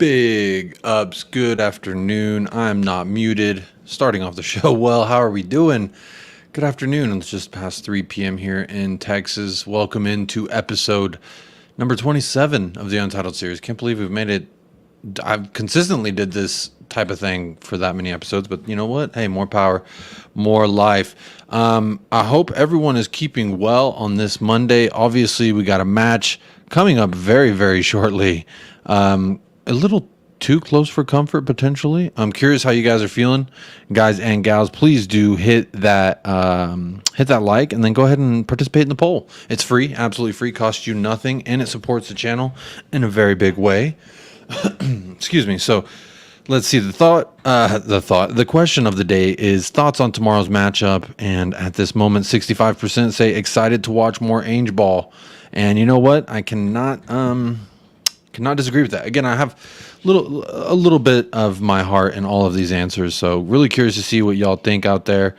Big ups, good afternoon. I'm not muted. Starting off the show well. How are we doing? Good afternoon. It's just past 3 p.m. here in Texas. Welcome into episode number 27 of the Untitled series. Can't believe we've made it. I've consistently did this type of thing for that many episodes, but you know what? Hey, more power, more life. I hope everyone is keeping well on this Monday. Obviously, we got a match coming up very, very shortly. A little too close for comfort, potentially. I'm curious how you guys are feeling, guys and gals. Please do hit that like, and then go ahead and participate in the poll. It's free, absolutely free, costs you nothing, and it supports the channel in a very big way. Excuse me. So let's see. The question of the day is thoughts on tomorrow's matchup, and at this moment, 65% say excited to watch more Ainge ball. And you know what? I cannot disagree with that. Again, I have a little bit of my heart in all of these answers, so really curious to see what y'all think out there.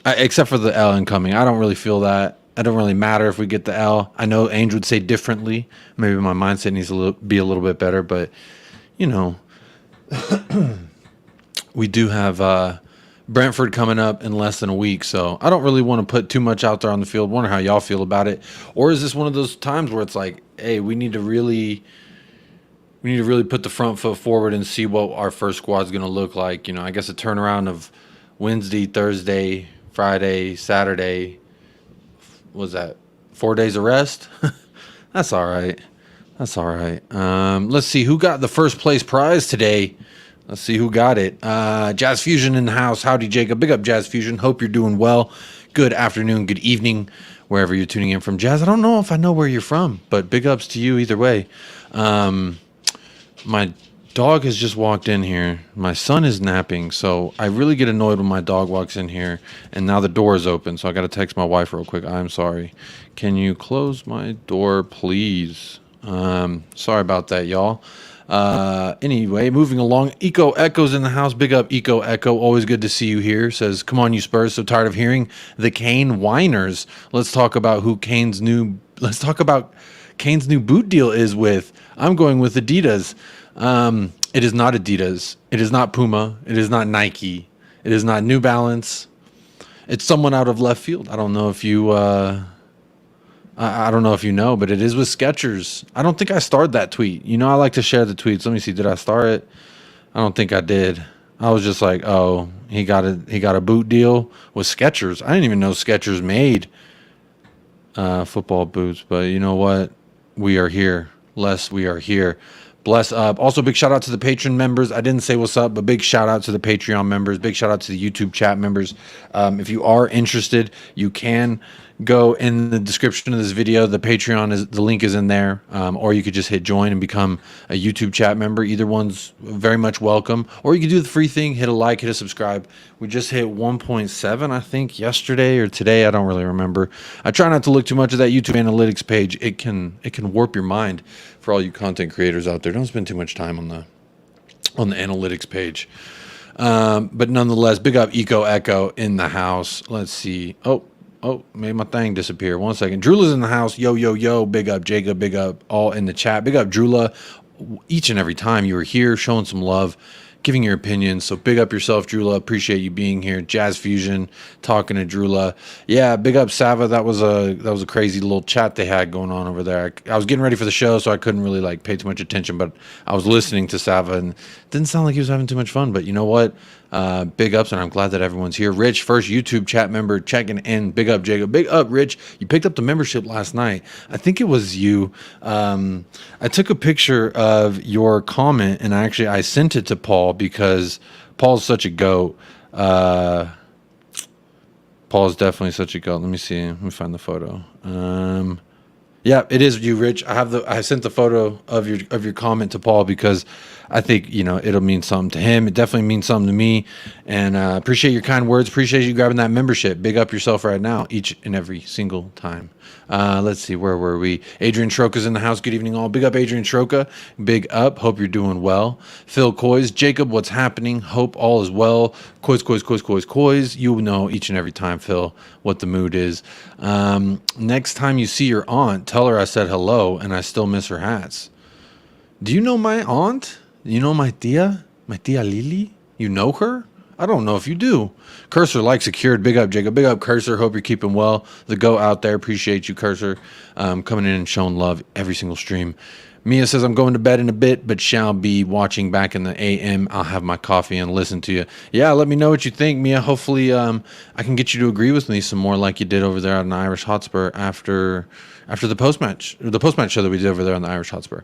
Except for the L incoming, I don't really feel that. It don't really matter if we get the L. I know Ainge would say differently. Maybe my mindset needs to be a little bit better, but you know, we do have Brentford coming up in less than a week, so I don't really want to put too much out there on the field. Wonder how y'all feel about it, or is this one of those times where it's like, hey, we need to really put the front foot forward and see what our first squad is going to look like. You know, I guess a turnaround of Wednesday, Thursday, Friday, Saturday. Was that 4 days of rest? That's all right. Let's see who got the first place prize today. Let's see who got it. Jazz Fusion in the house. Howdy, Jacob. Big up, Jazz Fusion. Hope you're doing well. Good afternoon, good evening, wherever you're tuning in from. Jazz, I don't know if I know where you're from, but big ups to you either way. My dog has just walked in here. My son is napping, so I really get annoyed when my dog walks in here, and now the door is open, so I got to text my wife real quick. I'm sorry. Can you close my door, please? Sorry about that, y'all. Anyway, moving along. Eco Echo's in the house. Big up, Eco Echo. Always good to see you here. Says, come on, you Spurs. So tired of hearing the Kane whiners. Let's talk about Kane's new boot deal is with. I'm going with Adidas. It is not Adidas. It is not Puma. It is not Nike. It is not New Balance. It's someone out of left field. I don't know if you know, but it is with Skechers. I don't think I started that tweet. You know, I like to share the tweets. Let me see. Did I start it? I don't think I did. I was just like, oh, he got a boot deal with Skechers. I didn't even know Skechers made football boots. But you know what? We are here. We are here. Bless up. Also, big shout out to the Patreon members. I didn't say what's up, but big shout out to the Patreon members. Big shout out to the YouTube chat members. If you are interested, you can go in the description of this video. The link is in there, or you could just hit join and become a YouTube chat member. Either one's very much welcome. Or you could do the free thing, hit a like, hit a subscribe. We just hit 1.7, I think, yesterday or today. I don't really remember. I try not to look too much at that YouTube analytics page. It can warp your mind. For all you content creators out there, don't spend too much time on the analytics page. But nonetheless, big up Eco Echo in the house. Let's see. Oh, made my thing disappear. 1 second. Drula's in the house. Yo. Big up Jacob. Big up all in the chat. Big up Drula. Each and every time you were here, showing some love, giving your opinions. So big up yourself, Drula. Appreciate you being here. Jazz Fusion talking to Drula. Yeah, big up Sava. That was a crazy little chat they had going on over there. I was getting ready for the show, so I couldn't really pay too much attention, but I was listening to Sava, and it didn't sound like he was having too much fun. But you know what? Big ups, and I'm glad that everyone's here. Rich, first YouTube chat member, checking in. Big up, Jacob. Big up, Rich. You picked up the membership last night. I think it was you. I took a picture of your comment, and I sent it to Paul because Paul's such a goat. Paul's definitely such a goat. Let me see. Let me find the photo. Yeah, it is you, Rich. I sent the photo of your comment to Paul because I think, it'll mean something to him. It definitely means something to me. And appreciate your kind words. Appreciate you grabbing that membership. Big up yourself right now, each and every single time. Let's see, where were we? Adrian Troca's in the house. Good evening, all. Big up, Adrian Troca. Big up. Hope you're doing well. Phil Coys. Jacob, what's happening? Hope all is well. Coys. You know each and every time, Phil, what the mood is. Next time you see your aunt, tell her I said hello and I still miss her hats. Do you know my aunt? You know my tia? My tia Lily? You know her? I don't know if you do. Cursor, like secured. Big up, Jacob. Big up, Cursor. Hope you're keeping well. The go out there. Appreciate you, Cursor. Coming in and showing love every single stream. Mia says, I'm going to bed in a bit, but shall be watching back in the AM. I'll have my coffee and listen to you. Yeah, let me know what you think, Mia. Hopefully I can get you to agree with me some more like you did over there on the Irish Hotspur after the post-match show that we did over there on the Irish Hotspur.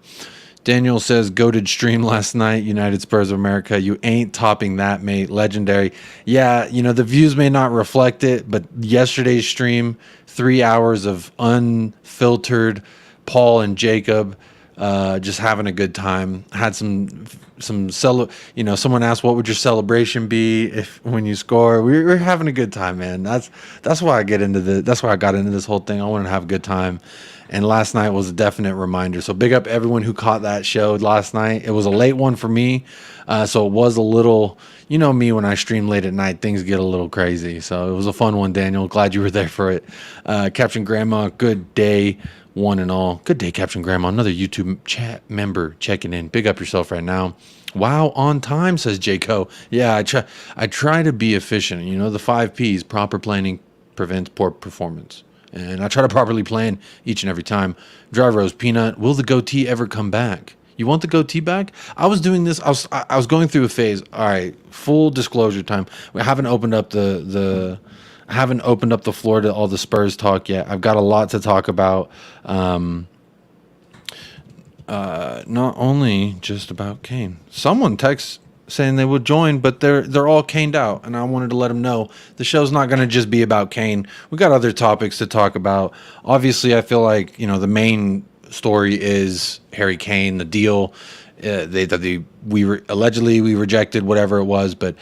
Daniel says, goated stream last night, United Spurs of America. You ain't topping that, mate. Legendary. Yeah, the views may not reflect it, but yesterday's stream, 3 hours of unfiltered Paul and Jacob just having a good time. Had some someone asked, what would your celebration be when you score? We're having a good time, man. That's why I got into this whole thing. I want to have a good time. And last night was a definite reminder. So big up everyone who caught that show last night. It was a late one for me. So it was a little, me when I stream late at night, things get a little crazy. So it was a fun one, Daniel. Glad you were there for it. Captain Grandma, good day, one and all. Good day, Captain Grandma. Another YouTube chat member checking in. Big up yourself right now. Wow, on time, says Jayco. Yeah, I try to be efficient. The 5 Ps, proper planning prevents poor performance. And I try to properly plan each and every time. Dry Rose Peanut, will the goatee ever come back? You want the goatee back? I was doing this. I was going through a phase. All right, full disclosure time. We haven't opened up the floor to all the Spurs talk yet. I've got a lot to talk about. Not only just about Kane. Someone texts saying they would join, but they're all caned out, and I wanted to let them know the show's not going to just be about Kane. We got other topics to talk about. Obviously, I feel like the main story is Harry Kane, the deal. Allegedly we rejected whatever it was, but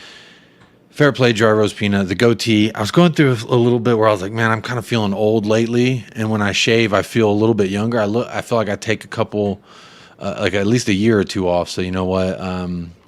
fair play, Dry Rose Peanut, the goatee. I was going through a little bit where I was like, man, I'm kind of feeling old lately, and when I shave, I feel a little bit younger. I feel like I take a couple, like at least a year or two off. So you know what?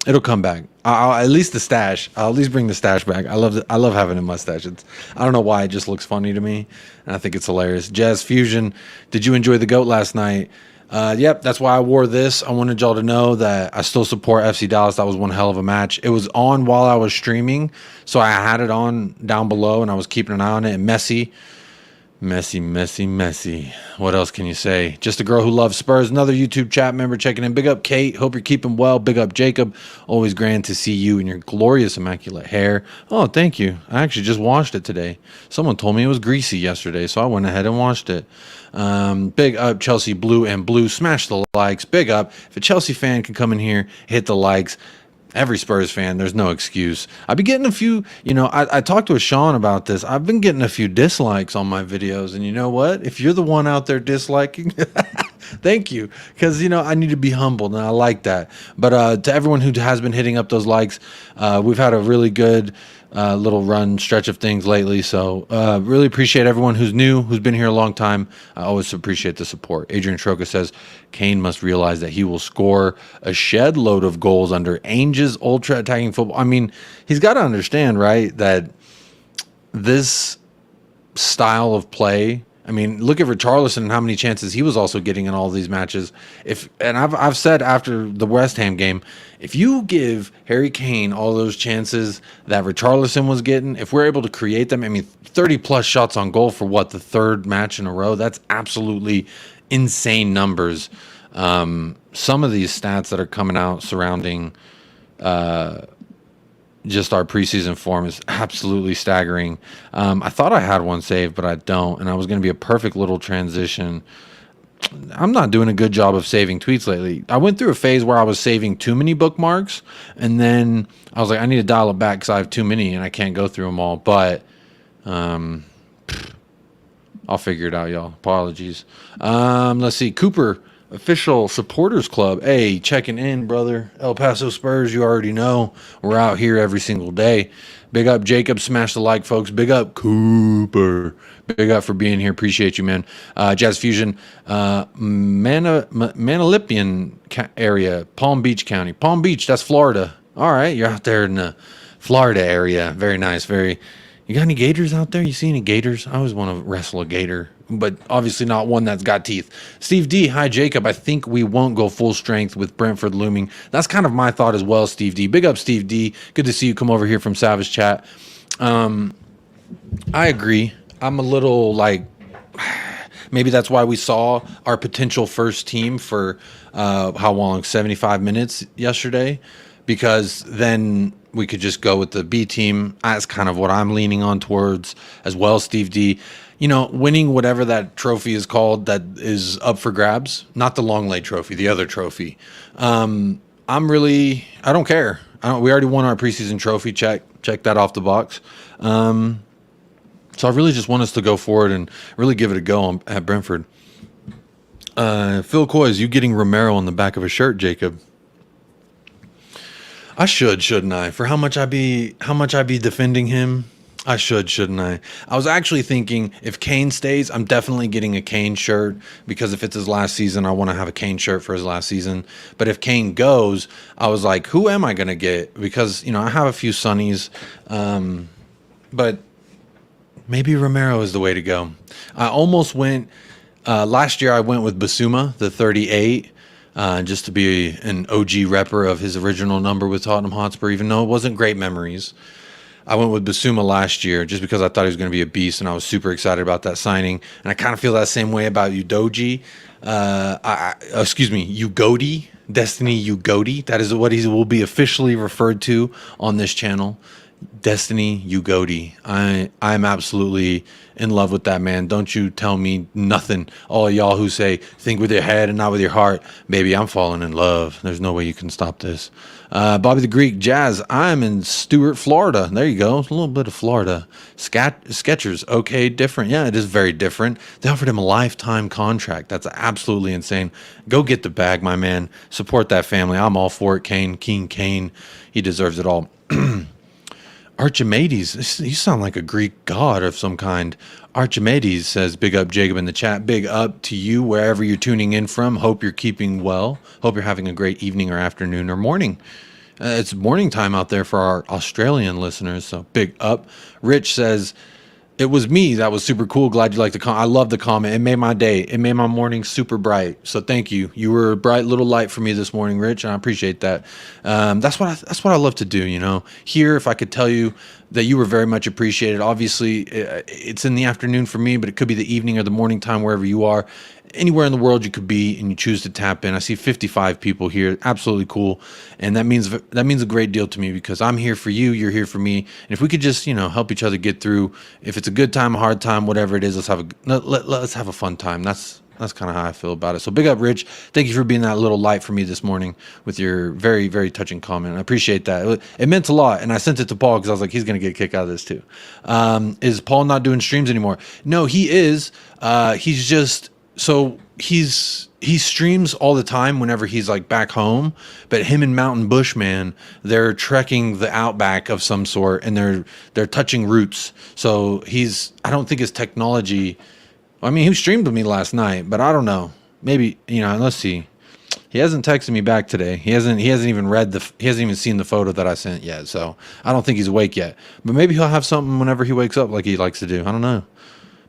It'll come back. I'll at least the stash. I'll at least bring the stash back. I love having a mustache. I don't know why, it just looks funny to me, and I think it's hilarious. Jazz Fusion, did you enjoy the GOAT last night? Yep, that's why I wore this. I wanted y'all to know that I still support FC Dallas. That was one hell of a match. It was on while I was streaming, so I had it on down below, and I was keeping an eye on it. And Messi. What else can you say? Just a girl who loves Spurs. Another YouTube chat member checking in. Big up, Kate. Hope you're keeping well. Big up, Jacob. Always grand to see you and your glorious, immaculate hair. Oh, thank you. I actually just washed it today. Someone told me it was greasy yesterday, so I went ahead and washed it. Big up, Chelsea Blue and Blue. Smash the likes. Big up. If a Chelsea fan can come in here, hit the likes. Every Spurs fan, there's no excuse. I've been getting a few, I talked to Sean about this. I've been getting a few dislikes on my videos. And you know what? If you're the one out there disliking, thank you. Because, I need to be humbled, and I like that. But to everyone who has been hitting up those likes, we've had a really good little run stretch of things lately. So really appreciate everyone who's new, who's been here a long time. I always appreciate the support. Adrian Troca says, Kane must realize that he will score a shed load of goals under Ainge's ultra attacking football. I mean, he's got to understand, right, that this style of play, I mean, look at Richarlison and how many chances he was also getting in all these matches. I've said after the West Ham game, if you give Harry Kane all those chances that Richarlison was getting, if we're able to create them, 30 plus shots on goal for the third match in a row, that's absolutely insane numbers. Some of these stats that are coming out surrounding just our preseason form is absolutely staggering. I thought I had one saved, but I don't, and I was going to be a perfect little transition. I'm not doing a good job of saving tweets lately. I went through a phase where I was saving too many bookmarks, and then I was like, I need to dial it back because I have too many and I can't go through them all. But I'll figure it out, y'all. Apologies. Let's see. Cooper, official supporters club. Hey, checking in, brother. El Paso Spurs, you already know. We're out here every single day. Big up, Jacob. Smash the like, folks. Big up, Cooper. Big up for being here. Appreciate you, man. Jazz Fusion, Manalapan area, Palm Beach County. Palm Beach, that's Florida. All right, you're out there in the Florida area. Very nice. You got any gators out there? You see any gators? I always want to wrestle a gator. but obviously not one that's got teeth. Steve D, hi Jacob. I think we won't go full strength with Brentford looming. That's kind of my thought as well, Steve D. Big up, Steve D. Good to see you come over here from Savage Chat. I agree. I'm a little like, maybe that's why we saw our potential first team for how long? 75 minutes yesterday, because then we could just go with the B team. That's kind of what I'm leaning on towards as well, Steve D. You know, winning whatever that trophy is called that is up for grabs, not the long lay trophy, the other trophy. I don't care. We already won our preseason trophy. Check that off the box. So I really just want us to go forward and really give it a go at Brentford. Phil Coys, you getting Romero on the back of a shirt, Jacob? I shouldn't I? For how much I be defending him, I shouldn't I? I was actually thinking if Kane stays, I'm definitely getting a Kane shirt, because if it's his last season, I want to have a Kane shirt for his last season. But if Kane goes, I was like, who am I going to get? Because, I have a few Sonnies, but maybe Romero is the way to go. I almost went, last year I went with Basuma, the 38, just to be an OG repper of his original number with Tottenham Hotspur, even though it wasn't great memories. I went with Basuma last year just because I thought he was going to be a beast, and I was super excited about that signing. And I kind of feel that same way about Udoji. Ugodi, Destiny Ugodi. That is what he will be officially referred to on this channel. Destiny Ugodi. I'm absolutely in love with that man. Don't you tell me nothing. All of y'all who say think with your head and not with your heart, baby, I'm falling in love. There's no way you can stop this. Bobby the Greek, Jazz, I'm in Stuart, Florida. There you go. A little bit of Florida. Skechers, okay, different. Yeah, it is very different. They offered him a lifetime contract. That's absolutely insane. Go get the bag, my man. Support that family. I'm all for it. King Kane. He deserves it all. Archimedes, you sound like a Greek god of some kind. Archimedes says, big up Jacob in the chat. Big up to you wherever you're tuning in from. Hope you're keeping well. Hope you're having a great evening or afternoon or morning. It's morning time out there for our Australian listeners, so big up. Rich says, it was me. That was super cool. Glad you liked the comment. I love the comment. It made my day. It made my morning super bright. So thank you. You were a bright little light for me this morning, Rich, and I appreciate that. That's what I love to do. Here, if I could tell you that you were very much appreciated. Obviously, it's in the afternoon for me, but it could be the evening or the morning time wherever you are. Anywhere in the world you could be, and you choose to tap in. I see 55 people here. Absolutely cool, and that means a great deal to me, because I'm here for you. You're here for me, and if we could just help each other get through. If it's a good time, a hard time, whatever it is, let's have a fun time. That's kind of how I feel about it. So big up, Rich. Thank you for being that little light for me this morning with your very, very touching comment. I appreciate that. It meant a lot, and I sent it to Paul because I was like, he's going to get a kick out of this too. Is Paul not doing streams anymore? No, he is. He's just. So he streams all the time whenever he's like back home, but him and Mountain Bushman, they're trekking the outback of some sort, and they're touching roots. So I don't think his technology. I mean, he streamed with me last night, but I don't know. Maybe let's see. He hasn't texted me back today. He hasn't even he hasn't even seen the photo that I sent yet. So I don't think he's awake yet. But maybe he'll have something whenever he wakes up, like he likes to do. I don't know.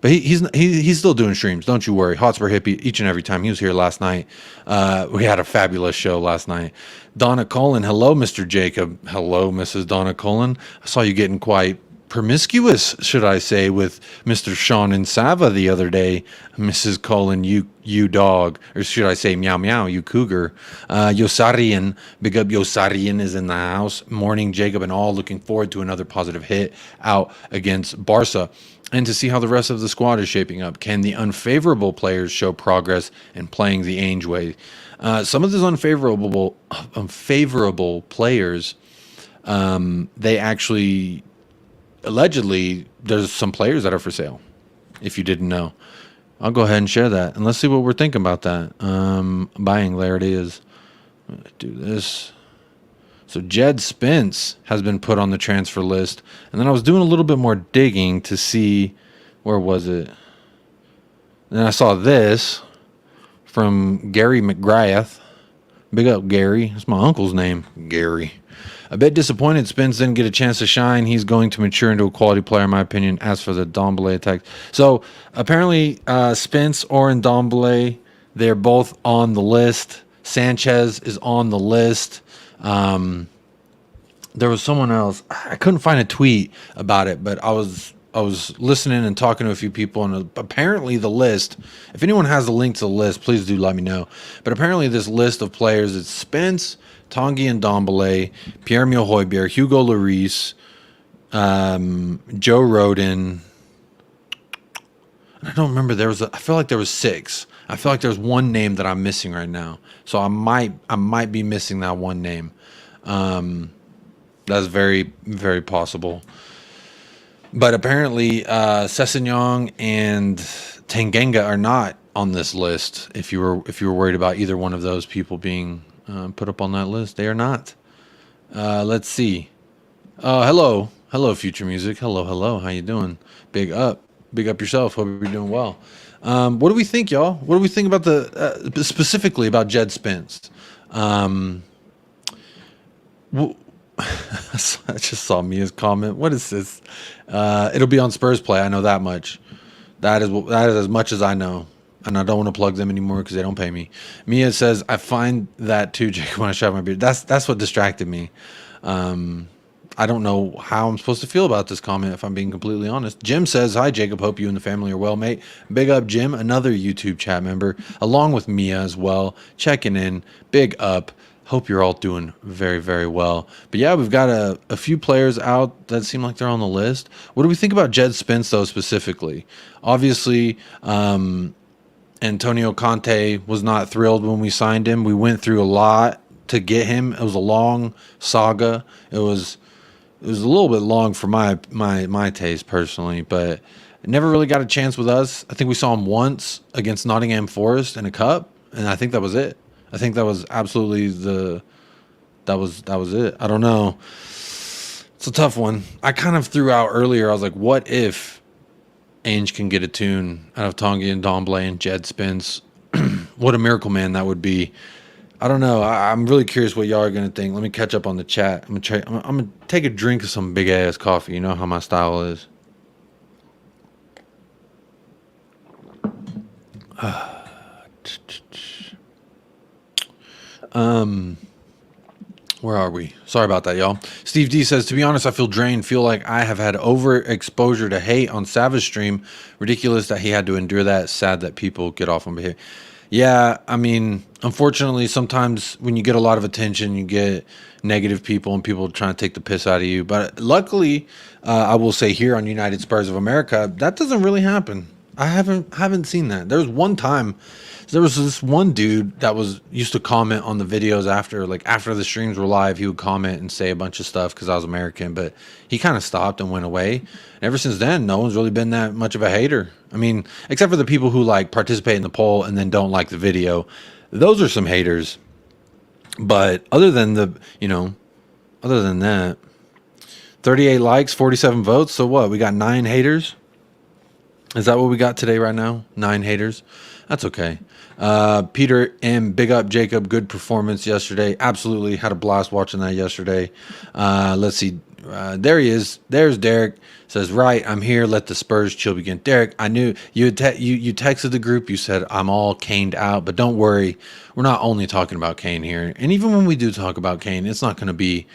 But he's still doing streams. Don't you worry. Hotspur Hippie each and every time. He was here last night. We had a fabulous show last night. Donna Cullen. Hello, Mr. Jacob. Hello, Mrs. Donna Cullen. I saw you getting quite promiscuous, should I say, with Mr. Sean and Sava the other day. Mrs. Cullen, you dog. Or should I say meow meow, you cougar. Yosarian. Big up Yosarian is in the house. Morning, Jacob and all. Looking forward to another positive hit out against Barca. And to see how the rest of the squad is shaping up. Can the unfavorable players show progress in playing the Ainge way? Some of those unfavorable players, they actually, allegedly, there's some players that are for sale, if you didn't know. I'll go ahead and share that. And let's see what we're thinking about that. Buying, there it is. Do this. So Jed Spence has been put on the transfer list. And then I was doing a little bit more digging to see, where was it? And then I saw this from Gary McGrath. Big up, Gary. That's my uncle's name, Gary. A bit disappointed Spence didn't get a chance to shine. He's going to mature into a quality player, in my opinion. As for the Ndombele attack, so apparently Spence or Ndombele, they're both on the list. Sanchez is on the list. There was someone else. I couldn't find a tweet about it, but I was listening and talking to a few people, and apparently the list, if anyone has the link to the list, please do let me know. But apparently this list of players is Spence, Tanguy Ndombele, Pierre-Emile Højbjerg, Hugo Lloris, Joe Rodon. I don't remember. I feel like there was 6. I feel like there's one name that I'm missing right now. So I might be missing that one name. That's very, very possible. But apparently, Sessegnon and Tanganga are not on this list. If you were worried about either one of those people being put up on that list, they are not. Let's see. Hello, Future Music. Hello. How you doing? Big up yourself. Hope you're doing well. What do we think, y'all? What do we think about the specifically about Jed Spence? I just saw Mia's comment. What is this? It'll be on Spurs Play. I know that much. That is as much as I know, and I don't want to plug them anymore because they don't pay me. Mia says, "I find that too, Jake. When I shave my beard, that's what distracted me." I don't know how I'm supposed to feel about this comment, if I'm being completely honest. Jim says, "Hi, Jacob. Hope you and the family are well, mate." Big up, Jim, another YouTube chat member, along with Mia as well, checking in. Big up. Hope you're all doing very, very well. But yeah, we've got a few players out that seem like they're on the list. What do we think about Jed Spence, though, specifically? Obviously, Antonio Conte was not thrilled when we signed him. We went through a lot to get him. It was a long saga. It was a little bit long for my taste personally, but never really got a chance with us. I think we saw him once against Nottingham Forest in a cup, and I think that was it. I think that was absolutely that was it. I don't know. It's a tough one. I kind of threw out earlier. I was like, what if Ainge can get a tune out of Tanguy Ndombele and Jed Spence? What a miracle man that would be. I don't know. I'm really curious what y'all are gonna think. Let me catch up on the chat. I'm gonna take a drink of some big ass coffee. You know how my style is. Where are we? Sorry about that, y'all. Steve D says, to be honest, I feel drained. Feel like I have had overexposure to hate on Savage stream. Ridiculous that he had to endure that. Sad that people get off on behavior. Yeah, I mean, unfortunately, sometimes when you get a lot of attention, you get negative people and people trying to take the piss out of you. But luckily, I will say here on United Spurs of America, that doesn't really happen. I haven't seen that. There was this one dude that used to comment on the videos after the streams were live. He would comment and say a bunch of stuff because I was American, but he kind of stopped and went away. And ever since then, no one's really been that much of a hater. I mean, except for the people who participate in the poll and then don't like the video. Those are some haters. But other than that, 38 likes, 47 votes. So what? We got 9 haters. Is that what we got today right now? 9 haters. That's okay. Peter M. Big up, Jacob. Good performance yesterday. Absolutely. Had a blast watching that yesterday. Let's see. There he is. There's Derek. Says, right, I'm here. Let the Spurs chill begin. Derek, I knew you texted the group. You said, I'm all caned out. But don't worry. We're not only talking about Kane here. And even when we do talk about Kane, it's not going to be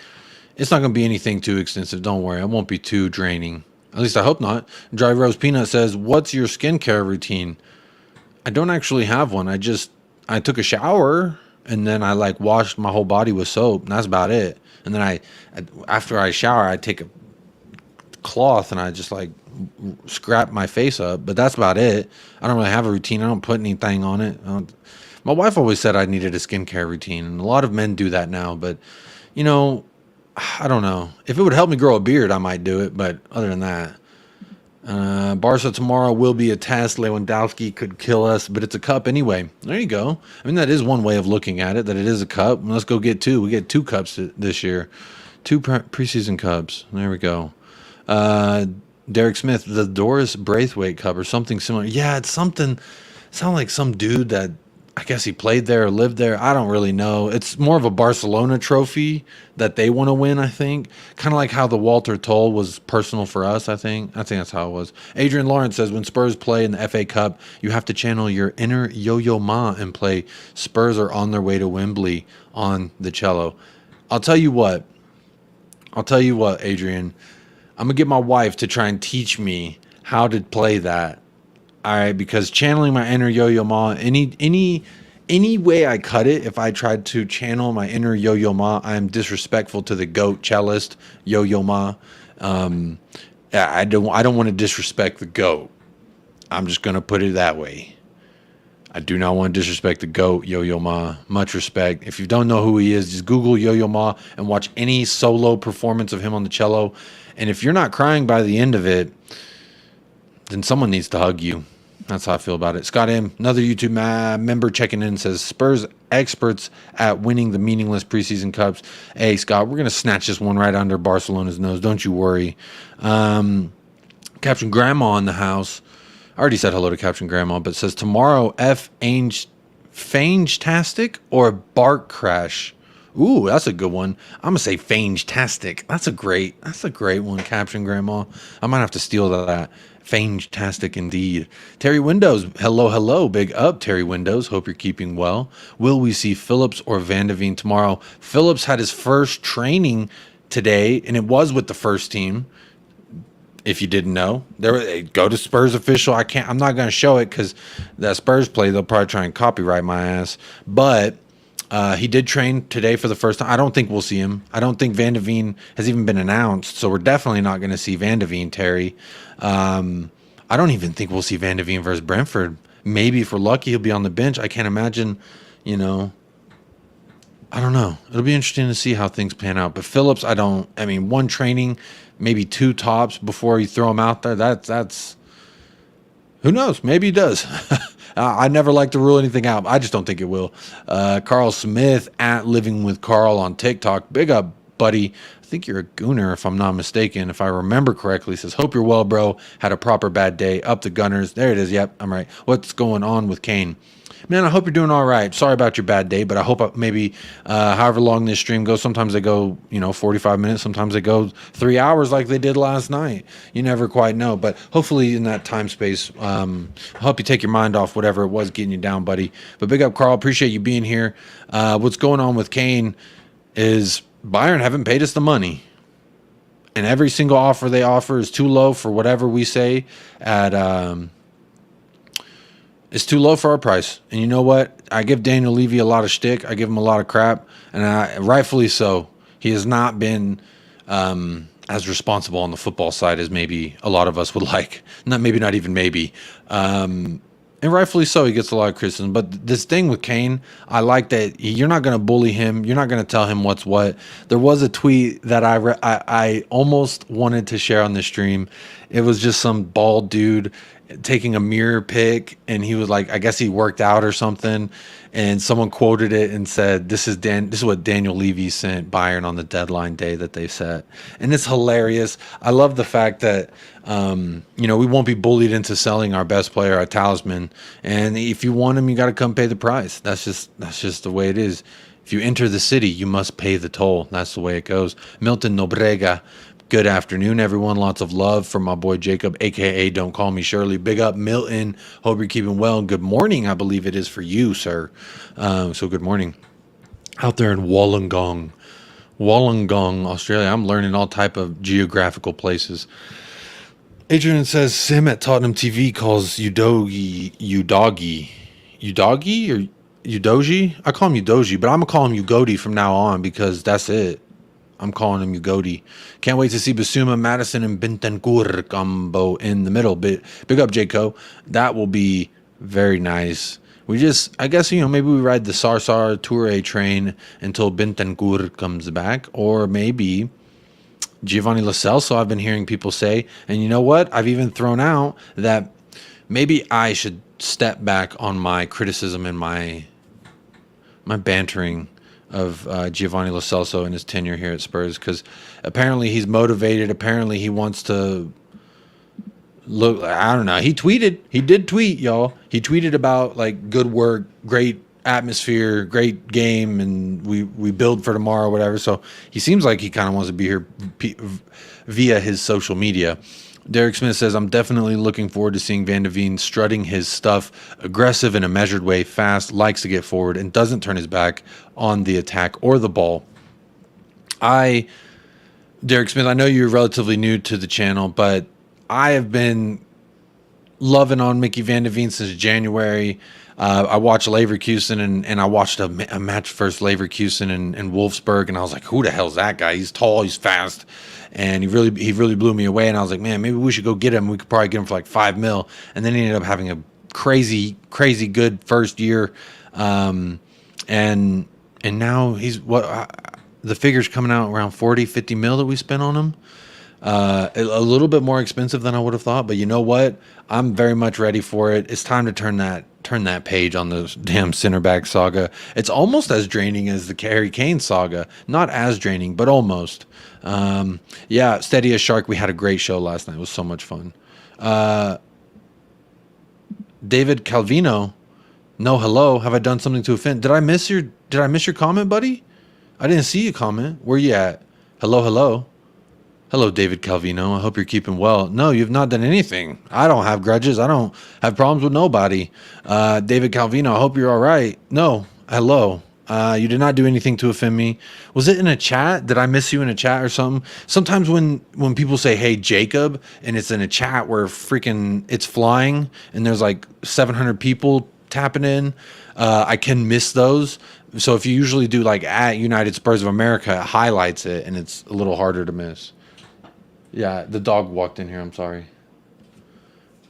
anything too extensive. Don't worry. It won't be too draining. At least I hope not. Dry Rose Peanut says, what's your skincare routine? I don't actually have one. I took a shower and then I washed my whole body with soap, and that's about it. And then after I shower, I take a cloth and I just scrap my face up, but that's about it. I don't really have a routine. I don't put anything on it. My wife always said I needed a skincare routine, and a lot of men do that now, but I don't know. If it would help me grow a beard, I might do it, but other than that, Barca tomorrow will be a test. Lewandowski could kill us, but it's a cup anyway. There you go. I mean, that is one way of looking at it, that it is a cup. Let's go get 2. We get 2 cups this year. 2 preseason cups. There we go. Derek Smith, the Doris Braithwaite cup or something similar. Yeah, it's something. Sound like some dude that I guess he played there or lived there. I don't really know. It's more of a Barcelona trophy that they want to win, I think. Kind of like how the Walter Toll was personal for us, I think. I think that's how it was. Adrian Lawrence says, when Spurs play in the FA Cup, you have to channel your inner Yo-Yo Ma and play Spurs are on their way to Wembley on the cello. I'll tell you what, Adrian. I'm going to get my wife to try and teach me how to play that. All right, because channeling my inner Yo-Yo Ma, any way I cut it, if I tried to channel my inner Yo-Yo Ma, I am disrespectful to the GOAT cellist, Yo-Yo Ma. I don't want to disrespect the GOAT. I'm just going to put it that way. I do not want to disrespect the GOAT, Yo-Yo Ma. Much respect. If you don't know who he is, just Google Yo-Yo Ma and watch any solo performance of him on the cello. And if you're not crying by the end of it, then someone needs to hug you. That's how I feel about it. Scott M., another YouTube member checking in, says, Spurs experts at winning the meaningless preseason cups. Hey, Scott, we're going to snatch this one right under Barcelona's nose. Don't you worry. Captain Grandma in the house. I already said hello to Captain Grandma, but says, tomorrow, Fange-tastic or Bark Crash? Ooh, that's a good one. I'm going to say Fange-tastic. That's a great one, Captain Grandma. I might have to steal that. Fantastic indeed. Terry Windows, hello, big up, Terry Windows. Hope you're keeping well. Will we see Phillips or Van de Ven tomorrow? Phillips had his first training today, and it was with the first team. If you didn't know, go to Spurs official. I'm not going to show it because that Spurs play, they'll probably try and copyright my ass. But he did train today for the first time. I don't think we'll see him. I don't think Van de Ven has even been announced, so we're definitely not going to see Van de Ven, Terry. I don't even think we'll see Van de Ven versus Brentford. Maybe if we're lucky, he'll be on the bench. I can't imagine, I don't know. It'll be interesting to see how things pan out. But Phillips, one training, maybe two tops before you throw him out there. That's who knows? Maybe he does. I never like to rule anything out. I just don't think it will. Carl Smith at Living with Carl on TikTok. Big up, buddy. I think you're a gooner, if I'm not mistaken. If I remember correctly, says, hope you're well, bro. Had a proper bad day. Up the Gunners. There it is. Yep, I'm right. What's going on with Kane? Man, I hope you're doing all right. Sorry about your bad day, but I hope maybe however long this stream goes, sometimes they go, 45 minutes. Sometimes they go 3 hours like they did last night. You never quite know. But hopefully in that time space, I'll help you take your mind off whatever it was getting you down, buddy. But big up, Carl. Appreciate you being here. What's going on with Kane is Bayern haven't paid us the money. And every single offer they offer is too low for whatever we say at it's too low for our price. And you know what? I give Daniel Levy a lot of shtick. I give him a lot of crap. And rightfully so. He has not been as responsible on the football side as maybe a lot of us would like. Not even maybe. And rightfully so, he gets a lot of criticism. But this thing with Kane, I like that you're not going to bully him. You're not going to tell him what's what. There was a tweet that I almost wanted to share on the stream. It was just some bald dude taking a mirror pic, and he was like, I guess he worked out or something, and someone quoted it and said, this is what Daniel Levy sent Bayern on the deadline day that they set. And it's hilarious. I love the fact that we won't be bullied into selling our best player, our talisman, and if you want him, you got to come pay the price. That's just the way it is. If you enter the city, you must pay the toll. That's the way it goes. Milton Nobrega, good afternoon, everyone. Lots of love from my boy Jacob, a.k.a. Don't Call Me Shirley. Big up, Milton. Hope you're keeping well. And good morning, I believe it is for you, sir. So good morning. Out there in Wollongong, Australia. I'm learning all type of geographical places. Adrian says, Sim at Tottenham TV calls Udogi. Udogi or Udoji? I call him Udoji, but I'm going to call him Ugodi from now on because that's it. I'm calling him Ugodi. Can't wait to see Basuma, Madison, and Bentancur combo in the middle. Big up, Jayco. That will be very nice. I guess, maybe we ride the Sarsar Toure train until Bentancur comes back. Or maybe Giovanni Lo Celso, I've been hearing people say. And you know what? I've even thrown out that maybe I should step back on my criticism and my bantering of Giovanni Lo Celso and his tenure here at Spurs, because apparently he's motivated. Apparently he wants to look. I don't know. He did tweet, y'all. He tweeted about like good work, great atmosphere, great game, and we build for tomorrow, whatever. So he seems like he kind of wants to be here via his social media. Derek Smith says, I'm definitely looking forward to seeing Van de Ven strutting his stuff, aggressive in a measured way, fast, likes to get forward, and doesn't turn his back on the attack or the ball. Derek Smith, I know you're relatively new to the channel, but I have been loving on Mickey Van de Ven since January. I watched Leverkusen and I watched a match versus Leverkusen and Wolfsburg, and I was like, who the hell's that guy? He's tall, he's fast, and he really blew me away. And I was like, man, maybe we should go get him. We could probably get him for like $5 million. And then he ended up having a crazy good first year, and now he's the figure's coming out around 40-50 mil that we spent on him. A little bit more expensive than I would have thought, but you know what? I'm very much ready for it. It's time to turn that page on the damn center back saga. It's almost as draining as the Harry Kane saga. Not as draining, but almost. Yeah, steady as shark. We had a great show last night. It was so much fun. David Calvino, no hello. Have I done something to offend? Did I miss your comment, buddy? I didn't see you comment. Where you at? Hello. Hello, David Calvino. I hope you're keeping well. No, you've not done anything. I don't have grudges. I don't have problems with nobody. David Calvino, I hope you're all right. No, hello. You did not do anything to offend me. Was it in a chat? Did I miss you in a chat or something? Sometimes when people say, hey, Jacob, and it's in a chat where freaking it's flying and there's like 700 people tapping in, I can miss those. So if you usually do like at United Spurs of America, it highlights it and it's a little harder to miss. Yeah, the dog walked in here. I'm sorry.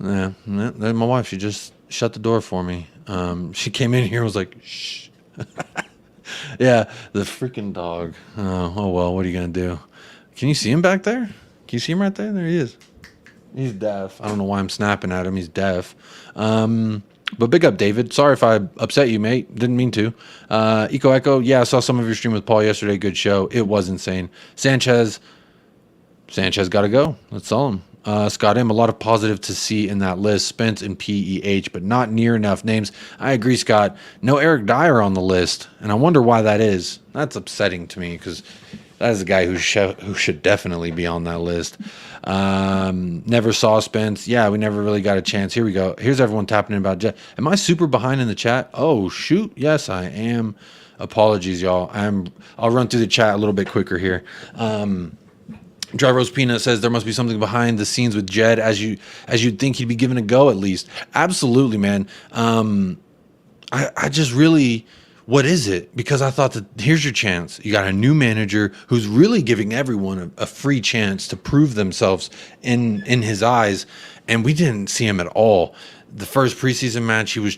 Yeah, my wife, she just shut the door for me. She came in here and was like, shh. Yeah, the freaking dog. Oh, well, what are you going to do? Can you see him back there? Can you see him right there? There he is. He's deaf. I don't know why I'm snapping at him. He's deaf. But big up, David. Sorry if I upset you, mate. Didn't mean to. Echo, yeah, I saw some of your stream with Paul yesterday. Good show. It was insane. Sanchez got to go. Let's sell him. Scott M, a lot of positive to see in that list. Spence and PEH, but not near enough names. I agree, Scott. No Eric Dyer on the list, and I wonder why that is. That's upsetting to me because that is a guy who should definitely be on that list. Never saw Spence. Yeah, we never really got a chance. Here we go. Here's everyone tapping in about Jet. Am I super behind in the chat? Oh, shoot. Yes, I am. Apologies, y'all. I'll run through the chat a little bit quicker here. Dry Rose Peanut says there must be something behind the scenes with Jed as you'd think he'd be given a go at least. Absolutely, man. I just really, what is it? Because I thought that here's your chance. You got a new manager who's really giving everyone a free chance to prove themselves in his eyes, and we didn't see him at all. The first preseason match he was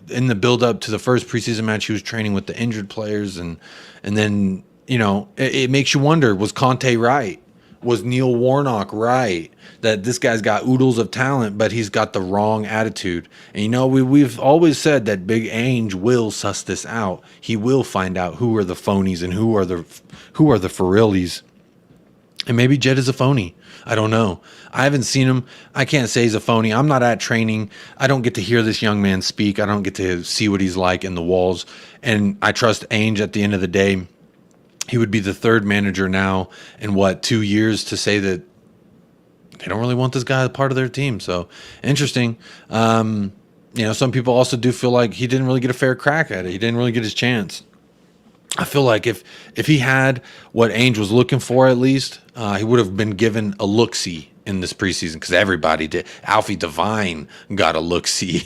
in the build up to the first preseason match he was training with the injured players, and then. You know, it makes you wonder, was Conte right? Was Neil Warnock right? That this guy's got oodles of talent, but he's got the wrong attitude. And, you know, we've always said that Big Ange will suss this out. He will find out who are the phonies and who are the for realies. And maybe Jed is a phony. I don't know. I haven't seen him. I can't say he's a phony. I'm not at training. I don't get to hear this young man speak. I don't get to see what he's like in the walls. And I trust Ange at the end of the day. He would be the third manager now in 2 years to say that they don't really want this guy as part of their team. So interesting. You know, some people also do feel like he didn't really get a fair crack at it. He didn't really get his chance. I feel like if he had what Ainge was looking for, at least he would have been given a look-see in this preseason, because everybody did. Alfie Devine got a look-see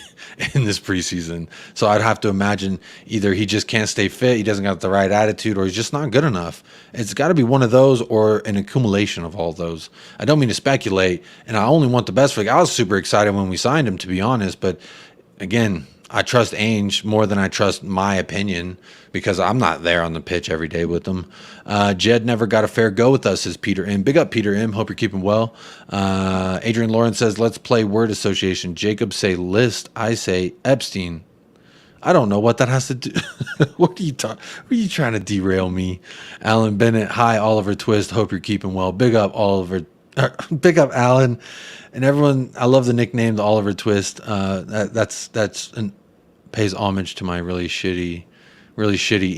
in this preseason. So I'd have to imagine either he just can't stay fit, he doesn't got the right attitude, or he's just not good enough. It's got to be one of those or an accumulation of all those. I don't mean to speculate, and I only want the best for him. I was super excited when we signed him, to be honest, but again, I trust Ainge more than I trust my opinion, because I'm not there on the pitch every day with them. Jed never got a fair go with us, says Peter M. Big up, Peter M. Hope you're keeping well. Adrian Lawrence says, let's play word association. Jacob say List. I say Epstein. I don't know what that has to do. What are you trying to derail me? Alan Bennett. Hi, Oliver Twist. Hope you're keeping well. Big up, Oliver. Big up, Alan. And everyone, I love the nickname, the Oliver Twist. That's pays homage to my really shitty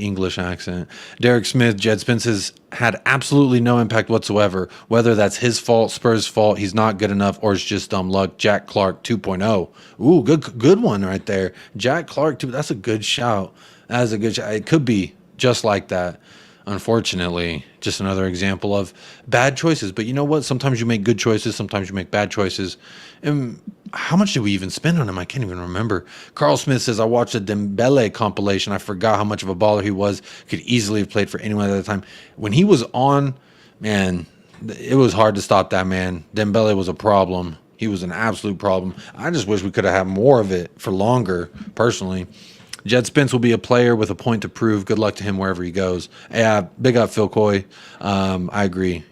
English accent. Derek Smith, Jed Spence has had absolutely no impact whatsoever. Whether that's his fault, Spurs' fault, he's not good enough, or it's just dumb luck. Jack Clark 2.0. Ooh, good one right there. Jack Clark, that's a good shout. That is a good shout. It could be just like that. Unfortunately, just another example of bad choices. But you know what? Sometimes you make good choices. Sometimes you make bad choices. And how much did we even spend on him? I can't even remember. Carl Smith says, I watched a Dembele compilation. I forgot how much of a baller he was. Could easily have played for anyone at the time. When he was on, man, it was hard to stop that man. Dembele was a problem. He was an absolute problem. I just wish we could have had more of it for longer, personally. Jed Spence will be a player with a point to prove. Good luck to him wherever he goes. Yeah, big up Phil Coy. I agree.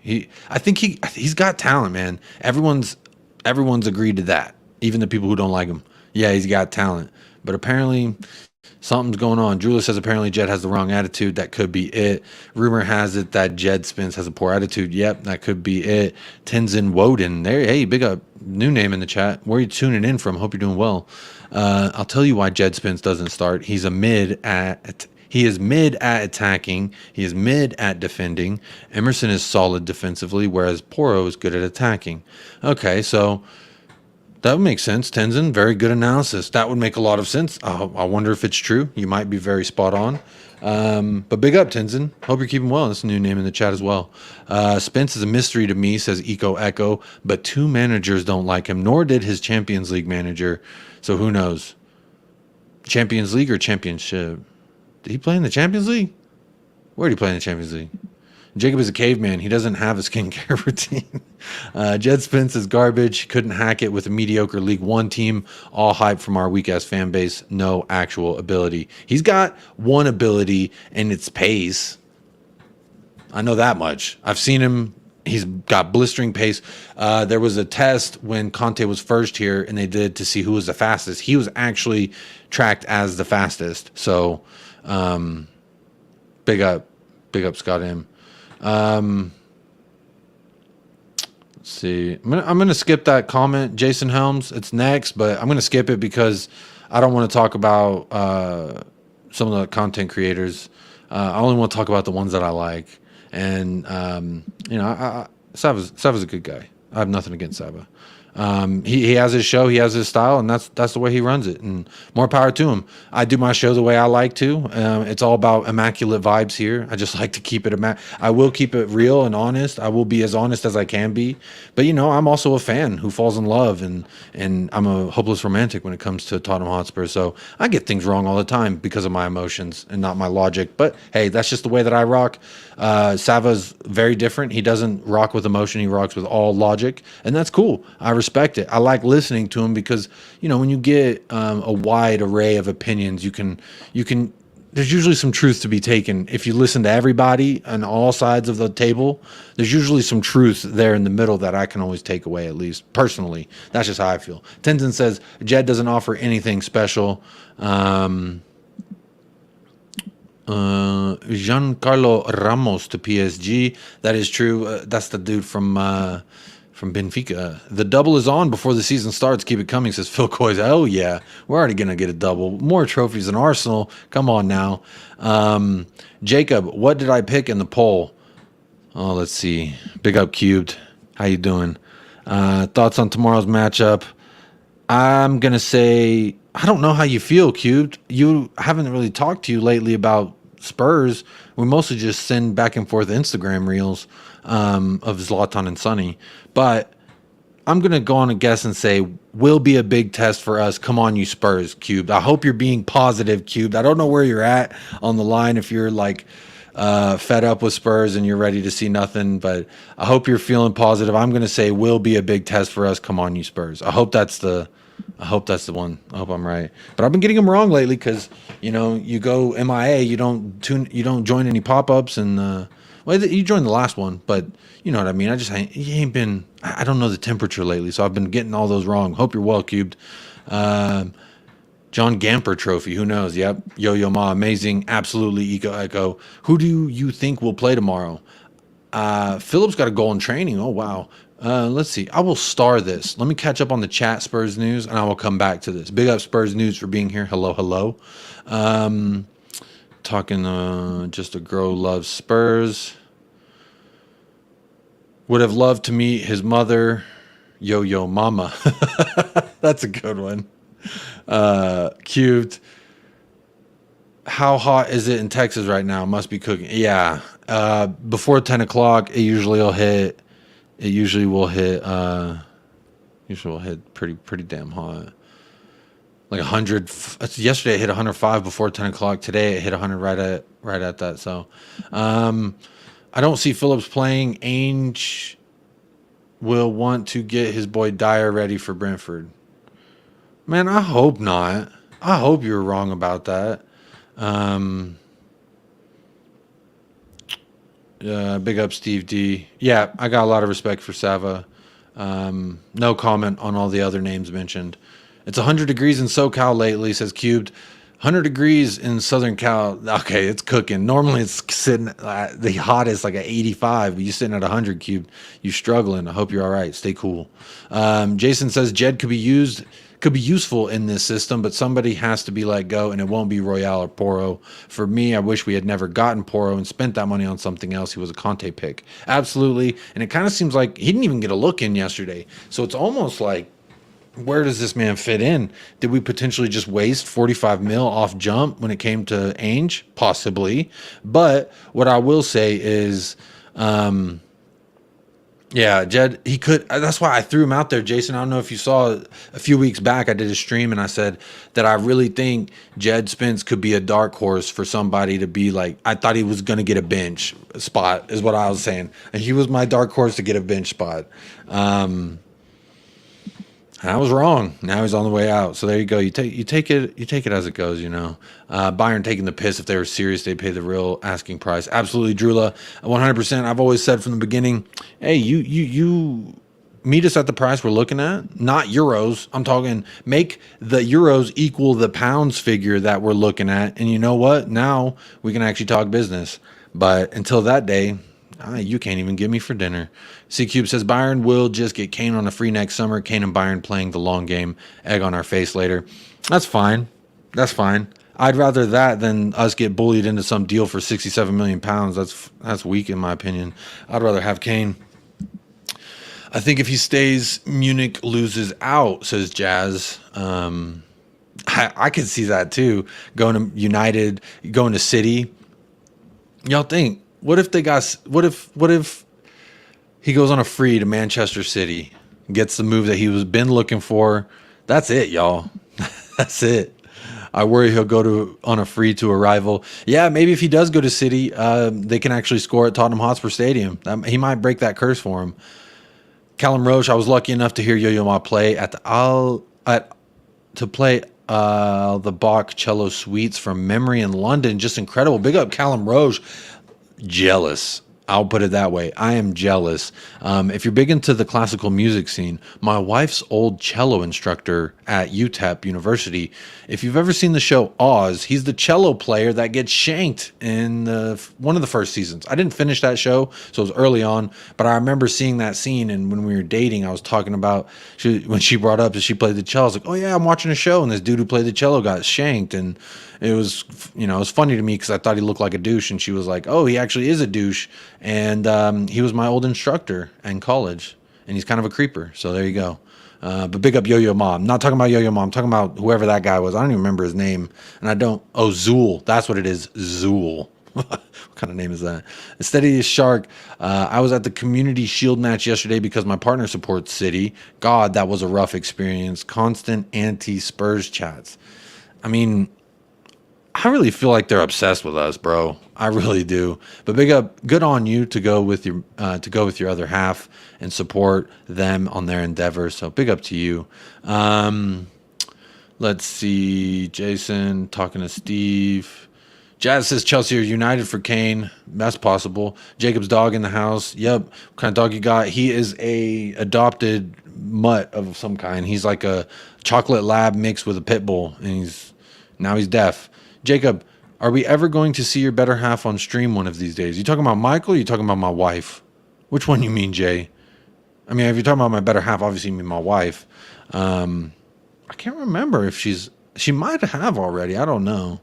I think he's got talent, man. Everyone's agreed to that. Even the people who don't like him. Yeah, he's got talent. But apparently something's going on. Drula says apparently Jed has the wrong attitude. That could be it. Rumor has it that Jed Spence has a poor attitude. Yep, that could be it. Tenzin Woden. There, hey, big up. New name in the chat. Where are you tuning in from? Hope you're doing well. I'll tell you why Jed Spence doesn't start. He is mid at attacking. He is mid at defending. Emerson is solid defensively, whereas Porro is good at attacking. Okay, so that would make sense. Tenzin, very good analysis. That would make a lot of sense. I wonder if it's true. You might be very spot on. But big up, Tenzin. Hope you're keeping well. That's a new name in the chat as well. Spence is a mystery to me, says Eco Echo, but 2 managers don't like him, nor did his Champions League manager. So who knows? Champions League or Championship? Did he play in the Champions League? Where did he play in the Champions League? Jacob is a caveman. He doesn't have a skincare routine. Jed Spence is garbage. Couldn't hack it with a mediocre League One team. All hype from our weak-ass fan base. No actual ability. He's got one ability, and it's pace. I know that much. I've seen him. He's got blistering pace. There was a test when Conte was first here, and they did to see who was the fastest. He was actually tracked as the fastest. So, big up Scott M. Let's see. I'm gonna skip that comment, Jason Helms. It's next, but I'm gonna skip it because I don't want to talk about some of the content creators. I only want to talk about the ones that I like. And Sava's a good guy. I have nothing against Sava. He has his show, he has his style, and that's the way he runs it. And more power to him. I do my show the way I like to. It's all about immaculate vibes here. I just like to keep it I will keep it real and honest. I will be as honest as I can be. But I'm also a fan who falls in love, and I'm a hopeless romantic when it comes to Tottenham Hotspur. So I get things wrong all the time because of my emotions and not my logic. But hey, that's just the way that I rock. Sava's very different. He doesn't rock with emotion. He rocks with all logic, and that's cool. I respect it. I like listening to him because when you get a wide array of opinions, you can. There's usually some truth to be taken. If you listen to everybody on all sides of the table, there's usually some truth there in the middle that I can always take away, at least personally. That's just how I feel. Tenzin says Jed doesn't offer anything special. Giancarlo Ramos to PSG. That is true. That's the dude from Benfica. The double is on before the season starts. Keep it coming, says Phil Coys. Oh, yeah. We're already going to get a double. More trophies than Arsenal. Come on now. Jacob, what did I pick in the poll? Oh, let's see. Big up Cubed. How you doing? Thoughts on tomorrow's matchup? I'm going to say, I don't know how you feel, Cubed. You haven't really talked to you lately about Spurs. We mostly just send back and forth Instagram reels of Zlatan and Sonny. But I'm going to go on a guess and say will be a big test for us. Come on, you Spurs, Cubed. I hope you're being positive, Cubed. I don't know where you're at on the line if you're like fed up with Spurs and you're ready to see nothing. But I hope you're feeling positive. I'm going to say will be a big test for us. Come on, you Spurs. I hope that's the one. I hope I'm right. But I've been getting them wrong lately because, you go MIA, you don't join any pop-ups, and you joined the last one, but you know what I mean. I don't know the temperature lately, so I've been getting all those wrong. Hope you're well, Cubed. John Gamper trophy, who knows? Yep. Yo Ma, amazing, absolutely echo. Who do you think will play tomorrow? Philip's got a goal in training. Oh wow. Let's see. I will star this. Let me catch up on the chat Spurs news, and I will come back to this. Big up Spurs news for being here. Hello, hello. Talking just a girl loves Spurs. Would have loved to meet his mother, Yo Mama. That's a good one. Cubed. How hot is it in Texas right now? Must be cooking. Yeah. Before 10 o'clock, it usually will hit. It usually will hit. Usually will hit pretty damn hot. Like 100. Yesterday it hit 105 before 10 o'clock. Today it hit 100 right at that. So, I don't see Phillips playing. Ainge will want to get his boy Dyer ready for Brentford. Man, I hope not. I hope you're wrong about that. Big up Steve D. Yeah, I got a lot of respect for Sava. No comment on all the other names mentioned. It's 100 degrees in SoCal lately, says Cubed. 100 degrees in Southern Cal. Okay, it's cooking. Normally it's sitting the hottest like at 85, but you're sitting at 100 Cubed. You struggling. I hope you're all right. Stay cool. Jason says Jed could be useful in this system, but somebody has to be let go, and it won't be Royale or Porro. For me, I wish we had never gotten Porro and spent that money on something else. He was a Conte pick. Absolutely. And it kind of seems like he didn't even get a look in yesterday. So it's almost like, where does this man fit in? Did we potentially just waste 45 mil off jump when it came to Ainge? Possibly. But what I will say is, yeah, Jed, he could. That's why I threw him out there, Jason. I don't know if you saw a few weeks back, I did a stream and I said that I really think Jed Spence could be a dark horse for somebody to be like, I thought he was going to get a bench spot, is what I was saying. And he was my dark horse to get a bench spot. I was wrong. Now he's on the way out. So there you go. You take it as it goes, you know. Bayern taking the piss. If they were serious, they'd pay the real asking price. Absolutely, Drula. 100%. I've always said from the beginning, hey, you meet us at the price we're looking at, not euros. I'm talking make the euros equal the pounds figure that we're looking at. And you know what? Now we can actually talk business. But until that day, you can't even get me for dinner. C-Cube says Bayern will just get Kane on a free next summer. Kane and Bayern playing the long game. Egg on our face later. That's fine. That's fine. I'd rather that than us get bullied into some deal for 67 million pounds. That's weak in my opinion. I'd rather have Kane. I think if he stays, Munich loses out, says Jazz. I could see that too. Going to United, going to City. Y'all think, what if he goes on a free to Manchester City, gets the move that he was been looking for? That's it, y'all. That's it. I worry he'll go on a free to a rival. Yeah, maybe if he does go to City, they can actually score at Tottenham Hotspur Stadium. He might break that curse for him. Callum Roche, I was lucky enough to hear Yo-Yo Ma play at the Bach Cello Suites from memory in London. Just incredible. Big up Callum Roche. Jealous. I'll put it that way. I am jealous. If you're big into the classical music scene, my wife's old cello instructor at UTEP University, if you've ever seen the show Oz, he's the cello player that gets shanked in one of the first seasons. I didn't finish that show, so it was early on, but I remember seeing that scene, and when we were dating, I was talking about, when she brought up that she played the cello, I was like, oh yeah, I'm watching a show, and this dude who played the cello got shanked, and it was, it was funny to me because I thought he looked like a douche, and she was like, oh, he actually is a douche. And he was my old instructor in college, and he's kind of a creeper. So there you go. But big up Yo-Yo Ma. I'm not talking about Yo-Yo Ma. I'm talking about whoever that guy was. I don't even remember his name. And Zool. That's what it is. Zool. What kind of name is that? Steady as Shark. I was at the Community Shield match yesterday because my partner supports City. God, that was a rough experience. Constant anti-Spurs chats. I mean, I really feel like they're obsessed with us, bro. I really do. But big up, good on you to go with your other half and support them on their endeavors. So big up to you. Let's see. Jason talking to Steve. Jazz says Chelsea are united for Kane. That's possible. Jacob's dog in the house. Yep. What kind of dog you got? He is a adopted mutt of some kind. He's like a chocolate lab mixed with a pit bull, and he's deaf. Jacob, are we ever going to see your better half on stream one of these days? You talking about Michael or you talking about my wife? Which one you mean, Jay? I mean, if you're talking about my better half, obviously me, my wife. I can't remember if she might have already. I don't know.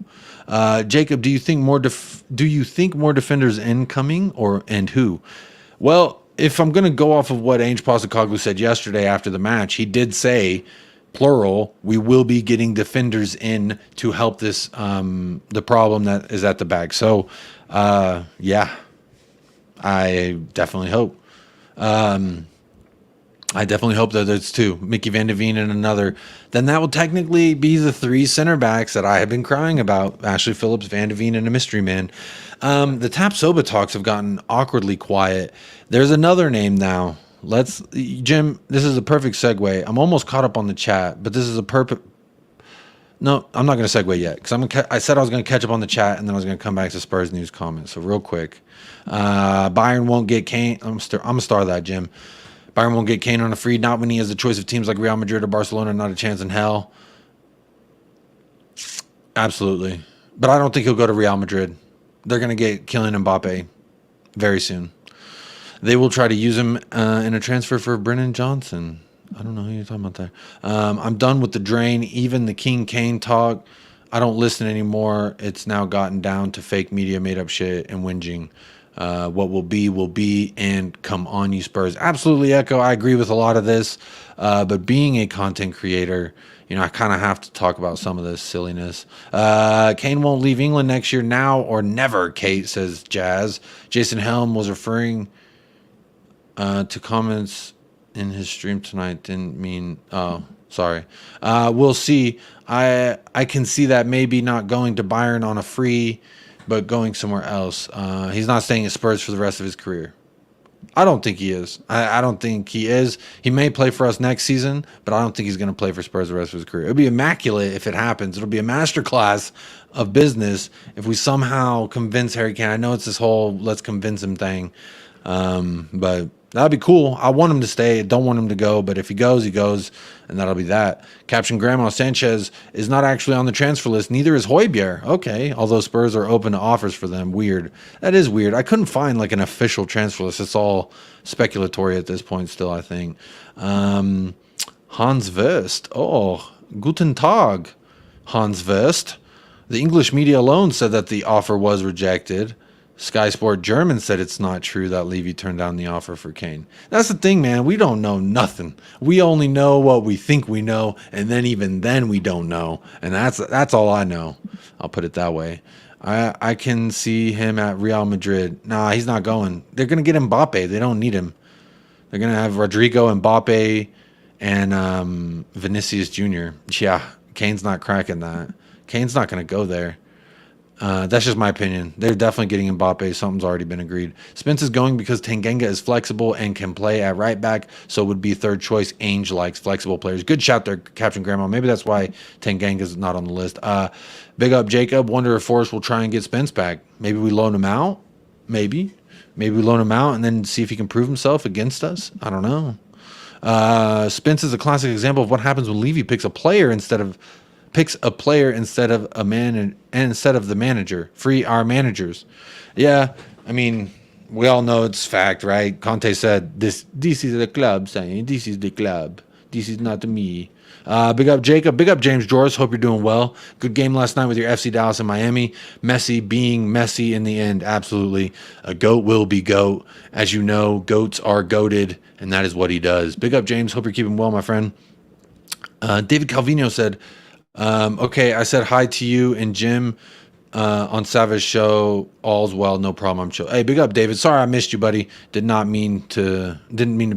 Jacob, do you think more defenders incoming and who? Well, if I'm going to go off of what Ainge Postecoglou said yesterday after the match, he did say, plural, we will be getting defenders in to help this the problem that is at the back. So, yeah, I definitely hope. I definitely hope that there's two, Mickey Van de Veen and another. Then that will technically be the three center backs that I have been crying about: Ashley Phillips, Van de Veen, and a mystery man. The Tapsoba talks have gotten awkwardly quiet. There's another name now. Jim, this is a perfect segue. I'm almost caught up on the chat, but this is a perfect. No, I'm not going to segue yet because I said I was going to catch up on the chat and then I was going to come back to Spurs news comments. So real quick, Bayern won't get Kane. I'm a star of that, Jim. Bayern won't get Kane on a free, not when he has the choice of teams like Real Madrid or Barcelona. Not a chance in hell. Absolutely. But I don't think he'll go to Real Madrid. They're going to get Kylian Mbappe very soon. They will try to use him in a transfer for Brennan Johnson. I don't know who you're talking about there. I'm done with the drain. Even the King Kane talk, I don't listen anymore. It's now gotten down to fake media, made up shit, and whinging. What will be, and come on, you Spurs. Absolutely, Echo. I agree with a lot of this. But being a content creator, I kind of have to talk about some of this silliness. Kane won't leave England next year, now or never, Kate, says Jazz. Jason Helm was referring to comments in his stream tonight. Didn't mean... Oh, sorry. We'll see. I can see that maybe not going to Bayern on a free, but going somewhere else. He's not staying at Spurs for the rest of his career. I don't think he is. I don't think he is. He may play for us next season, but I don't think he's going to play for Spurs the rest of his career. It'll be immaculate if it happens. It'll be a masterclass of business if we somehow convince Harry Kane. I know it's this whole let's convince him thing, but that'd be cool. I want him to stay. Don't want him to go, but if he goes, he goes, and that'll be that. Caption Grandma Sanchez is not actually on the transfer list. Neither is Højbjerg. Okay, although Spurs are open to offers for them. Weird. That is weird. I couldn't find like an official transfer list. It's all speculatory at this point still, I think. Hans West. Oh, guten Tag, Hans West. The English media alone said that the offer was rejected. Sky Sport German said it's not true that Levy turned down the offer for Kane. That's the thing, man. We don't know nothing. We only know what we think we know, and then even then we don't know. And that's all I know. I'll put it that way. I can see him at Real Madrid. Nah, he's not going. They're going to get Mbappe. They don't need him. They're going to have Rodrigo, Mbappe, and Vinicius Jr. Yeah, Kane's not cracking that. Kane's not going to go there. That's just my opinion. They're definitely getting Mbappe. Something's already been agreed. Spence is going because Tanganga is flexible and can play at right back, so would be third choice. Ainge likes flexible players. Good shout there, Captain Grandma. Maybe that's why Tanganga's not on the list. Big up Jacob. Wonder if Forrest will try and get Spence back. Maybe we loan him out. Maybe we loan him out and then see if he can prove himself against us. I don't know. Spence is a classic example of what happens when Levy picks a player instead of a man and instead of the manager. Free our managers. Yeah, I mean, we all know it's fact, right? Conte said this is the club saying this is the club. This is not me. Big up Jacob. Big up James Joris. Hope you're doing well. Good game last night with your FC Dallas and Miami. Messi being Messi in the end. Absolutely. A GOAT will be GOAT. As you know, GOATs are goated, and that is what he does. Big up James. Hope you're keeping well, my friend. David Calvino said, okay, I said hi to you and Jim on Savage show. All's well, no problem. I'm chill. Hey, big up, David. Sorry I missed you, buddy. Didn't mean to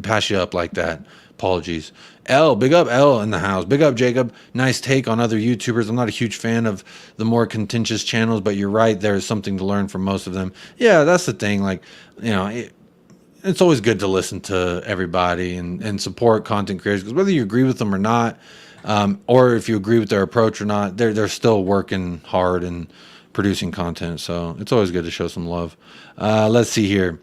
pass you up like that. Apologies. Big up L in the house. Big up Jacob. Nice take on other YouTubers. I'm not a huge fan of the more contentious channels, but you're right. There is something to learn from most of them. Yeah, that's the thing. Like, it's always good to listen to everybody and support content creators, because whether you agree with them or not, or if you agree with their approach or not, they're still working hard and producing content. So it's always good to show some love. Let's see here.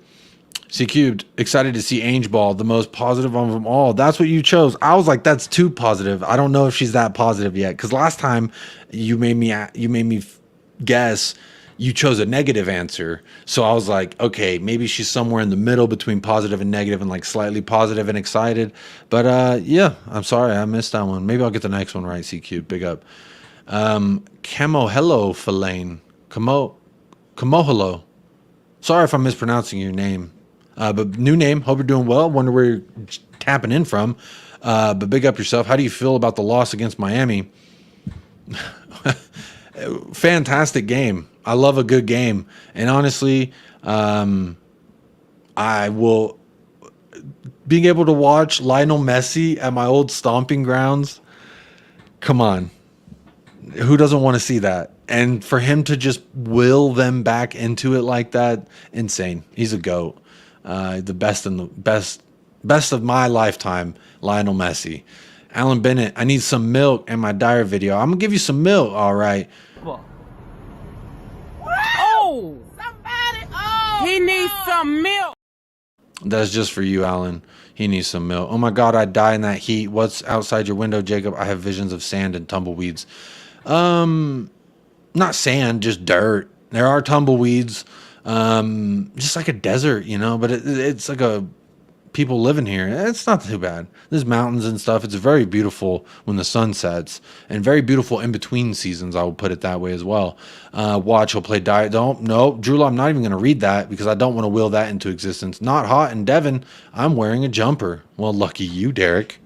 C Cubed, excited to see Ainge Ball, the most positive of them all. That's what you chose. I was like, that's too positive. I don't know if she's that positive yet, because last time you made me guess you chose a negative answer. So I was like, okay, maybe she's somewhere in the middle between positive and negative and like slightly positive and excited. But yeah, I'm sorry. I missed that one. Maybe I'll get the next one right. CQ, big up. Camo hello, Filane. Camo hello. Sorry if I'm mispronouncing your name. But new name. Hope you're doing well. Wonder where you're tapping in from. But big up yourself. How do you feel about the loss against Miami? Fantastic game. I love a good game. And honestly, I will being able to watch Lionel Messi at my old stomping grounds. Come on. Who doesn't want to see that? And for him to just will them back into it like that, insane. He's a GOAT. The best in the best of my lifetime, Lionel Messi. Alan Bennett, I need some milk in my Dyer video. I'm gonna give you some milk, all right. Oh, somebody! Oh, he needs some milk. That's just for you, Alan. He needs some milk. Oh my God, I die in that heat. What's outside your window, Jacob? I have visions of sand and tumbleweeds. Not sand, just dirt. There are tumbleweeds. Just like a desert, you know. But it's like a people living here. It's not too bad. There's mountains and stuff. It's very beautiful when the sun sets, and very beautiful in between seasons. I will put it that way as well. Watch, he'll play diet. No, Drew, I'm not even going to read that because I don't want to will that into existence. Not hot in Devon. I'm wearing a jumper. Well, lucky you, Derek.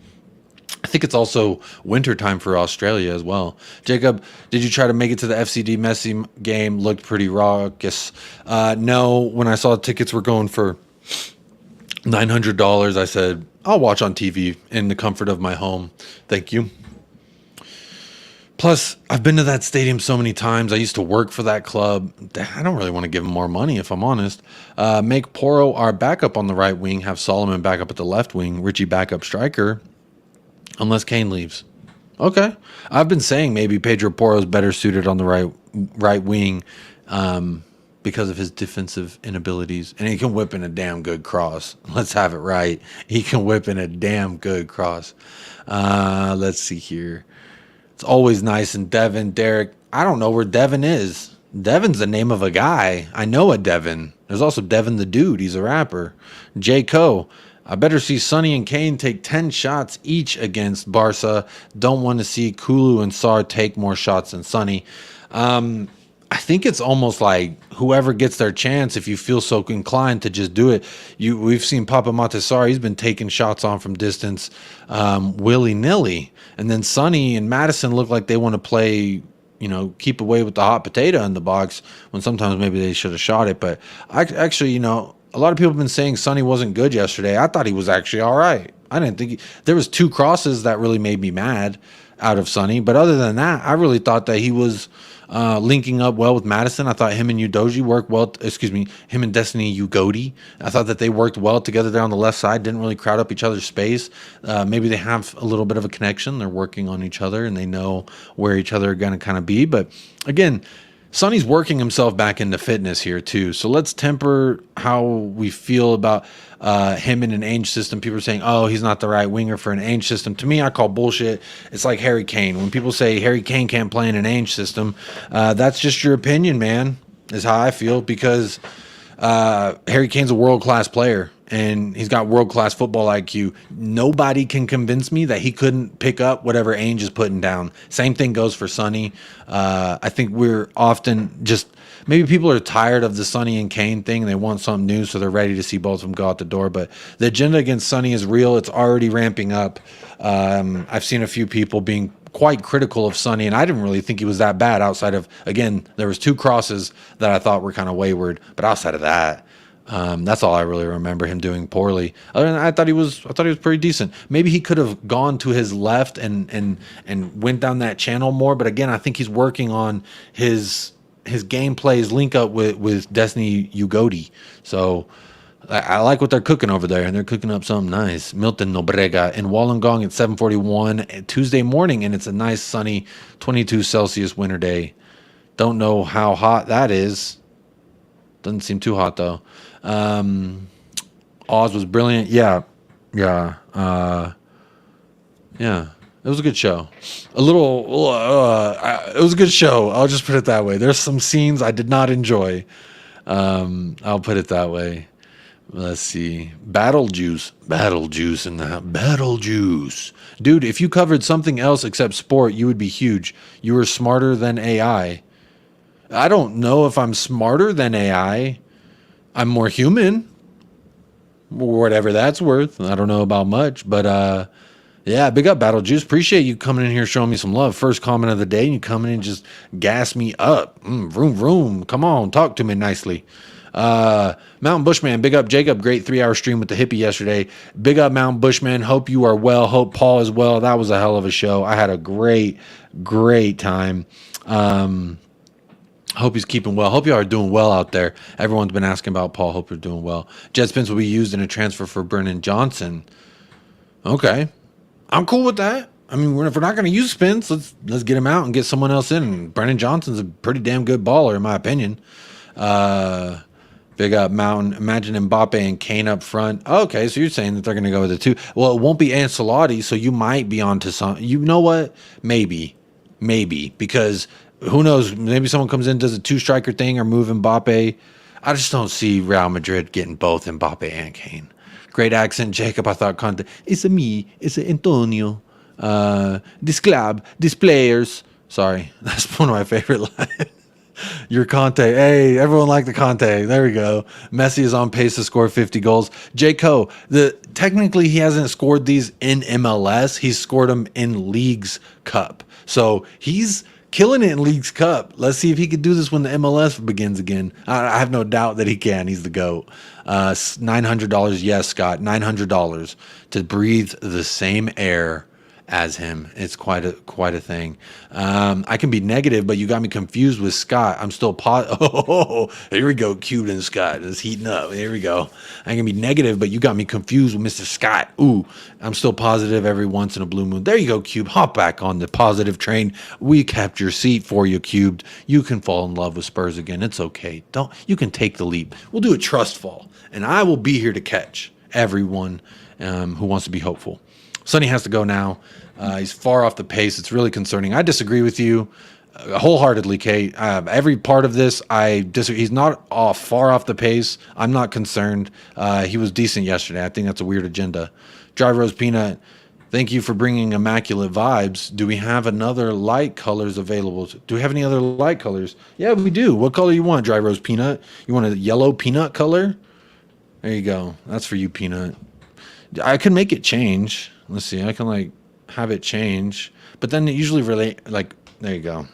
I think it's also winter time for Australia as well. Jacob, did you try to make it to the FCD Messi game? Looked pretty raucous. No, when I saw tickets were going for $900, I said, I'll watch on TV in the comfort of my home. Thank you. Plus, I've been to that stadium so many times. I used to work for that club. I don't really want to give them more money, if I'm honest. Make Porro our backup on the right wing. Have Solomon back up at the left wing. Richie backup striker. Unless Kane leaves. Okay. I've been saying maybe Pedro Porro's better suited on the right wing because of his defensive inabilities. And he can whip in a damn good cross. Let's have it right. He can whip in a damn good cross. Let's see here. It's always nice in Devon. Derek, I don't know where Devon is. Devon's the name of a guy. I know a Devon. There's also Devon the Dude. He's a rapper. J. Co. I better see Sonny and Kane take 10 shots each against Barca. Don't want to see Kulu and Sarr take more shots than Sonny. I think it's almost like whoever gets their chance, if you feel so inclined to just do it. We've seen Papa Matasar. He's been taking shots on from distance willy-nilly. And then Sonny and Madison look like they want to play, you know, keep away with the hot potato in the box when sometimes maybe they should have shot it. But I actually, you know, a lot of people have been saying Sonny wasn't good yesterday. I thought he was actually all right. I didn't think there was 2 crosses that really made me mad out of Sonny. But other than that, I really thought that he was linking up well with Madison. I thought him and Udoji worked well. Him and Destiny Ugodi. I thought that they worked well together there on the left side. Didn't really crowd up each other's space. Maybe they have a little bit of a connection. They're working on each other and they know where each other are going to kind of be. But again, Sonny's working himself back into fitness here too. So let's temper how we feel about him in an Ainge system. People are saying, oh, he's not the right winger for an Ainge system. To me, I call bullshit. It's like Harry Kane. When people say Harry Kane can't play in an Ainge system, that's just your opinion, man, is how I feel. Because Harry Kane's a world-class player. And he's got world-class football IQ. Nobody can convince me that he couldn't pick up whatever Ainge is putting down. Same thing goes for Sonny. I think we're often just maybe people are tired of the Sonny and Kane thing. They want something new, so they're ready to see both of them go out the door. But the agenda against Sonny is real. It's already ramping up. I've seen a few people being quite critical of Sonny, and I didn't really think he was that bad outside of, again, there was 2 crosses that I thought were kind of wayward. But outside of that, that's all I really remember him doing poorly. Other than that, I thought he was pretty decent. Maybe he could have gone to his left and went down that channel more. But again, I think he's working on his gameplay, his link up with Destiny Ugodi. So I like what they're cooking over there, and they're cooking up something nice. Milton Nobrega in Wollongong at 7:41 Tuesday morning, and it's a nice sunny 22 Celsius winter day. Don't know how hot that is. Doesn't seem too hot though. Oz was brilliant. Yeah. It was a good show. A little, it was a good show. I'll just put it that way. There's some scenes I did not enjoy. I'll put it that way. Let's see. Battle Juice in the Battle Juice. Dude, if you covered something else except sport, you would be huge. You were smarter than AI. I don't know if I'm smarter than AI. I'm more human. Whatever that's worth. I don't know about much, but yeah, big up Battle Juice. Appreciate you coming in here showing me some love. First comment of the day, and you come in and just gas me up. Vroom, vroom. Come on, talk to me nicely. Mountain Bushman, big up Jacob. Great 3-hour stream with the hippie yesterday. Big up Mountain Bushman. Hope you are well. Hope Paul is well. That was a hell of a show. I had a great time. Hope he's keeping well. Hope you are doing well out there. Everyone's been asking about Paul. Hope you're doing well. Jet spins will be used in a transfer for Brennan Johnson. Okay. I'm cool with that. I mean, if we're not going to use spins, let's get him out and get someone else in. Brennan Johnson's a pretty damn good baller, in my opinion. Big up Mountain. Imagine Mbappe and Kane up front. Okay, so you're saying that they're going to go with the two. Well, it won't be Ancelotti, so you might be onto some. You know what? Maybe. Because who knows? Maybe someone comes in, does a two-striker thing, or move Mbappe. I just don't see Real Madrid getting both Mbappe and Kane. Great accent, Jacob. I thought content. It's a me. It's a Antonio. This club. These players. Sorry. That's one of my favorite lines. Your Conte. Hey, everyone liked the Conte. There we go. Messi is on pace to score 50 goals. J. Co. Technically, he hasn't scored these in MLS. He's scored them in Leagues Cup. So he's killing it in Leagues Cup. Let's see if he could do this when the MLS begins again. I have no doubt that he can. He's the GOAT. $900. Yes, Scott. $900 to breathe the same air as him. It's quite a thing. I can be negative, but you got me confused with Scott. I'm still here we go. Cubed and Scott. It's heating up. Here we go. I can be negative, but you got me confused with Mr. Scott. Ooh, I'm still positive every once in a blue moon. There you go, Cube. Hop back on the positive train. We kept your seat for you, Cubed. You can fall in love with Spurs again. It's okay. You can take the leap. We'll do a trust fall, and I will be here to catch everyone who wants to be hopeful. Sonny has to go now. He's far off the pace. It's really concerning. I disagree with you wholeheartedly, Kate. Every part of this, I disagree. He's not far off the pace. I'm not concerned. He was decent yesterday. I think that's a weird agenda. Dry Rose Peanut, thank you for bringing immaculate vibes. Do we have another light colors available? Do we have any other light colors? Yeah, we do. What color you want, Dry Rose Peanut? You want a yellow peanut color? There you go. That's for you, Peanut. I can make it change. Let's see. I can have it change, but then it usually there you go,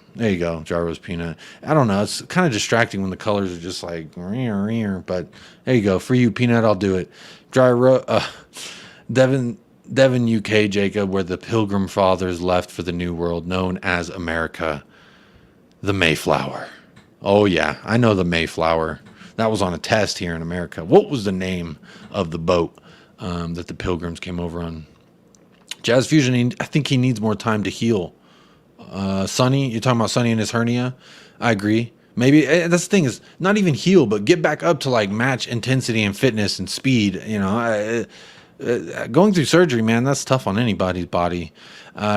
Dry Rose Peanut. I don't know, it's kind of distracting when the colors are just like but there you go. For you, Peanut, I'll do it. Devon UK, Jacob, where the Pilgrim Fathers left for the New World, known as America. The Mayflower. Oh yeah, I know the Mayflower. That was on a test here in America. What was the name of the boat that the Pilgrims came over on? Jazz Fusion, I think he needs more time to heal. Sonny, you're talking about Sonny and his hernia? I agree. Maybe that's the thing, is not even heal, but get back up to match intensity and fitness and speed. Going through surgery, man, that's tough on anybody's body.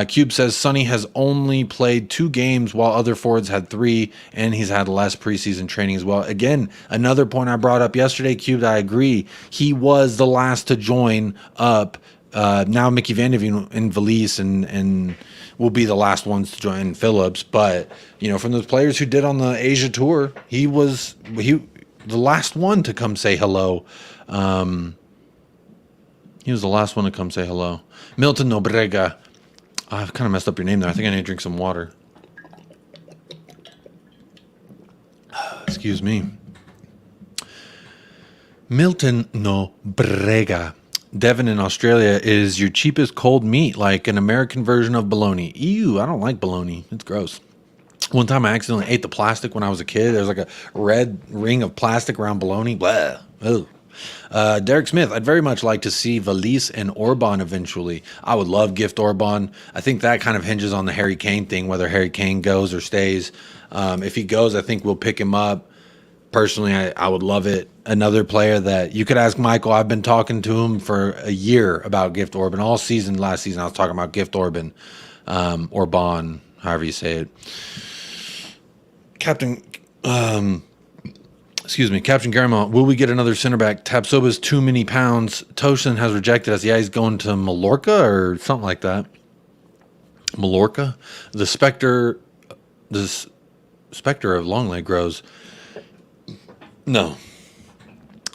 Cube says Sonny has only played 2 games while other forwards had 3, and he's had less preseason training as well. Again, another point I brought up yesterday, Cube, I agree. He was the last to join up. Now Mickey Van de Ven and Veliz and will be the last ones to join Phillips. But, from those players who did on the Asia tour, he was the last one to come say hello. He was the last one to come say hello. Milton Nobrega. I've kind of messed up your name there. I think I need to drink some water. Excuse me. Milton Nobrega. Devon in Australia is your cheapest cold meat, like an American version of bologna. Ew, I don't like bologna. It's gross. One time I accidentally ate the plastic when I was a kid. There's a red ring of plastic around bologna. Blah. Ugh. Derek Smith, I'd very much like to see Veliz and Orban eventually. I would love Gift Orban. I think that kind of hinges on the Harry Kane thing, whether Harry Kane goes or stays. If he goes, I think we'll pick him up. Personally, I would love it. Another player that you could ask Michael. I've been talking to him for a year about Gift Orban. All season, last season, I was talking about Gift Orban, Orban, however you say it. Captain Garamond, will we get another center back? Tapsoba's too many pounds. Toshin has rejected us. Yeah, he's going to Mallorca or something like that. Mallorca? The specter of Longley grows. No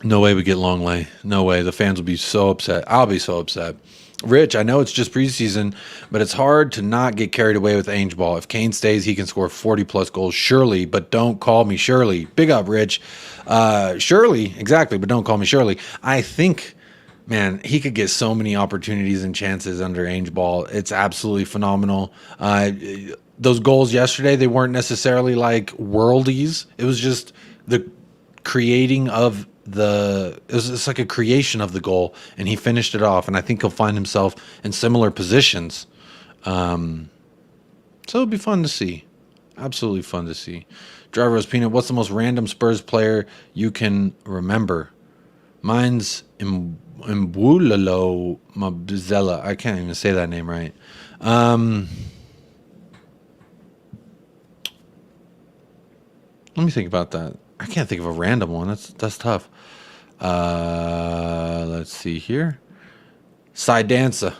way we get Longley. No way. The fans will be so upset. I'll be so upset. Rich, I know it's just preseason, but it's hard to not get carried away with Ainge ball. If Kane stays, he can score 40-plus goals, surely, but don't call me Shirley. Big up, Rich. Shirley, exactly, but don't call me Shirley. I think, man, he could get so many opportunities and chances under Ainge ball. It's absolutely phenomenal. Those goals yesterday, they weren't necessarily like worldies. It was just the creating of it's like a creation of the goal, and he finished it off, and I think he'll find himself in similar positions. So it'll be fun to see. Absolutely fun to see. Driverless Peanut, what's the most random Spurs player you can remember? Mine's Mbulalo Mabzella. I can't even say that name right. Let me think about that. I can't think of a random one. That's tough. Let's see here. Sidansa.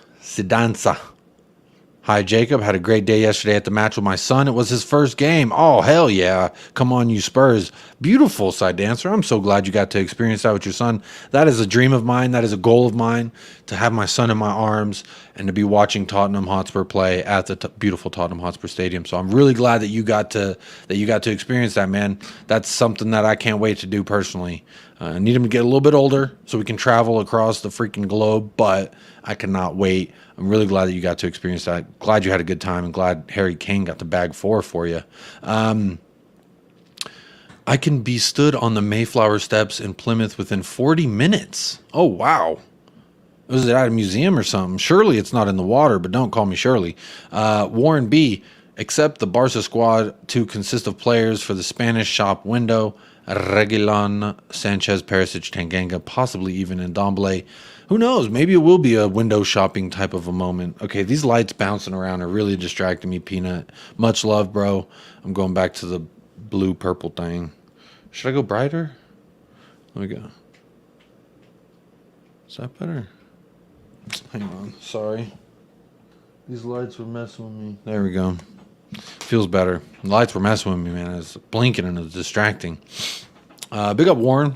Hi, Jacob. Had a great day yesterday at the match with my son. It was his first game. Oh, hell yeah. Come on, you Spurs. Beautiful, Sidancer. I'm so glad you got to experience that with your son. That is a dream of mine. That is a goal of mine, to have my son in my arms and to be watching Tottenham Hotspur play at the beautiful Tottenham Hotspur Stadium. So I'm really glad that you got to experience that, man. That's something that I can't wait to do personally. I need him to get a little bit older so we can travel across the freaking globe, but I cannot wait. I'm really glad that you got to experience that. Glad you had a good time, and glad Harry Kane got the bag for you. I can be stood on the Mayflower steps in Plymouth within 40 minutes. Oh, wow. Was it at a museum or something? Surely it's not in the water, but don't call me Shirley. Warren B., except the Barca squad to consist of players for the Spanish shop window, Reguilon, Sanchez, Perisic, Tanganga, possibly even Ndombele. Who knows? Maybe it will be a window shopping type of a moment. Okay, these lights bouncing around are really distracting me, Peanut. Much love, bro. I'm going back to the blue-purple thing. Should I go brighter? Let me go. Is that better? Hang on. Sorry. These lights were messing with me. There we go. Feels better. The lights were messing with me, man. It's blinking and it's distracting. Big up, Warren.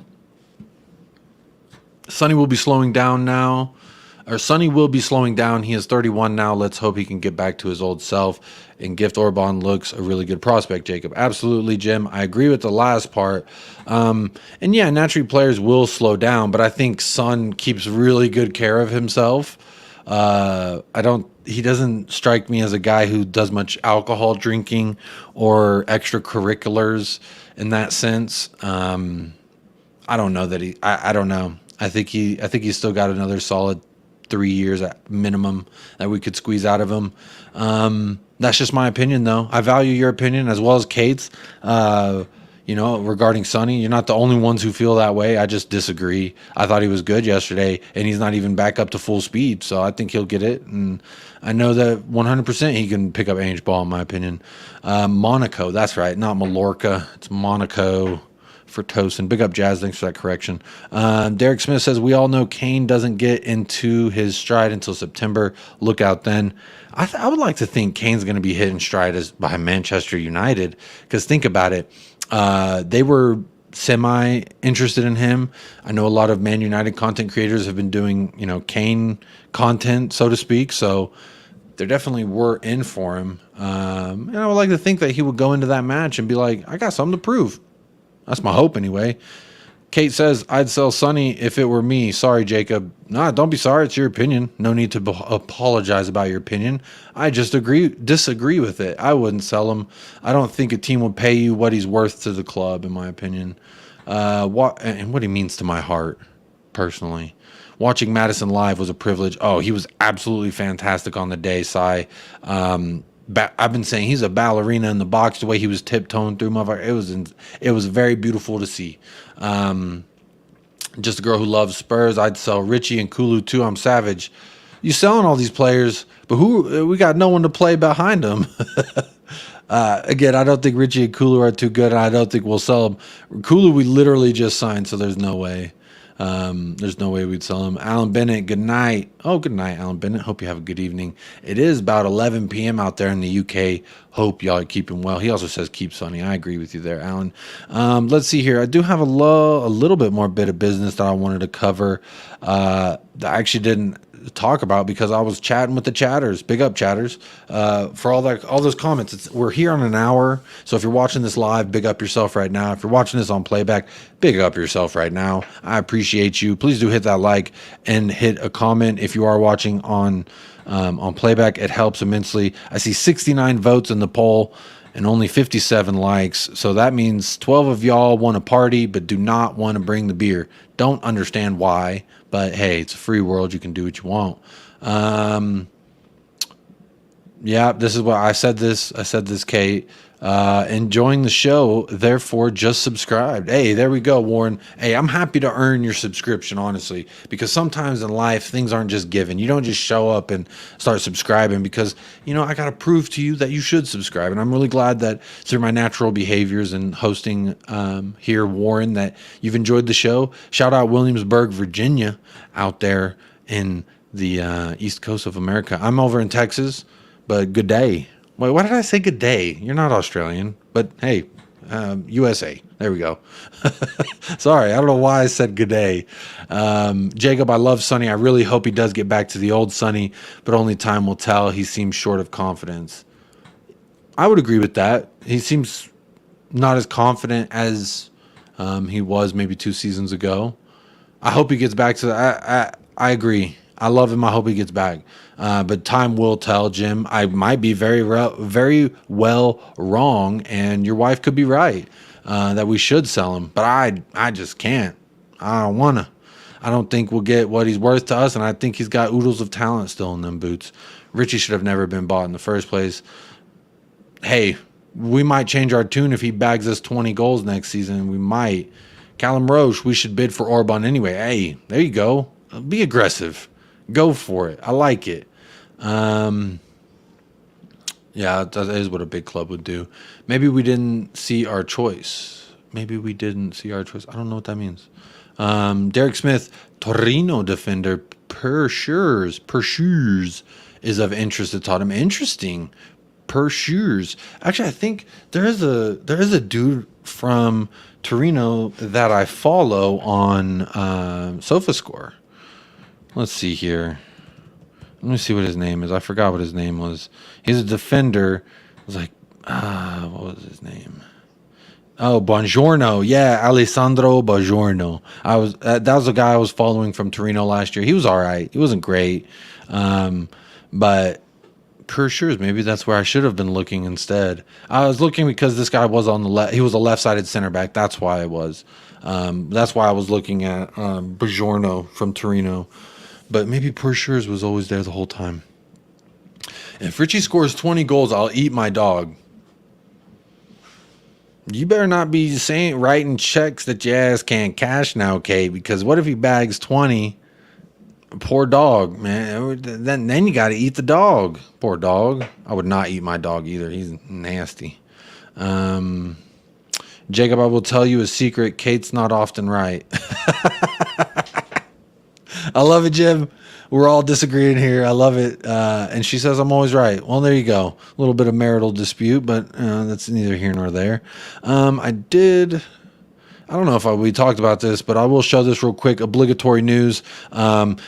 Sonny will be slowing down now. Sonny will be slowing down. He is 31 now. Let's hope he can get back to his old self. And Gift Orban looks a really good prospect, Jacob. Absolutely, Jim. I agree with the last part. And yeah, naturally players will slow down, but I think Son keeps really good care of himself. He doesn't strike me as a guy who does much alcohol drinking or extracurriculars in that sense. I don't know that I don't know. I think he's still got another solid 3 years at minimum that we could squeeze out of him. That's just my opinion, though. I value your opinion as well as Kate's. Regarding Sonny, you're not the only ones who feel that way. I just disagree. I thought he was good yesterday, and he's not even back up to full speed, so I think he'll get it. And I know that 100% he can pick up Ainge ball, in my opinion. Monaco, that's right, not Mallorca. It's Monaco for Tosin. Big up Jazz. Thanks for that correction. Derek Smith says, we all know Kane doesn't get into his stride until September. Look out then. I would like to think Kane's going to be hitting stride by Manchester United, because think about it. They were semi-interested in him. I know a lot of Man United content creators have been doing, Kane content, so to speak. So they definitely were in for him. And I would like to think that he would go into that match and be like, I got something to prove. That's my hope anyway. Kate says, I'd sell Sonny if it were me. Sorry, Jacob. Nah, don't be sorry. It's your opinion. No need to apologize about your opinion. I just disagree with it. I wouldn't sell him. I don't think a team would pay you what he's worth to the club, in my opinion. What he means to my heart, personally. Watching Madison live was a privilege. Oh, he was absolutely fantastic on the day, Cy. I've been saying he's a ballerina in the box. The way he was tiptoeing through, motherfucker, it was very beautiful to see. Just a girl who loves Spurs. I'd sell Richie and Kulu too. I'm savage. You selling all these players, but we got no one to play behind them. Again, I don't think Richie and Kulu are too good, and I don't think we'll sell them. Kulu we literally just signed, so there's no way. There's no way we'd sell him. Alan Bennett, good night. Oh, good night, Alan Bennett. Hope you have a good evening. It is about 11 p.m. out there in the UK. Hope y'all are keeping well. He also says keep sunny. I agree with you there, Alan. Let's see here. I do have a little bit more bit of business that I wanted to cover. I actually didn't talk about because I was chatting with the chatters. Big up chatters for all those comments. We're here on an hour, so if you're watching this live, big up yourself right now. If you're watching this on playback, big up yourself right now. I appreciate you. Please do hit that like and hit a comment if you are watching on playback. It helps immensely. I see 69 votes in the poll and only 57 likes, so that means 12 of y'all want to party but do not want to bring the beer. Don't understand why, but hey, it's a free world. You can do what you want. Yeah, this is what I said this, Kate. Enjoying the show, therefore just subscribed. Hey, there we go, Warren. Hey, I'm happy to earn your subscription, honestly, because sometimes in life things aren't just given. You don't just show up and start subscribing because, I got to prove to you that you should subscribe. And I'm really glad that through my natural behaviors and hosting here, Warren, that you've enjoyed the show. Shout out Williamsburg, Virginia, out there in the East Coast of America. I'm over in Texas, but good day. Wait, why did I say good day? You're not Australian, but hey, USA. There we go. Sorry, I don't know why I said good day. Jacob, I love Sonny. I really hope he does get back to the old Sonny, but only time will tell. He seems short of confidence. I would agree with that. He seems not as confident as he was maybe 2 seasons ago. I hope he gets back to that. I agree. I love him. I hope he gets back. But time will tell, Jim. I might be very well wrong, and your wife could be right that we should sell him. But I just can't. I don't want to. I don't think we'll get what he's worth to us, and I think he's got oodles of talent still in them boots. Richie should have never been bought in the first place. Hey, we might change our tune if he bags us 20 goals next season. We might. Callum Roche, we should bid for Orban anyway. Hey, there you go. Be aggressive. Go for it. I like it. Yeah, that is what a big club would do. Maybe we didn't see our choice. I don't know what that means. Derek Smith, Torino defender, Pershures is of interest to Tottenham. Interesting. Pershures. Actually, I think there is a dude from Torino that I follow on SofaScore. Let's see here. Let me see what his name is. I forgot what his name was. He's a defender. I was like, what was his name? Oh, Buongiorno. Yeah, Alessandro Buongiorno. That was the guy I was following from Torino last year. He was all right. He wasn't great. But for sure, maybe that's where I should have been looking instead. I was looking because this guy was on the left. He was a left-sided center back. That's why I was. That's why I was looking at Buongiorno from Torino. But maybe Pershures was always there the whole time. If Richie scores 20 goals, I'll eat my dog. You better not be writing checks that your ass can't cash now, Kate, because what if he bags 20? Poor dog, man. Then you got to eat the dog. Poor dog. I would not eat my dog either. He's nasty. Jacob, I will tell you a secret. Kate's not often right. I love it, Jim. We're all disagreeing here. I love it. And she says I'm always right. Well, there you go. A little bit of marital dispute, but that's neither here nor there. I don't know if we talked about this, but I will show this real quick. Obligatory news.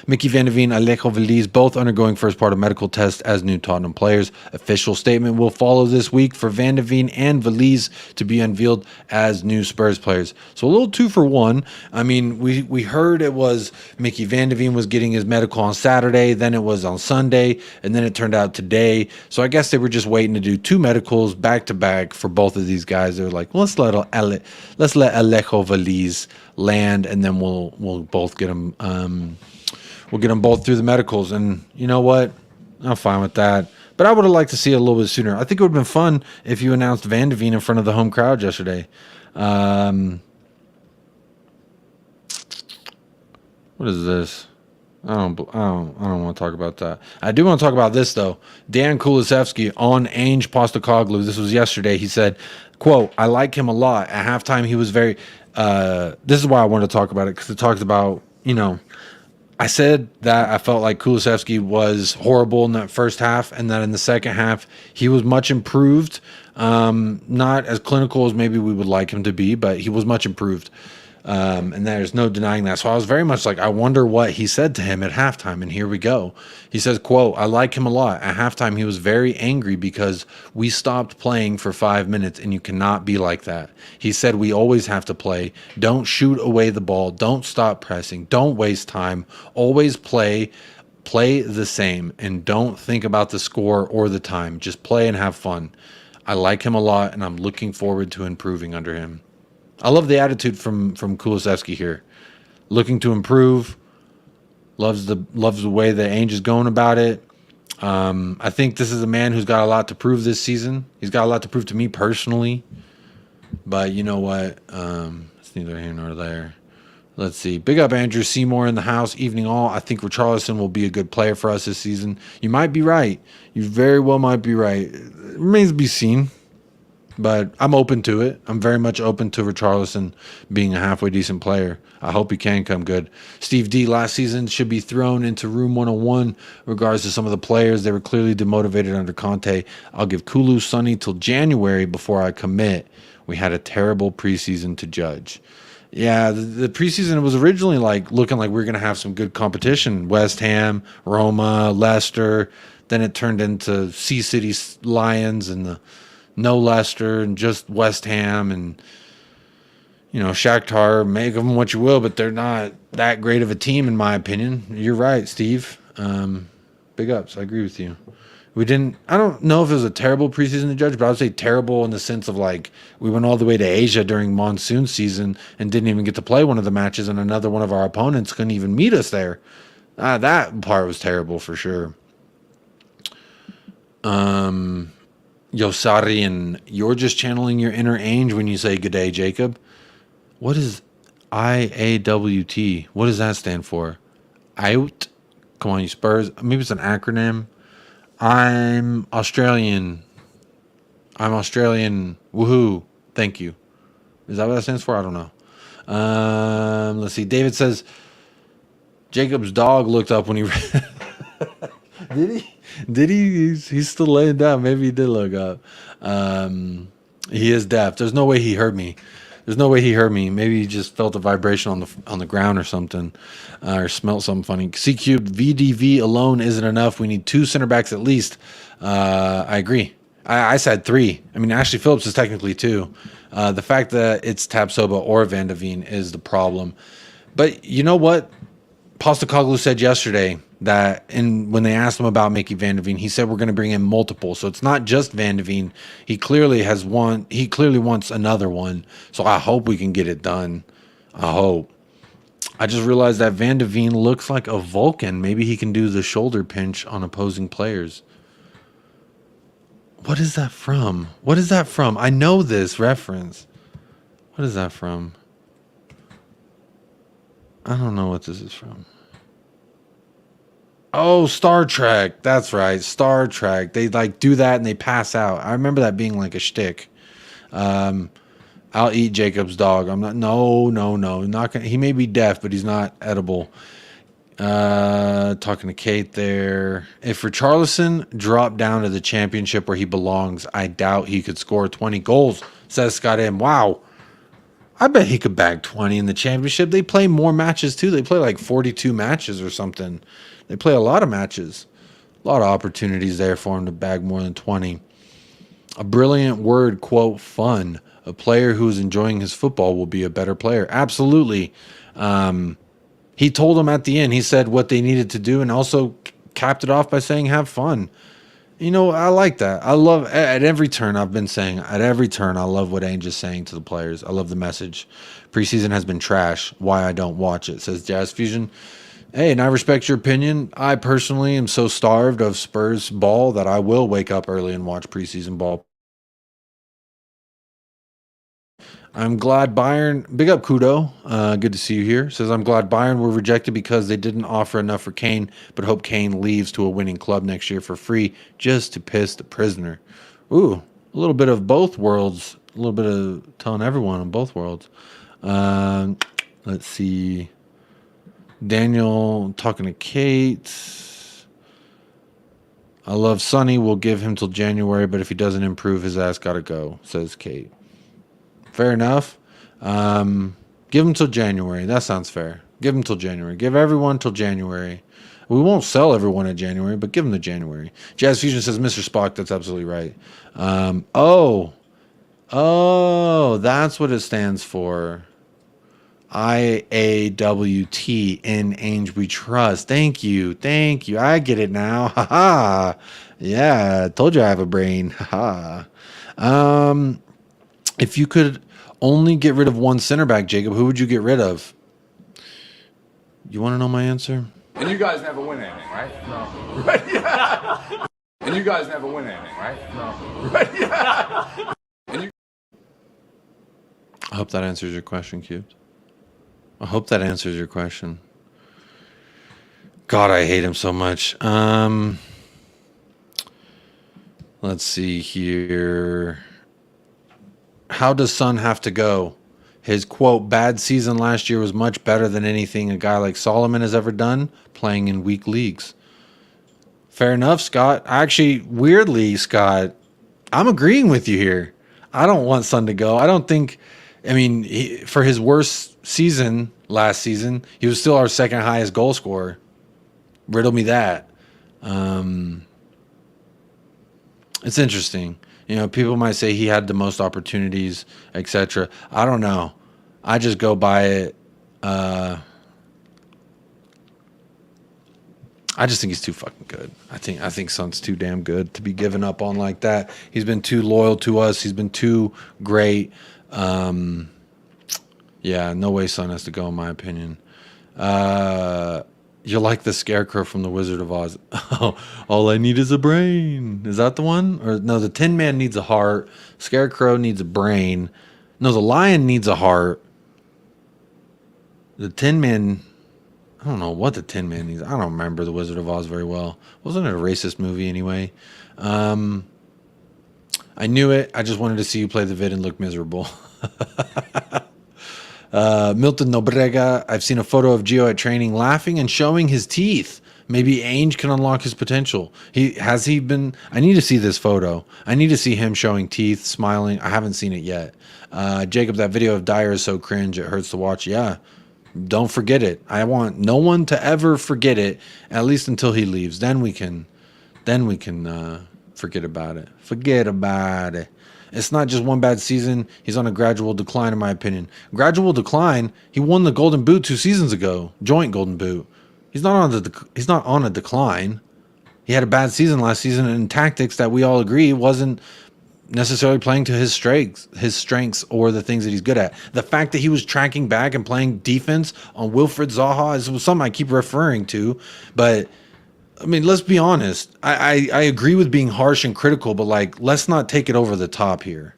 Mickey Van de Veen, Alejo Veliz, both undergoing first part of medical test as new Tottenham players. Official statement will follow this week for Van de Veen and Veliz to be unveiled as new Spurs players. So a little 2 for 1. I mean, we heard it was Mickey Van de Veen was getting his medical on Saturday, then it was on Sunday, and then it turned out today. So I guess they were just waiting to do 2 medicals back to back for both of these guys. They were like, well, let's let Alejo Veliz land, and then we'll both get them. We'll get them both through the medicals, and you know what? I'm fine with that. But I would have liked to see it a little bit sooner. I think it would have been fun if you announced Van de Ven in front of the home crowd yesterday. What is this? I don't want to talk about that. I do want to talk about this though. Dan Kulusevski on Ainge Postecoglou. This was yesterday. He said, "Quote: I like him a lot. At halftime, he was very." This is why I wanted to talk about it because it talks about I said that I felt like Kulusevski was horrible in that first half, and that in the second half he was much improved. Not as clinical as maybe we would like him to be, but he was much improved. And there's no denying that. So I was very much like, I wonder what he said to him at halftime. And here we go. He says, quote, I like him a lot. At halftime, he was very angry because we stopped playing for 5 minutes, and you cannot be like that. He said, we always have to play. Don't shoot away the ball. Don't stop pressing. Don't waste time. Always play the same, and don't think about the score or the time. Just play and have fun. I like him a lot, and I'm looking forward to improving under him. I love the attitude from Kulusevski here. Looking to improve. Loves the way that Ainge is going about it. I think this is a man who's got a lot to prove this season. He's got a lot to prove to me personally. But you know what? It's neither here nor there. Let's see. Big up Andrew Seymour in the house. Evening all. I think Richarlison will be a good player for us this season. You might be right. You very well might be right. It remains to be seen. But I'm open to it. I'm very much open to Richarlison being a halfway decent player. I hope he can come good. Steve D, last season should be thrown into room 101 regards to some of the players. They were clearly demotivated under Conte. I'll give Kulu Sonny till January before I commit. We had a terrible preseason to judge. Yeah, the preseason was originally looking like we were going to have some good competition. West Ham, Roma, Leicester. Then it turned into Sea City Lions and no Leicester and just West Ham and Shakhtar. Make of them what you will, but they're not that great of a team in my opinion. You're right, Steve. Big ups. I agree with you. I don't know if it was a terrible preseason to judge, but I would say terrible in the sense of we went all the way to Asia during monsoon season and didn't even get to play one of the matches, and another one of our opponents couldn't even meet us there. That part was terrible for sure. Yosarian, you're just channeling your inner Ainge when you say good day, Jacob. What is IAWT? What does that stand for? Out? Come on, you Spurs. Maybe it's an acronym. I'm Australian. Woohoo. Thank you. Is that what that stands for? I don't know. Let's see. David says Jacob's dog looked up when he Did he? He's still laying down. Maybe he did look up. He is deaf. There's no way he heard me. Maybe he just felt a vibration on the ground or something, or smelled something funny. C cubed VDV alone isn't enough. We need 2 center backs at least. I agree. I said 3. I mean, Ashley Phillips is technically 2. The fact that it's Tapsoba or Van de Ven is the problem. But you know what? Postecoglou said yesterday that when they asked him about Mickey Van de Ven, he said we're going to bring in multiple. So it's not just Van de Ven. He clearly has one. He clearly wants another one. So I hope we can get it done. I hope. I just realized that Van de Ven looks like a Vulcan. Maybe he can do the shoulder pinch on opposing players. What is that from? I know this reference. What is that from? I don't know what this is from. Oh, Star Trek. That's right. Star Trek. They do that and they pass out. I remember that being like a shtick. I'll eat Jacob's dog. I'm not. No. Not gonna, he may be deaf, but he's not edible. Talking to Kate there. If Richarlison dropped down to the championship where he belongs, I doubt he could score 20 goals, says Scott M. Wow. I bet he could bag 20 in the championship. They play more matches too. They play 42 matches or something. They play a lot of matches. A lot of opportunities there for him to bag more than 20. A brilliant word, quote, fun. A player who is enjoying his football will be a better player. Absolutely. He told them at the end, he said what they needed to do and also capped it off by saying have fun. I like that. I love, at every turn I've been saying, I love what Ainge is saying to the players. I love the message. Preseason has been trash. Why I don't watch it, says Jazz Fusion. Hey, and I respect your opinion. I personally am so starved of Spurs ball that I will wake up early and watch preseason ball. I'm glad Bayern, big up Kudo, good to see you here. Says, I'm glad Bayern were rejected because they didn't offer enough for Kane, but hope Kane leaves to a winning club next year for free just to piss the prisoner. Ooh, a little bit of both worlds, a little bit of telling everyone on both worlds. Let's see. Daniel talking to Kate. I love Sonny. We'll give him till January, but if he doesn't improve, his ass got to go, says Kate. Fair enough. Give him till January. That sounds fair. Give him till January. Give everyone till January. We won't sell everyone in January, but give them to January. Jazz Fusion says, Mr. Spock, that's absolutely right. Oh, that's what it stands for. IAWT, in Ainge we trust. Thank you. I get it now. Haha. Yeah, told you I have a brain. Haha. If you could only get rid of one center back, Jacob, who would you get rid of? You want to know my answer? And you guys never win anything, right? No. Right? Yeah. And you guys never win anything, right? No. Right? Yeah. I hope that answers your question, Cubed. I hope that answers your question. God, I hate him so much. Let's see here. How does Son have to go? His, quote, bad season last year was much better than anything a guy like Solomon has ever done playing in weak leagues. Fair enough, Scott. Actually, weirdly, Scott, I'm agreeing with you here. I don't want Son to go. I don't think... I mean, for his worst season last season, he was still our second highest goal scorer. Riddle me that. It's interesting. You know, people might say he had the most opportunities, etc. I don't know. I just go by it. I just think he's too fucking good. I think Son's too damn good to be given up on like that. He's been too loyal to us. He's been too great. Yeah, no way Son has to go, in my opinion. You're like the Scarecrow from the Wizard of Oz. All I need is a brain. Is that the one? Or no, the Tin Man needs a heart. Scarecrow needs a brain. No, the Lion needs a heart. The Tin Man... I don't know what the Tin Man needs. I don't remember the Wizard of Oz very well. Wasn't it a racist movie anyway? I knew it. I just wanted to see you play the vid and look miserable. Milton Nobrega. I've seen a photo of Gio at training laughing and showing his teeth. Maybe Ainge can unlock his potential. Has he been... I need to see this photo. I need to see him showing teeth, smiling. I haven't seen it yet. Jacob, that video of Dyer is so cringe. It hurts to watch. Yeah. Don't forget it. I want no one to ever forget it, at least until he leaves. Then we can forget about it. Forget about it. It's not just one bad season. He's on a gradual decline, in my opinion. Gradual decline? He won the Golden Boot 2 seasons ago. Joint Golden Boot. He's not on a decline. He had a bad season last season, and tactics that we all agree wasn't necessarily playing to his strengths or the things that he's good at. The fact that he was tracking back and playing defense on Wilfred Zaha is something I keep referring to. But I mean, let's be honest. I agree with being harsh and critical, but like, let's not take it over the top here.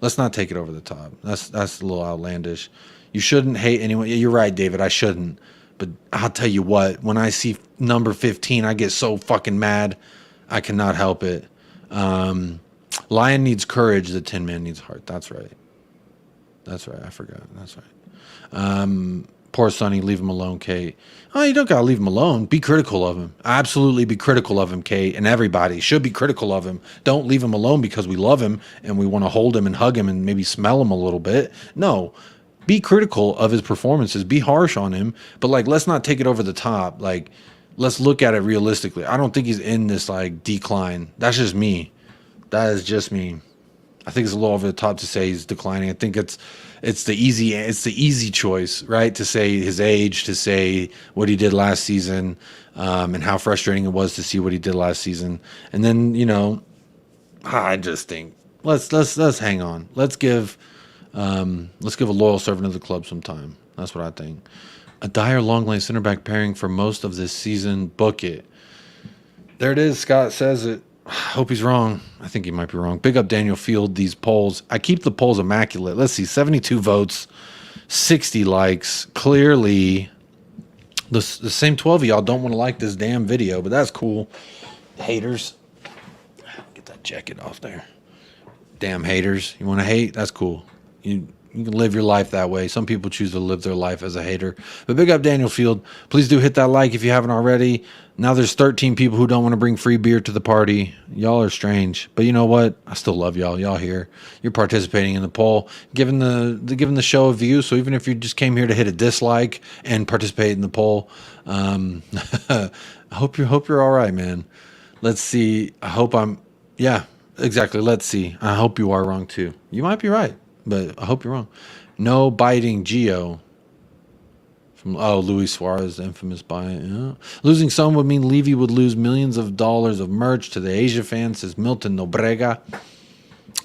Let's not take it over the top. That's a little outlandish. You shouldn't hate anyone. Yeah, you're right, David. I shouldn't. But I'll tell you what, when I see number 15, I get so fucking mad. I cannot help it. Lion needs courage. The Tin Man needs heart. That's right. That's right. I forgot. That's right. Poor Sonny. Leave him alone, Kate. Oh, you don't got to leave him alone. Be critical of him. Absolutely be critical of him, Kate. And everybody should be critical of him. Don't leave him alone because we love him and we want to hold him and hug him and maybe smell him a little bit. No. Be critical of his performances. Be harsh on him. But, like, let's not take it over the top. Like, let's look at it realistically. I don't think he's in this, like, decline. That's just me. That is just me. I think it's a little over the top to say he's declining. I think it's the easy choice, right? To say his age, to say what he did last season, and how frustrating it was to see what he did last season. And then, you know, I just think let's hang on. Let's give Let's give a loyal servant of the club some time. That's what I think. A dire long lane center back pairing for most of this season. Book it. There it is. Scott says it. I hope he's wrong. I think he might be wrong. Big up Daniel Field. These polls. I keep the polls immaculate. Let's see. 72 votes, 60 likes. Clearly, the same 12 of y'all don't want to like this damn video, but that's cool. Haters. Get that jacket off there. Damn haters. You want to hate? That's cool. You can live your life that way. Some people choose to live their life as a hater. But big up Daniel Field. Please do hit that like if you haven't already. Now there's 13 people who don't want to bring free beer to the party. Y'all are strange. But you know what? I still love y'all. Y'all here. You're participating in the poll, giving the show a view. So even if you just came here to hit a dislike and participate in the poll, I hope you're all right, man. Let's see. Yeah, exactly. Let's see. I hope you are wrong too. You might be right, but I hope you're wrong. No biting Geo. From Luis Suarez, infamous buy. Yeah. Losing some would mean Levy would lose millions of dollars of merch to the Asia fans, says Milton Nobrega.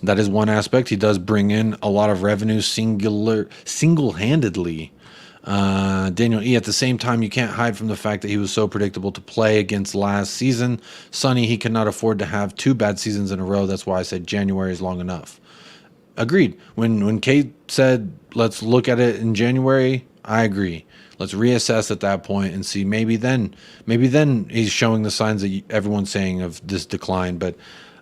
That is one aspect. He does bring in a lot of revenue single-handedly. Daniel E. At the same time, you can't hide from the fact that he was so predictable to play against last season. Sonny, he cannot afford to have 2 bad seasons in a row. That's why I said January is long enough. Agreed. When Kate said, let's look at it in January, I agree. Let's reassess at that point and see. Maybe then he's showing the signs that everyone's saying of this decline, but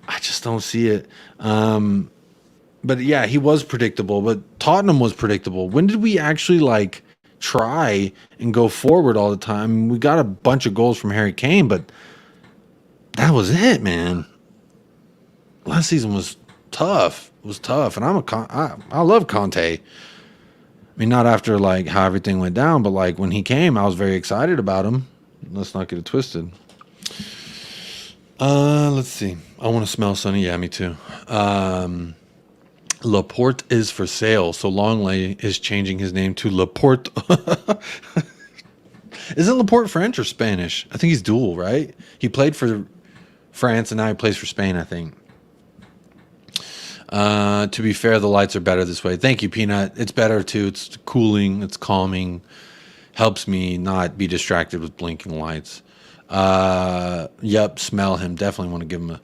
I just don't see it. But yeah, he was predictable, but Tottenham was predictable. When did we actually try and go forward all the time? We got a bunch of goals from Harry Kane, but that was it, man. Last season was tough. It was tough, and I love Conte. I mean, not after how everything went down, but when he came, I was very excited about him. Let's not get it twisted. Let's see. I want to smell Sonny. Yeah, me too. Laporte is for sale, so Longley is changing his name to Laporte. Isn't Laporte French or Spanish? I think he's dual, right? He played for France and now he plays for Spain, I think. To be fair, the lights are better this way. Thank you, Peanut. It's better too. It's cooling. It's calming. Helps me not be distracted with blinking lights. Yep, smell him. Definitely want to give him a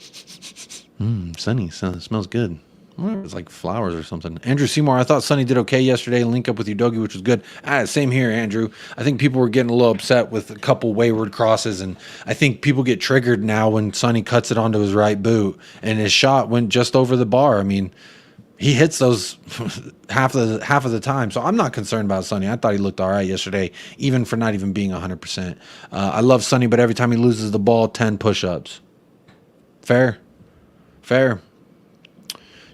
Sunny. Smells good. I wonder if it's like flowers or something. Andrew Seymour, I thought Sonny did okay yesterday. Link up with Udogi, which was good. Same here, Andrew. I think people were getting a little upset with a couple wayward crosses, and I think people get triggered now when Sonny cuts it onto his right boot, and his shot went just over the bar. I mean, he hits those half of the time, so I'm not concerned about Sonny. I thought he looked all right yesterday, even for not even being 100%. I love Sonny, but every time he loses the ball, 10 push-ups. Fair.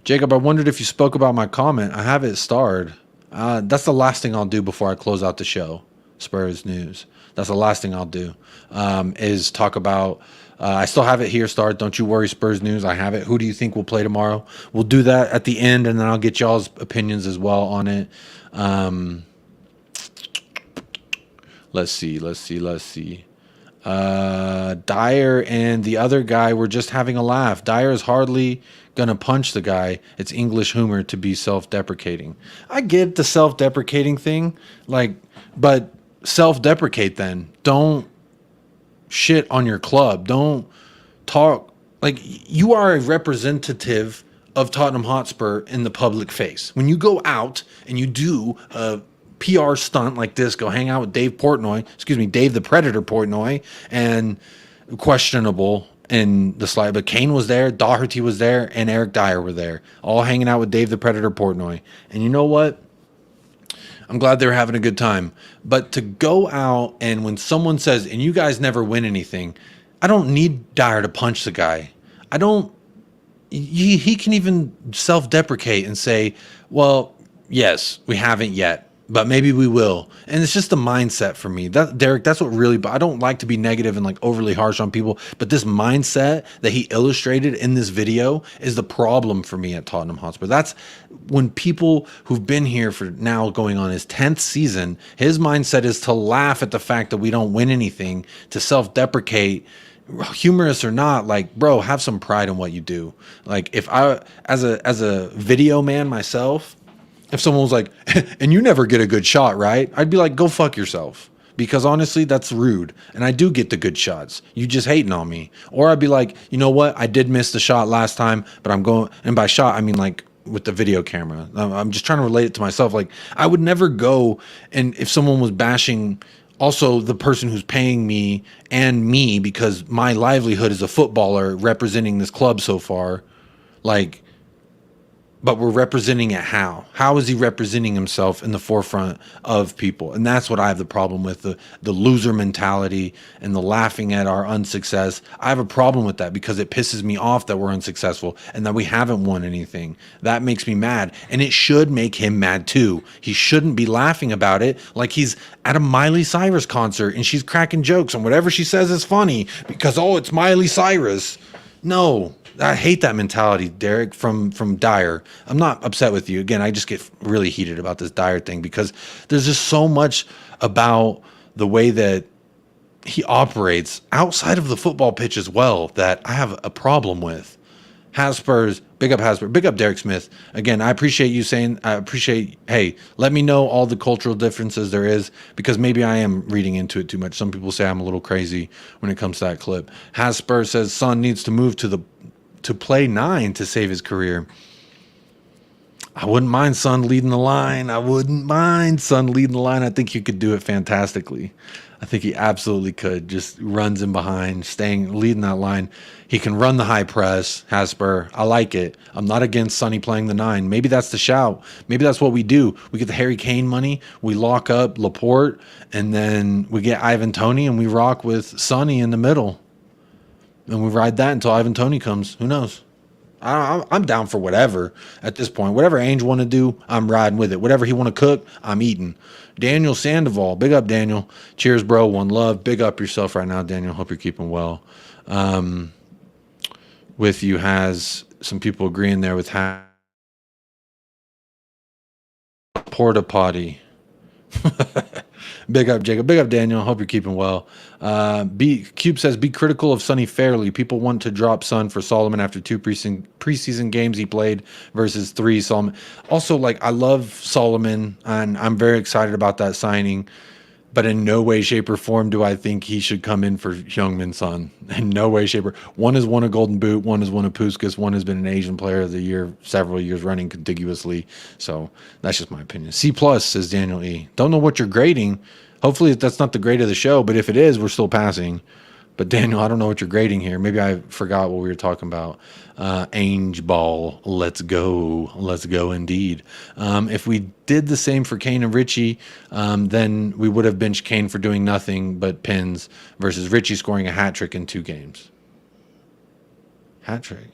Jacob, I wondered if you spoke about my comment. I have it starred. That's the last thing I'll do before I close out the show. Spurs news. That's the last thing I'll do, is talk about... I still have it here starred. Don't you worry, Spurs news. I have it. Who do you think will play tomorrow? We'll do that at the end, and then I'll get y'all's opinions as well on it. Let's see. Dyer and the other guy were just having a laugh. Dyer is hardly gonna punch the guy. It's English humor to be self-deprecating. I get the self-deprecating thing, but self-deprecate then. Don't shit on your club. Don't talk you are a representative of Tottenham Hotspur in the public face. When you go out and you do a PR stunt like this, go hang out with Dave the Predator Portnoy, and questionable in the slide, but Kane was there, Doherty was there, and Eric Dyer were there, all hanging out with Dave the Predator Portnoy. And you know what? I'm glad they were having a good time. But to go out and when someone says, and you guys never win anything, I don't need Dyer to punch the guy. He can even self-deprecate and say, well, yes, we haven't yet, but maybe we will. And it's just the mindset for me. Derek, that's what really, I don't like to be negative and overly harsh on people, but this mindset that he illustrated in this video is the problem for me at Tottenham Hotspur. That's when people who've been here for now going on his 10th season, his mindset is to laugh at the fact that we don't win anything, to self-deprecate, humorous or not. Bro, have some pride in what you do. If I, as a video man myself, if someone was like, and you never get a good shot, right? I'd be like, go fuck yourself. Because honestly, that's rude. And I do get the good shots. You just hating on me. Or I'd be like, you know what? I did miss the shot last time, but I'm going, and by shot, I mean like with the video camera. I'm just trying to relate it to myself. Like, I would never go, and if someone was bashing also the person who's paying me and me, because my livelihood is a footballer representing this club so far, like, but we're representing it how? How is he representing himself in the forefront of people? And that's what I have the problem with, the loser mentality and the laughing at our unsuccess. I have a problem with that because it pisses me off that we're unsuccessful and that we haven't won anything. That makes me mad. And it should make him mad too. He shouldn't be laughing about it like he's at a Miley Cyrus concert and she's cracking jokes and whatever she says is funny because, oh, it's Miley Cyrus. No. I hate that mentality, Derek, from Dyer. I'm not upset with you. Again, I just get really heated about this Dyer thing because there's just so much about the way that he operates outside of the football pitch as well that I have a problem with. Hotspurs, big up Hotspur, big up Derek Smith. Again, I appreciate you saying, hey, let me know all the cultural differences there is because maybe I am reading into it too much. Some people say I'm a little crazy when it comes to that clip. Hotspur says Son needs to move to play 9 to save his career. I wouldn't mind Son leading the line. I think he could do it fantastically. I think he absolutely could. Just runs in behind, leading that line. He can run the high press. Hotspur, I like it. I'm not against Sonny playing the 9. Maybe that's the shout. Maybe that's what we do. We get the Harry Kane money. We lock up Laporte, and then we get Ivan Toney, and we rock with Sonny in the middle. And we ride that until Ivan Toney comes. Who knows? I'm down for whatever at this point. Whatever Ainge want to do, I'm riding with it. Whatever he want to cook, I'm eating. Daniel Sandoval. Big up, Daniel. Cheers, bro. One love. Big up yourself right now, Daniel. Hope you're keeping well. With you has some people agreeing there with porta potty. Big up, Jacob. Big up, Daniel. Hope you're keeping well. Cube says, be critical of Sonny fairly. People want to drop Son for Solomon after 2 preseason games he played versus 3 Solomon. Also, like, I love Solomon, and I'm very excited about that signing. But in no way, shape, or form do I think he should come in for Heung-min Son. In no way, shape, or one has won a Golden Boot, one has won a Puskas, one has been an Asian Player of the Year several years running contiguously. So that's just my opinion. C+, says Daniel E. Don't know what you're grading. Hopefully that's not the grade of the show, but if it is, we're still passing. But Daniel, I don't know what you're grading here. Maybe I forgot what we were talking about. Ainge ball, let's go. Let's go indeed. If we did the same for Kane and Richie, then we would have benched Kane for doing nothing but pins versus Richie scoring a hat trick in 2 games. Hat trick?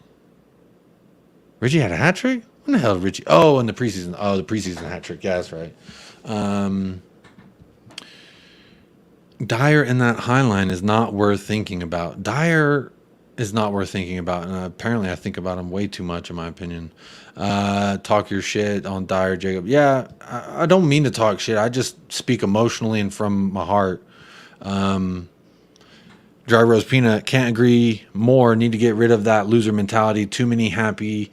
Richie had a hat trick? When the hell did Richie? Oh, in the preseason. Oh, the preseason hat trick. Yeah, that's right. Dyer in that high line is not worth thinking about. Dyer is not worth thinking about, and apparently I think about him way too much, in my opinion. Talk your shit on Dyer, Jacob. Yeah, I don't mean to talk shit. I just speak emotionally and from my heart. Dry Rose Peanut, can't agree more. Need to get rid of that loser mentality. Too many happy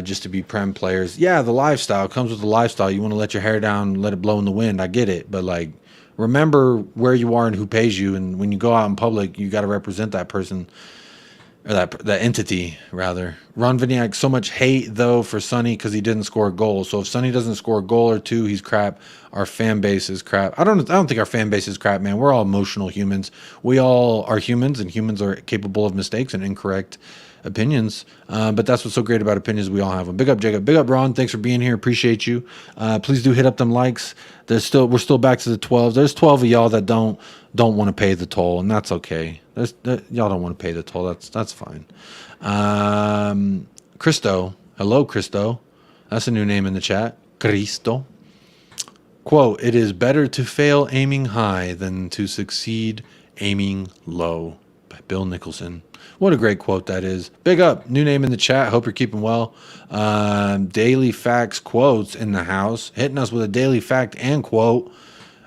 just to be Prem players. Yeah, the lifestyle comes with the lifestyle. You want to let your hair down, let it blow in the wind. I get it, but like, remember where you are and who pays you, and when you go out in public, you got to represent that person, or that entity rather. Ron Viniak, so much hate though for Sonny because he didn't score a goal. So if Sonny doesn't score a goal or 2, he's crap. Our fan base is crap. I don't think our fan base is crap, man. We're all emotional humans. We all are humans, and humans are capable of mistakes and incorrect opinions. But that's what's so great about opinions. We all have them. Big up, Jacob. Big up, Ron. Thanks for being here. Appreciate you. Please do hit up them likes. We're still back to the 12s. There's 12 of y'all that don't want to pay the toll, and that's okay. Y'all don't want to pay the toll. That's fine. Christo. Hello, Christo. That's a new name in the chat. Cristo. Quote, it is better to fail aiming high than to succeed aiming low, by Bill Nicholson. What a great quote that is. Big up. New name in the chat. Hope you're keeping well. Daily facts quotes in the house. Hitting us with a daily fact and quote.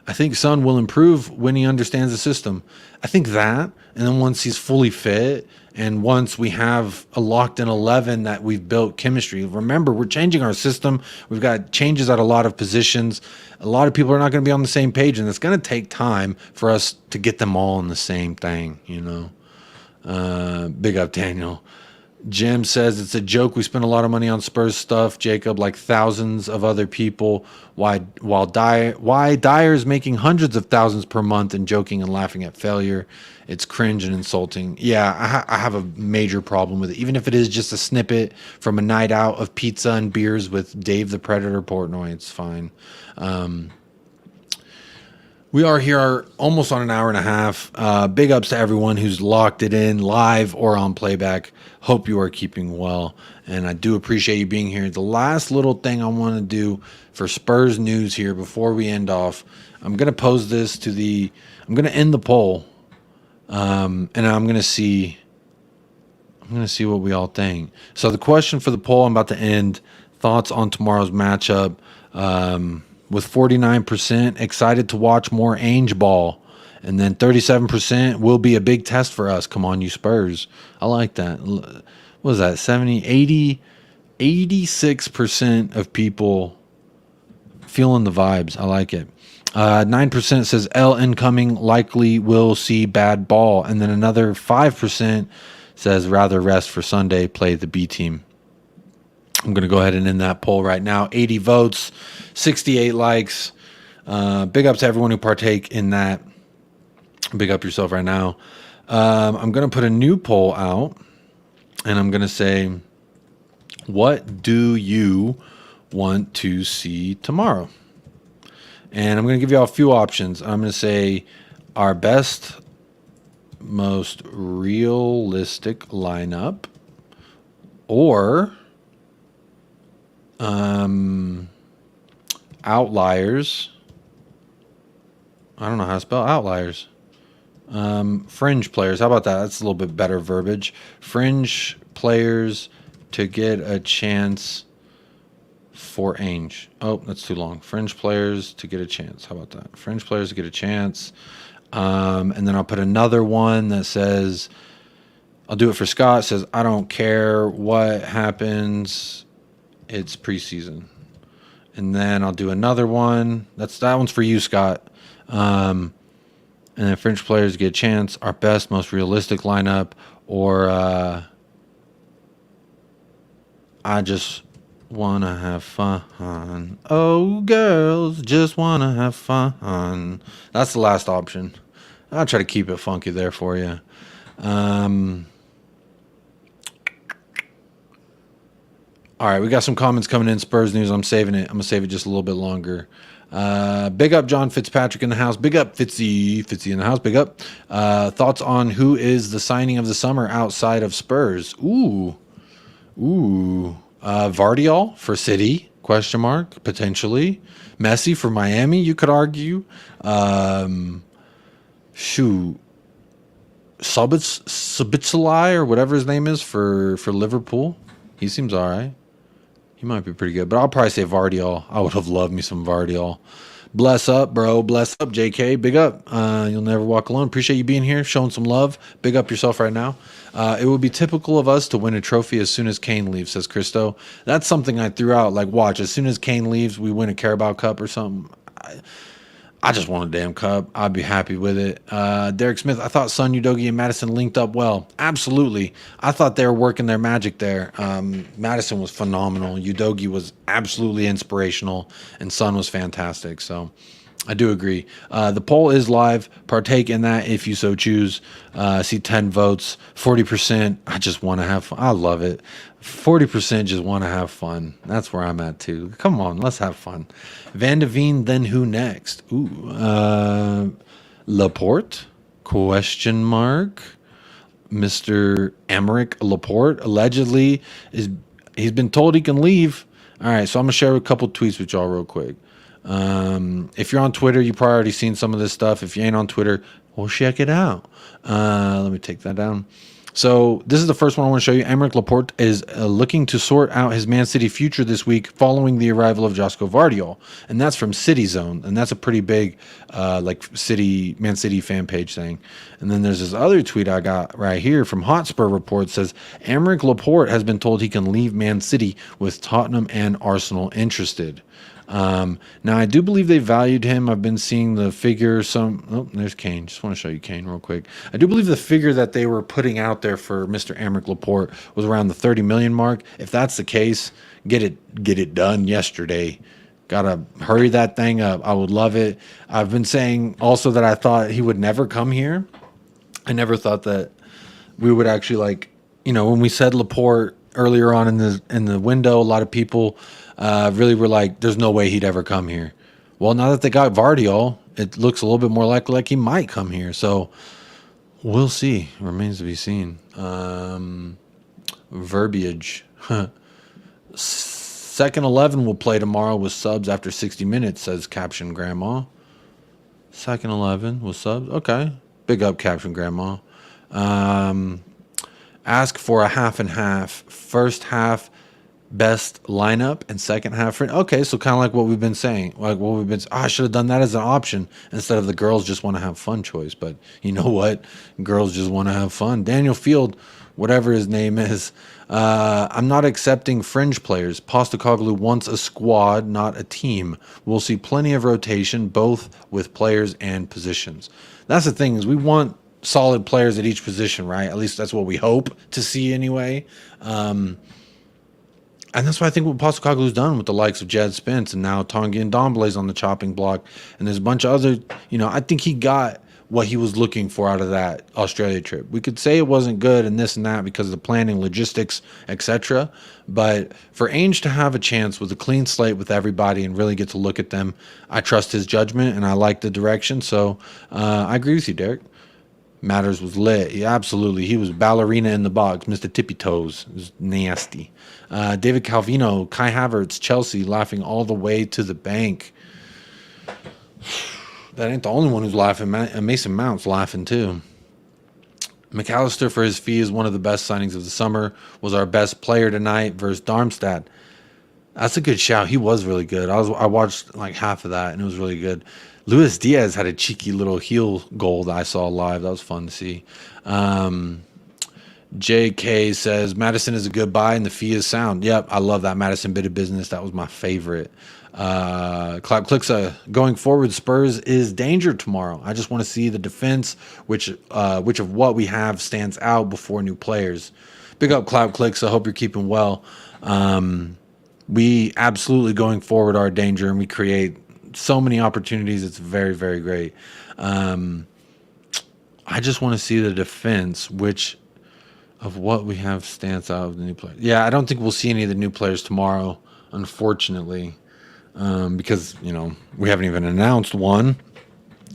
I think Son will improve when he understands the system. I think that, and then once he's fully fit, and once we have a locked-in 11 that we've built chemistry. Remember, we're changing our system. We've got changes at a lot of positions. A lot of people are not going to be on the same page, and it's going to take time for us to get them all in the same thing, you know. Big up, Daniel. Jim says it's a joke. We spend a lot of money on Spurs stuff, Jacob, like thousands of other people. Why Dyer's making hundreds of thousands per month and joking and laughing at failure? It's cringe and insulting. Yeah, I have a major problem with it. Even if it is just a snippet from a night out of pizza and beers with Dave the Predator Portnoy, it's fine. We are here almost on an hour and a half. Big ups to everyone who's locked it in live or on playback. Hope you are keeping well, and I do appreciate you being here. The last little thing I want to do for Spurs news here before we end off, I'm going to pose this to I'm going to end the poll, and I'm going to see what we all think. So the question for the poll I'm about to end, thoughts on tomorrow's matchup. With 49% excited to watch more Ainge ball. And then 37% will be a big test for us. Come on, you Spurs. I like that. What was that? 70, 80, 86% of people feeling the vibes. I like it. 9% says L incoming, likely will see bad ball. And then another 5% says rather rest for Sunday, play the B team. I'm going to go ahead and end that poll right now. 80 votes, 68 likes. Big up to everyone who partake in that. Big up yourself right now. I'm going to put a new poll out, and I'm going to say, what do you want to see tomorrow? And I'm going to give you all a few options. I'm going to say our best, most realistic lineup, or outliers. I don't know how to spell outliers. Fringe players. How about that? That's a little bit better verbiage. Fringe players to get a chance for Ainge. Oh, that's too long. Fringe players to get a chance. How about that? Fringe players to get a chance. And then I'll put another one that says, I'll do it for Scott. It says, I don't care what happens. It's preseason. And then I'll do another one. That one's for you, Scott. And then French players get a chance. Our best, most realistic lineup. Or I just want to have fun. Oh, girls just want to have fun. That's the last option. I'll try to keep it funky there for you. All right, we got some comments coming in. Spurs news. I'm saving it. I'm going to save it just a little bit longer. Big up John Fitzpatrick in the house. Big up Fitzy in the house. Big up. Thoughts on who is the signing of the summer outside of Spurs? Ooh. Vardiol for City, ? Potentially. Messi for Miami, you could argue. Sabitsalai or whatever his name is for Liverpool. He seems all right. He might be pretty good, but I'll probably say Vardiol. I would have loved me some Vardiol. Bless up, bro. Bless up, JK. Big up. You'll never walk alone. Appreciate you being here, showing some love. Big up yourself right now. It would be typical of us to win a trophy as soon as Kane leaves, says Christo. That's something I threw out. Like, watch, as soon as Kane leaves, we win a Carabao Cup or something. I just want a damn cup. I'd be happy with it. Derek Smith, I thought Son, Udogie, and Madison linked up well. Absolutely. I thought they were working their magic there. Madison was phenomenal. Udogie was absolutely inspirational, and Son was fantastic. So I do agree. The poll is live. Partake in that if you so choose. I see 10 votes. 40%. I just want to have fun. I love it. 40% just want to have fun. That's where I'm at too. Come on, let's have fun. Van de Veen, then who next? Laporte? ? Mr. Emerick Laporte allegedly he's been told he can leave. All right, so I'm gonna share a couple tweets with y'all real quick. If you're on Twitter, you probably already seen some of this stuff. If you ain't on Twitter, well, check it out. Let me take that down. So this is the first one I want to show you. Aymeric Laporte is looking to sort out his Man City future this week following the arrival of Josko Vardiol. And that's from City Zone. And that's a pretty big Man City fan page thing. And then there's this other tweet I got right here from Hotspur Report says, Aymeric Laporte has been told he can leave Man City with Tottenham and Arsenal interested. Now, I do believe they valued him. I've been seeing the figure. There's Kane. Just want to show you Kane real quick. I do believe the figure that they were putting out there for Mr. Aymeric Laporte was around the 30 million mark. If that's the case, get it done yesterday. Gotta hurry that thing up. I would love it. I've been saying also that I thought he would never come here. I never thought that we would actually when we said Laporte earlier on in the window, a lot of people really were like, there's no way he'd ever come here. Well, now that they got Vardiol, it looks a little bit more likely like he might come here. So we'll see. Remains to be seen. Verbiage. Second 11 will play tomorrow with subs after 60 minutes, says Caption Grandma. Second 11 with subs. Okay. Big up, Caption Grandma. Ask for a half and half. First half best lineup and second half. Okay, so kind of like what we've been saying. I should have done that as an option instead of the girls just want to have fun choice. But you know what? Girls just want to have fun. Daniel Field, whatever his name is. I'm not accepting fringe players. Postecoglou wants a squad, not a team. We'll see plenty of rotation, both with players and positions. That's the thing, is we want solid players at each position, right? At least that's what we hope to see anyway. And that's why I think what Postecoglou's done with the likes of Jed Spence and now Tanguy and Ndombele's on the chopping block. And there's a bunch of other, I think he got what he was looking for out of that Australia trip. We could say it wasn't good and this and that because of the planning, logistics, etc. But for Ainge to have a chance with a clean slate with everybody and really get to look at them, I trust his judgment and I like the direction. So I agree with you, Derek. Matters was lit. Yeah, absolutely. He was ballerina in the box. Mr. Tippy Toes. It was nasty. David Calvino, Kai Havertz, Chelsea, laughing all the way to the bank. That ain't the only one who's laughing. Mason Mount's laughing too. McAllister for his fee is one of the best signings of the summer. Was our best player tonight versus Darmstadt. That's a good shout. He was really good. I watched like half of that and it was really good. Luis Diaz had a cheeky little heel goal that I saw live. That was fun to see. JK says, Madison is a good buy and the fee is sound. Yep, I love that Madison bit of business. That was my favorite. Clap clicks, going forward, Spurs is danger tomorrow. I just want to see the defense, which of what we have stands out before new players. Big up, Clap clicks. I hope you're keeping well. We absolutely going forward are danger and we create so many opportunities. It's very, very great. I just want to see the defense, which of what we have stands out of the new players. Yeah, I don't think we'll see any of the new players tomorrow, unfortunately, because, we haven't even announced one.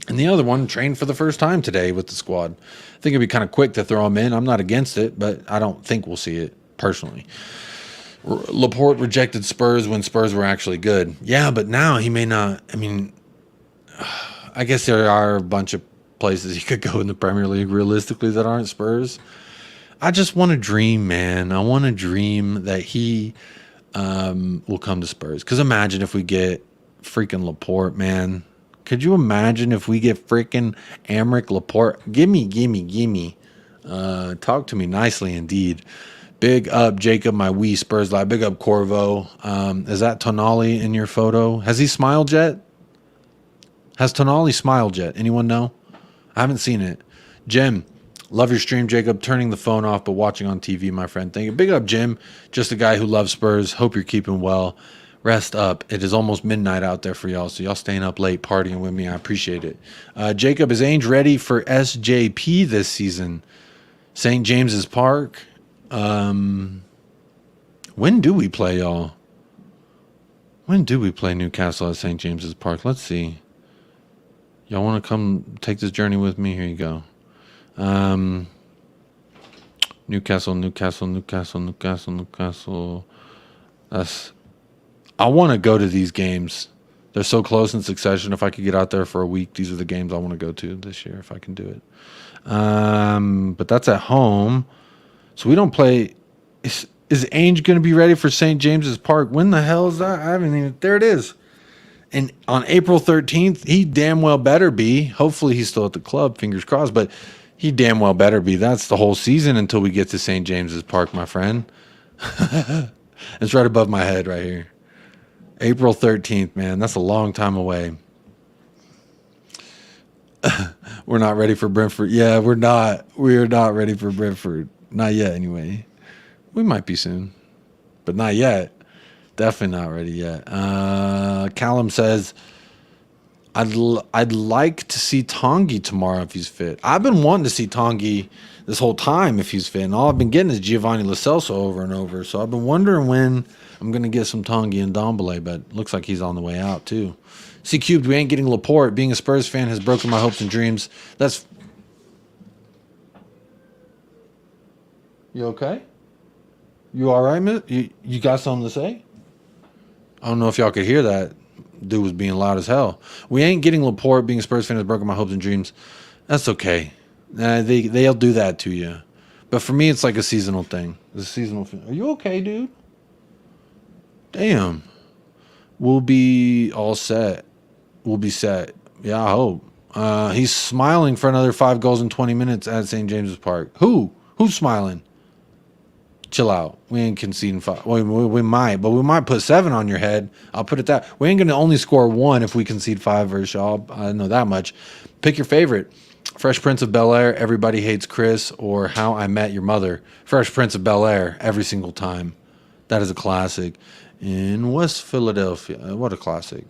And the other one trained for the first time today with the squad. I think it'd be kind of quick to throw them in. I'm not against it, but I don't think we'll see it personally. Laporte rejected Spurs when Spurs were actually good. Yeah, but now he may not. I guess there are a bunch of places he could go in the Premier League realistically that aren't Spurs. I just want to dream, man. I want to dream that he will come to Spurs. Because imagine if we get freaking Laporte, man. Could you imagine if we get freaking Aymeric Laporte? Gimme. Talk to me nicely indeed. Big up, Jacob, my wee Spurs live. Big up, Corvo. Is that Tonali in your photo? Has he smiled yet? Has Tonali smiled yet? Anyone know? I haven't seen it. Jim, love your stream, Jacob. Turning the phone off, but watching on TV, my friend. Thank you. Big up, Jim. Just a guy who loves Spurs. Hope you're keeping well. Rest up. It is almost midnight out there for y'all, so y'all staying up late partying with me. I appreciate it. Jacob, is Ainge ready for SJP this season? St. James's Park. When do we play, y'all? When do we play Newcastle at St. James's Park? Let's see. Y'all want to come take this journey with me? Here you go. Newcastle. I want to go to these games. They're so close in succession. If I could get out there for a week, these are the games I want to go to this year if I can do it. But that's at home. So we don't play. Is Ainge going to be ready for St. James's Park? When the hell is that? I haven't even. There it is. And on April 13th, he damn well better be. Hopefully he's still at the club, fingers crossed, but he damn well better be. That's the whole season until we get to St. James's Park, my friend. It's right above my head right here. April 13th, man. That's a long time away. We're not ready for Brentford. Yeah, we're not. We're not ready for Brentford. Not yet, anyway. We might be soon, but not yet. Definitely not ready yet. Callum says, I'd like to see Tongi tomorrow if he's fit. I've been wanting to see Tongi this whole time if he's fit, and all I've been getting is Giovanni Lo Celso over and over. So I've been wondering when I'm going to get some Tongi and Dombele, but looks like he's on the way out too. C Cubed, we ain't getting Laporte. Being a Spurs fan has broken my hopes and dreams. That's... You okay? You all right, man? You got something to say? I don't know if y'all could hear that. Dude was being loud as hell. We ain't getting Laporte. Being a Spurs fan has broken my hopes and dreams. That's okay. They'll do that to you. But for me, it's like a seasonal thing. It's a seasonal thing. Are you okay, dude? Damn. We'll be all set. We'll be set. Yeah, I hope. He's smiling for another 5 goals in 20 minutes at St. James's Park. Who? Who's smiling? Chill out. We ain't conceding 5. We might, but we might put 7 on your head. I'll put it that. We ain't going to only score 1 if we concede 5 versus y'all. I know that much. Pick your favorite. Fresh Prince of Bel-Air, Everybody Hates Chris, or How I Met Your Mother. Fresh Prince of Bel-Air every single time. That is a classic. In West Philadelphia. What a classic.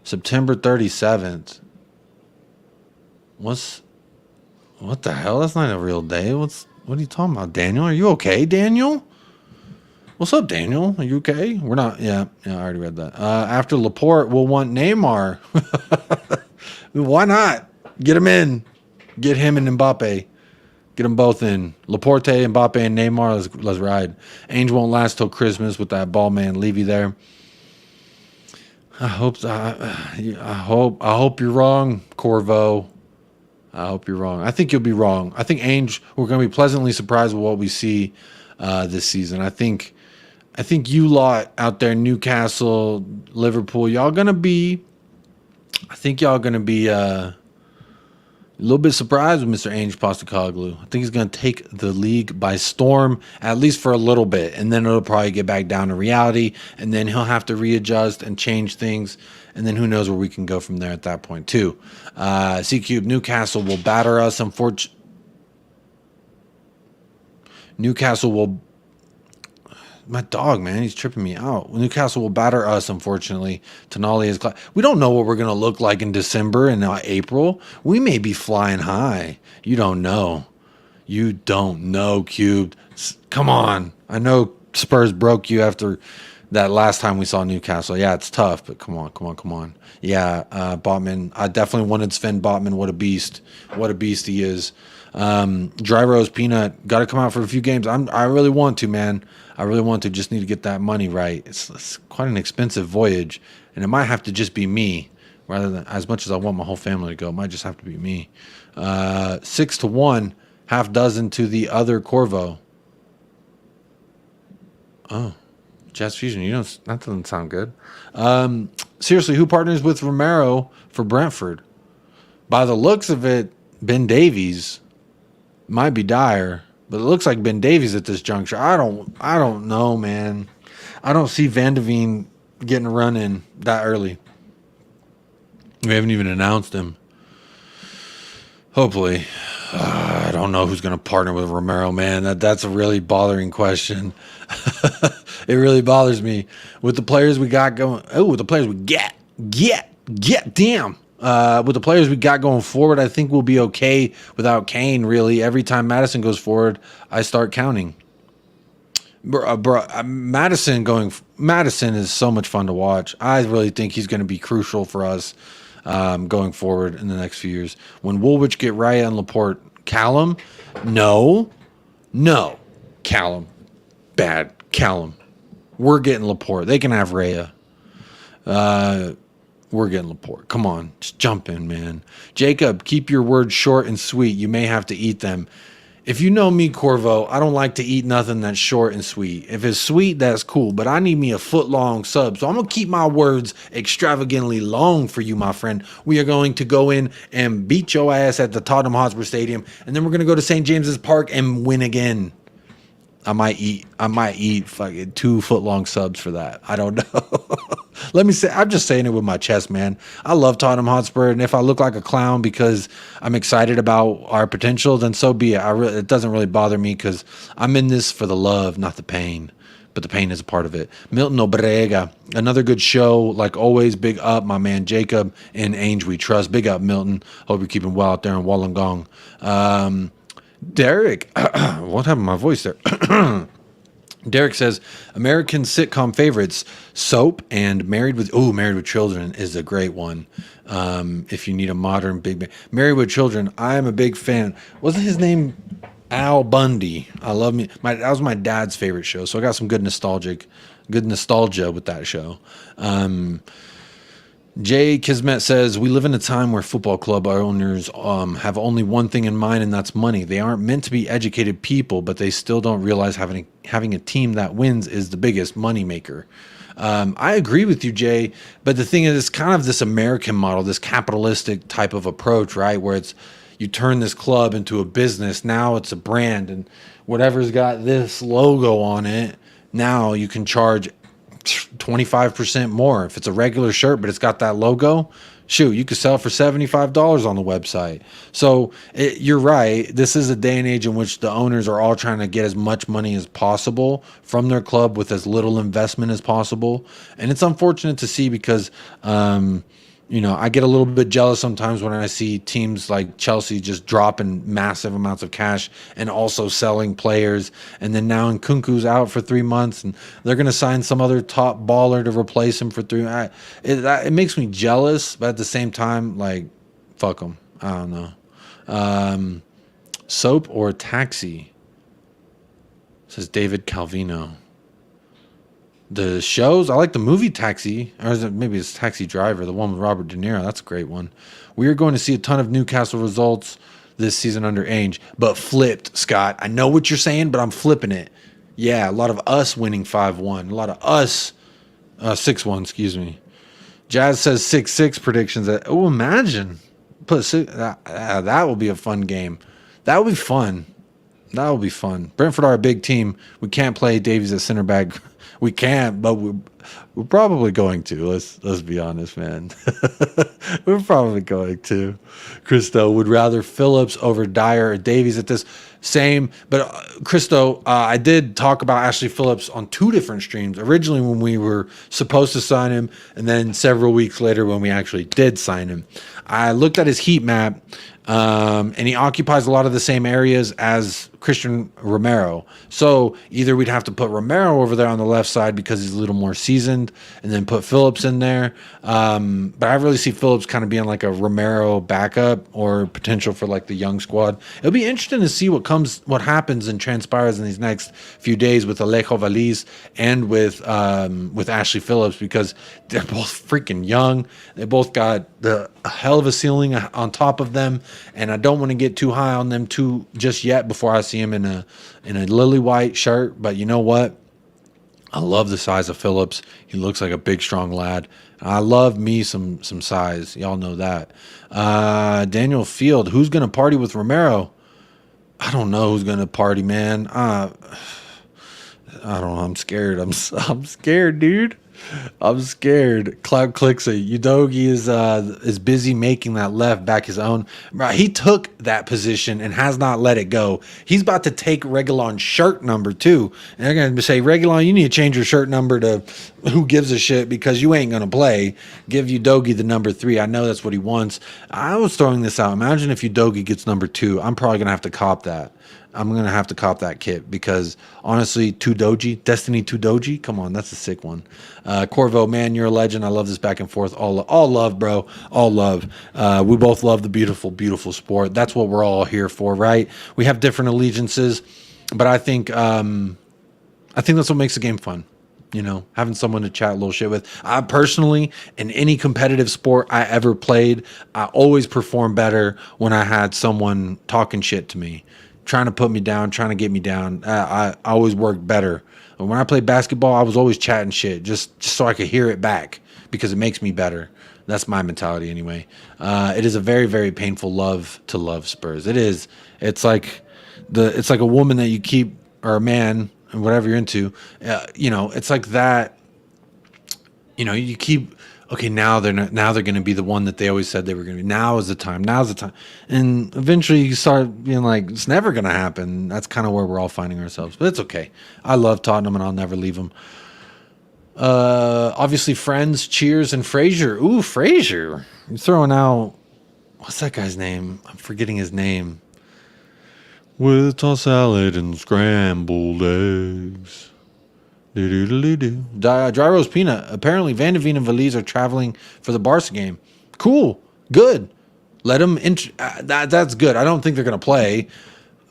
September 37th. What the hell? That's not a real day. What are you talking about, Daniel? Are you okay, Daniel? What's up, Daniel? Are you okay? We're not. Yeah, I already read that. After Laporte, we'll want Neymar. Why not? Get him in. Get him and Mbappe. Get them both in. Laporte, Mbappe, and Neymar. Let's ride. Ainge won't last till Christmas with that ball man Levy there. I hope you're wrong, Corvo. I hope you're wrong. I think you'll be wrong. I think Ainge, we're going to be pleasantly surprised with what we see this season. I think you lot out there, Newcastle, Liverpool, y'all going to be a little bit surprised with Mr. Ainge Postecoglou. I think he's going to take the league by storm, at least for a little bit, and then it'll probably get back down to reality, and then he'll have to readjust and change things, and then who knows where we can go from there at that point, too. C-Cube, Newcastle will batter us. Newcastle will... My dog, man, he's tripping me out. Newcastle will batter us, unfortunately. Tonali is... We don't know what we're going to look like in December and April. We may be flying high. You don't know. You don't know, Cubed. Come on. I know Spurs broke you after that last time we saw Newcastle. Yeah, it's tough, but come on. Yeah, Botman. I definitely wanted Sven Botman. What a beast. What a beast he is. Dry Rose Peanut. Got to come out for a few games. I really want to, man. I really want to. Just need to get that money right. It's quite an expensive voyage, and it might have to just be me rather than, as much as I want my whole family to go, it might just have to be me. 6-1, half dozen to the other Corvo. Oh, Jazz Fusion. That doesn't sound good. Seriously, who partners with Romero for Brentford? By the looks of it, Ben Davies might be Dyer. But it looks like Ben Davies at this juncture. I don't know, man. I don't see Van de Veen getting a run in that early. We haven't even announced him. Hopefully. I don't know who's going to partner with Romero, man. That's a really bothering question. It really bothers me. With the players we got going. Oh, with the players we get. Damn. With the players we got going forward, I think we'll be okay without Kane, really. Every time Madison goes forward, I start counting. Madison is so much fun to watch. I really think he's going to be crucial for us going forward in the next few years. When Woolwich get Raya and Laporte, Callum? No. Callum. Bad. Callum. We're getting Laporte. They can have Raya. We're getting Laporte. Come on. Just jump in, man. Jacob, keep your words short and sweet. You may have to eat them. If you know me, Corvo, I don't like to eat nothing that's short and sweet. If it's sweet, that's cool, but I need me a foot-long sub. So I'm going to keep my words extravagantly long for you, my friend. We are going to go in and beat your ass at the Tottenham Hotspur Stadium, and then we're going to go to St. James's Park and win again. I might eat fucking 2 foot-long subs for that. I don't know. Let me say, I'm just saying it with my chest, man. I love Tottenham Hotspur, and if I look like a clown because I'm excited about our potential, then so be it. It doesn't really bother me because I'm in this for the love, not the pain. But the pain is a part of it. Milton Obrega, another good show. Like always, big up, my man Jacob and Ainge we trust. Big up, Milton. Hope you're keeping well out there in Wollongong. Derek, what happened to my voice there? Derek says, American sitcom favorites, Soap and Married with Children is a great one. If you need a modern big Married with Children, I am a big fan. Wasn't his name Al Bundy? I love me. That was my dad's favorite show, so I got some good nostalgia with that show. Jay Kismet says, we live in a time where football club owners have only one thing in mind, and that's money. They aren't meant to be educated people, but they still don't realize having a team that wins is the biggest moneymaker. I agree with you, Jay, but the thing is, it's kind of this American model, this capitalistic type of approach, right, where it's you turn this club into a business. Now it's a brand, and whatever's got this logo on it, now you can charge 25% more. If it's a regular shirt but it's got that logo, shoot, you could sell for $75 on the website. So you're right, this is a day and age in which the owners are all trying to get as much money as possible from their club with as little investment as possible, and it's unfortunate to see because I get a little bit jealous sometimes when I see teams like Chelsea just dropping massive amounts of cash and also selling players. And then now Nkunku's out for 3 months and they're going to sign some other top baller to replace him for 3 months. It makes me jealous, but at the same time, like, fuck them. I don't know. Soap or Taxi? Says David Calvino. The shows, I like the movie Taxi, or maybe it's Taxi Driver, the one with Robert De Niro. That's a great one. We are going to see a ton of Newcastle results this season under Ainge, but flipped, Scott. I know what you're saying, but I'm flipping it. Yeah, a lot of us winning 5-1. A lot of us, 6-1, excuse me. Jazz says 6-6 predictions. Oh, imagine. That will be a fun game. That will be fun. That will be fun. Brentford are a big team. We can't play Davies at center back. We can't, but we're probably going to. Let's be honest, man. We're probably going to. Christo would rather Phillips over Dyer or Davies at this same. But Christo, I did talk about Ashley Phillips on 2 different streams. Originally when we were supposed to sign him, and then several weeks later when we actually did sign him. I looked at his heat map, and he occupies a lot of the same areas as Christian Romero. So either we'd have to put Romero over there on the left side because he's a little more seasoned, and then put Phillips in there. But I really see Phillips kind of being like a Romero backup or potential for like the young squad. It'll be interesting to see what happens and transpires in these next few days with Alejo Veliz and with Ashley Phillips, because they're both freaking young. They both got a hell of a ceiling on top of them, and I don't want to get too high on them too just yet before I see him in a lily white shirt. But you know what? I love the size of Phillips. He looks like a big, strong lad. I love me some size. Y'all know that. Daniel Field, who's going to party with Romero? I don't know who's going to party, man. I don't know. I'm scared. I'm scared, dude. I'm scared. Cloud Clicks, Udogie is busy making that left back his own. Right, he took that position and has not let it go. He's about to take Reguilon's shirt number too, and they're going to say, Reguilon, you need to change your shirt number to who gives a shit, because you ain't going to play. Give Udogie the number 3. I know that's what he wants. I was throwing this out. Imagine if Udogie gets number 2. I'm probably going to have to cop that. I'm going to have to cop that kit because, honestly, Destiny 2 Doji, come on, that's a sick one. Corvo, man, you're a legend. I love this back and forth. All love, bro. All love. We both love the beautiful, beautiful sport. That's what we're all here for, right? We have different allegiances, but I think that's what makes the game fun. You know, having someone to chat a little shit with. I personally, in any competitive sport I ever played, I always performed better when I had someone talking shit to me, trying to put me down, trying to get me down. I always work better. When I played basketball, I was always chatting shit just so I could hear it back because it makes me better. That's my mentality anyway. It is a very, very painful love to love Spurs. It is. It's like a woman that you keep, or a man, and whatever you're into. It's like that. You keep. Okay, now they're going to be the one that they always said they were going to be. Now is the time. Now's the time. And eventually you start being like, it's never going to happen. That's kind of where we're all finding ourselves. But it's okay. I love Tottenham and I'll never leave them. Obviously, Friends, Cheers, and Frasier. Ooh, Frasier. You're throwing out, what's that guy's name? I'm forgetting his name. With tossed salad and scrambled eggs. Dry roast peanut. Apparently, Van de Veen and Veliz are traveling for the Barca game. Cool. Good. Let them. That's good. I don't think they're going to play.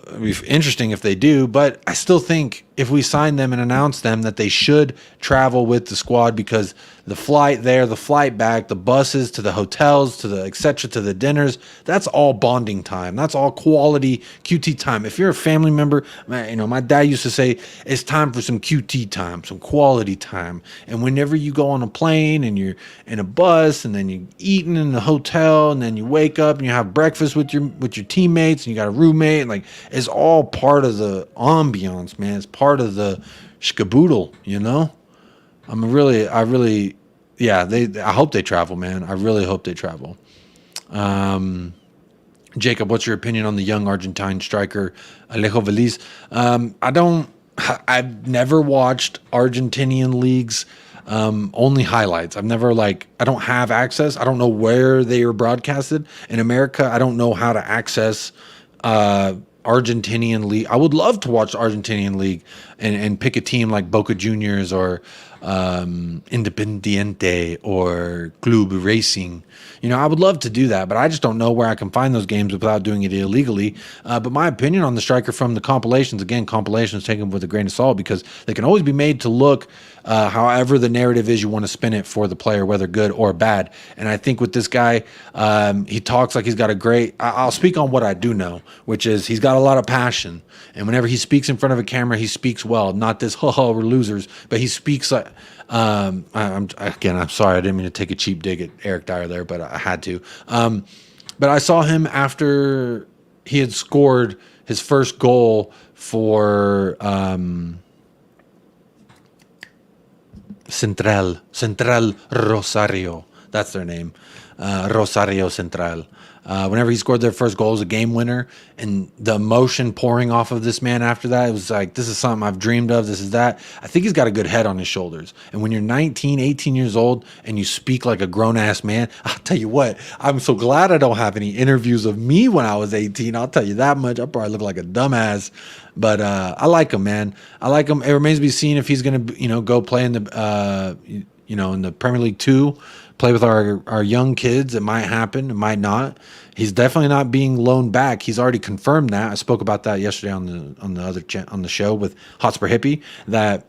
It'd be interesting if they do, but I still think if we sign them and announce them that they should travel with the squad, because the flight there, the flight back, the buses to the hotels, to the etc., to the dinners, that's all bonding time. That's all quality QT time. If you're a family member, my dad used to say it's time for some QT time, some quality time. And whenever you go on a plane and you're in a bus and then you're eating in the hotel and then you wake up and you have breakfast with your teammates and you got a roommate, and like it's all part of the ambiance, man. It's part of the skaboodle, I hope they travel, man. I really hope they travel. Jacob, what's your opinion on the young Argentine striker Alejo Veliz? I've never watched Argentinian leagues, only highlights. I don't have access. I don't know where they are broadcasted. In America, I don't know how to access Argentinian league. I would love to watch the Argentinian league and pick a team like Boca Juniors or Independiente or Club Racing. I would love to do that, but I just don't know where I can find those games without doing it illegally. But my opinion on the striker from the compilations, again, compilations taken with a grain of salt, because they can always be made to look however the narrative is you want to spin it for the player, whether good or bad. And I think with this guy, he talks like he's got a great... I'll speak on what I do know, which is he's got a lot of passion. And whenever he speaks in front of a camera, he speaks well. Not this, we're losers, but he speaks like... I'm sorry, I didn't mean to take a cheap dig at Eric Dyer there, but I had to. But I saw him after he had scored his first goal for Central Rosario. That's their name, Rosario Central. Whenever he scored their first goal, it was a game winner, and the emotion pouring off of this man after that, it was like, this is something I've dreamed of, this is that. I think he's got a good head on his shoulders. And when you're 19, 18 years old and you speak like a grown-ass man, I'll tell you what, I'm so glad I don't have any interviews of me when I was 18. I'll tell you that much. I probably look like a dumbass. But I like him, man. I like him. It remains to be seen if he's going to, go play in the, in the Premier League 2. Play with our young kids. It might happen. It might not. He's definitely not being loaned back. He's already confirmed that. I spoke about that yesterday on the show with Hotspur Hippie, that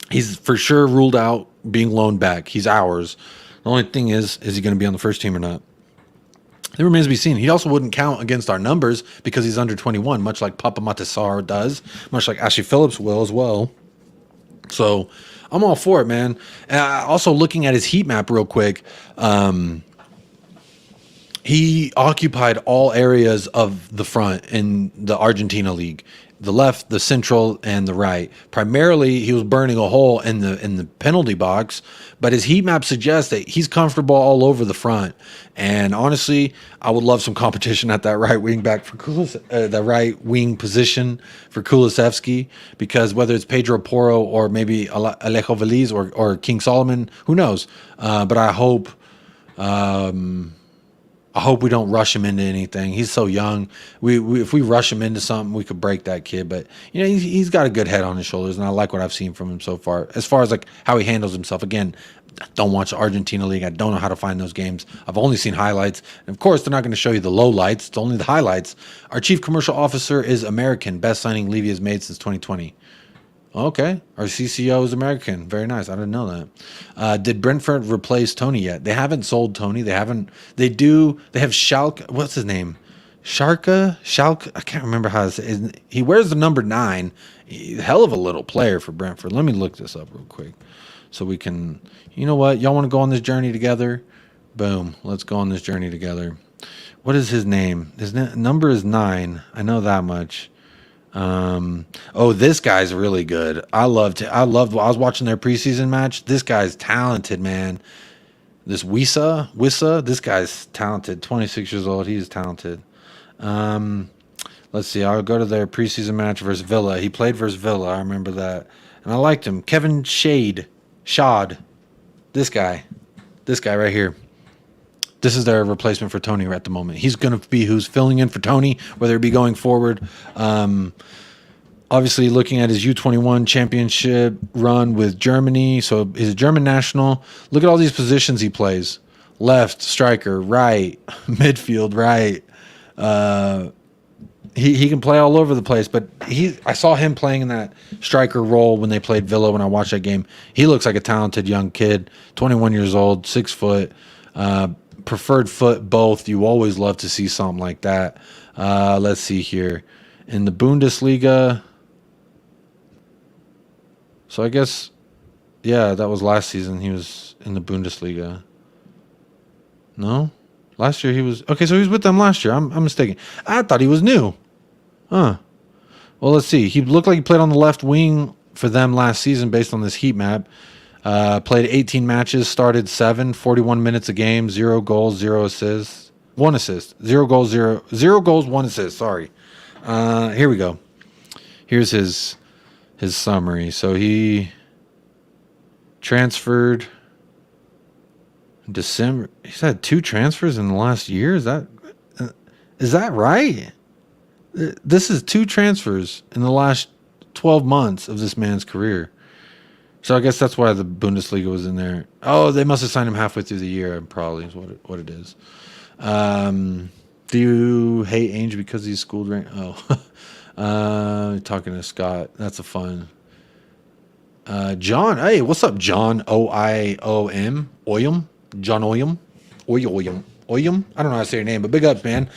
he's for sure ruled out being loaned back. He's ours. The only thing is he going to be on the first team or not? It remains to be seen. He also wouldn't count against our numbers because he's under 21, much like Papa Matasar does, much like Ashley Phillips will as well. So I'm all for it, man. Also, looking at his heat map real quick, he occupied all areas of the front in the Argentina league. The left, the central, and the right. Primarily, he was burning a hole in the penalty box, but his heat map suggests that he's comfortable all over the front. And honestly, I would love some competition at that right wing back for the right wing position for Kulusevski, because whether it's Pedro Porro or maybe Alejo Veliz or King Solomon, who knows? But I hope we don't rush him into anything. He's so young. If we rush him into something, we could break that kid. But he's got a good head on his shoulders, and I like what I've seen from him so far. As far as like how he handles himself, again, I don't watch the Argentina league. I don't know how to find those games. I've only seen highlights, and of course, they're not going to show you the lowlights. It's only the highlights. Our chief commercial officer is American. Best signing Levy has made since 2020. Okay, our CCO is American. Very nice. I didn't know that. Did Brentford replace Tony yet? They haven't sold Tony. They have Schalke. What's his name? Schalke. I can't remember how to say it. He wears the number 9. Hell of a little player for Brentford. Let me look this up real quick so we can. You know what? Y'all want to go on this journey together? Boom. Let's go on this journey together. What is his name? His number is 9. I know that much. Oh, this guy's really good. I loved. I was watching their preseason match. This guy's talented, man. This Wissa, this guy's talented. 26 years old. He's talented. Let's see. I'll go to their preseason match versus Villa. He played versus Villa. I remember that, and I liked him. Kevin Shad. This guy right here. This is their replacement for Tony at the moment. He's going to be who's filling in for Tony, whether it be going forward. Obviously, looking at his U21 championship run with Germany. So he's a German national. Look at all these positions he plays. Left, striker, right, midfield, right. He can play all over the place. But I saw him playing in that striker role when they played Villa when I watched that game. He looks like a talented young kid, 21 years old, 6 foot. Preferred foot both. You always love to see something like that. Let's see here. In the Bundesliga. So I guess, yeah, that was last season. He was in the Bundesliga. No? Last year he was... Okay, so he was with them last year. I'm mistaken. I thought he was new. Huh. Well, let's see. He looked like he played on the left wing for them last season based on this heat map. Played 18 matches, started 7, 41 minutes a game, 0 goals, 0 assists. 1 assist. 0 goals, 1 assist. Sorry. Here we go. Here's his summary. So he transferred in December. He's had 2 transfers in the last year. Is that right? This is 2 transfers in the last 12 months of this man's career. So I guess that's why the Bundesliga was in there. Oh, they must have signed him halfway through the year, probably is what it is. Do you hate Ainge because he's schooled rank? Oh. Talking to Scott. That's a fun. John. Hey, what's up, John? Oiom? John Oyam? Oyam? I don't know how to say your name, but big ups, man.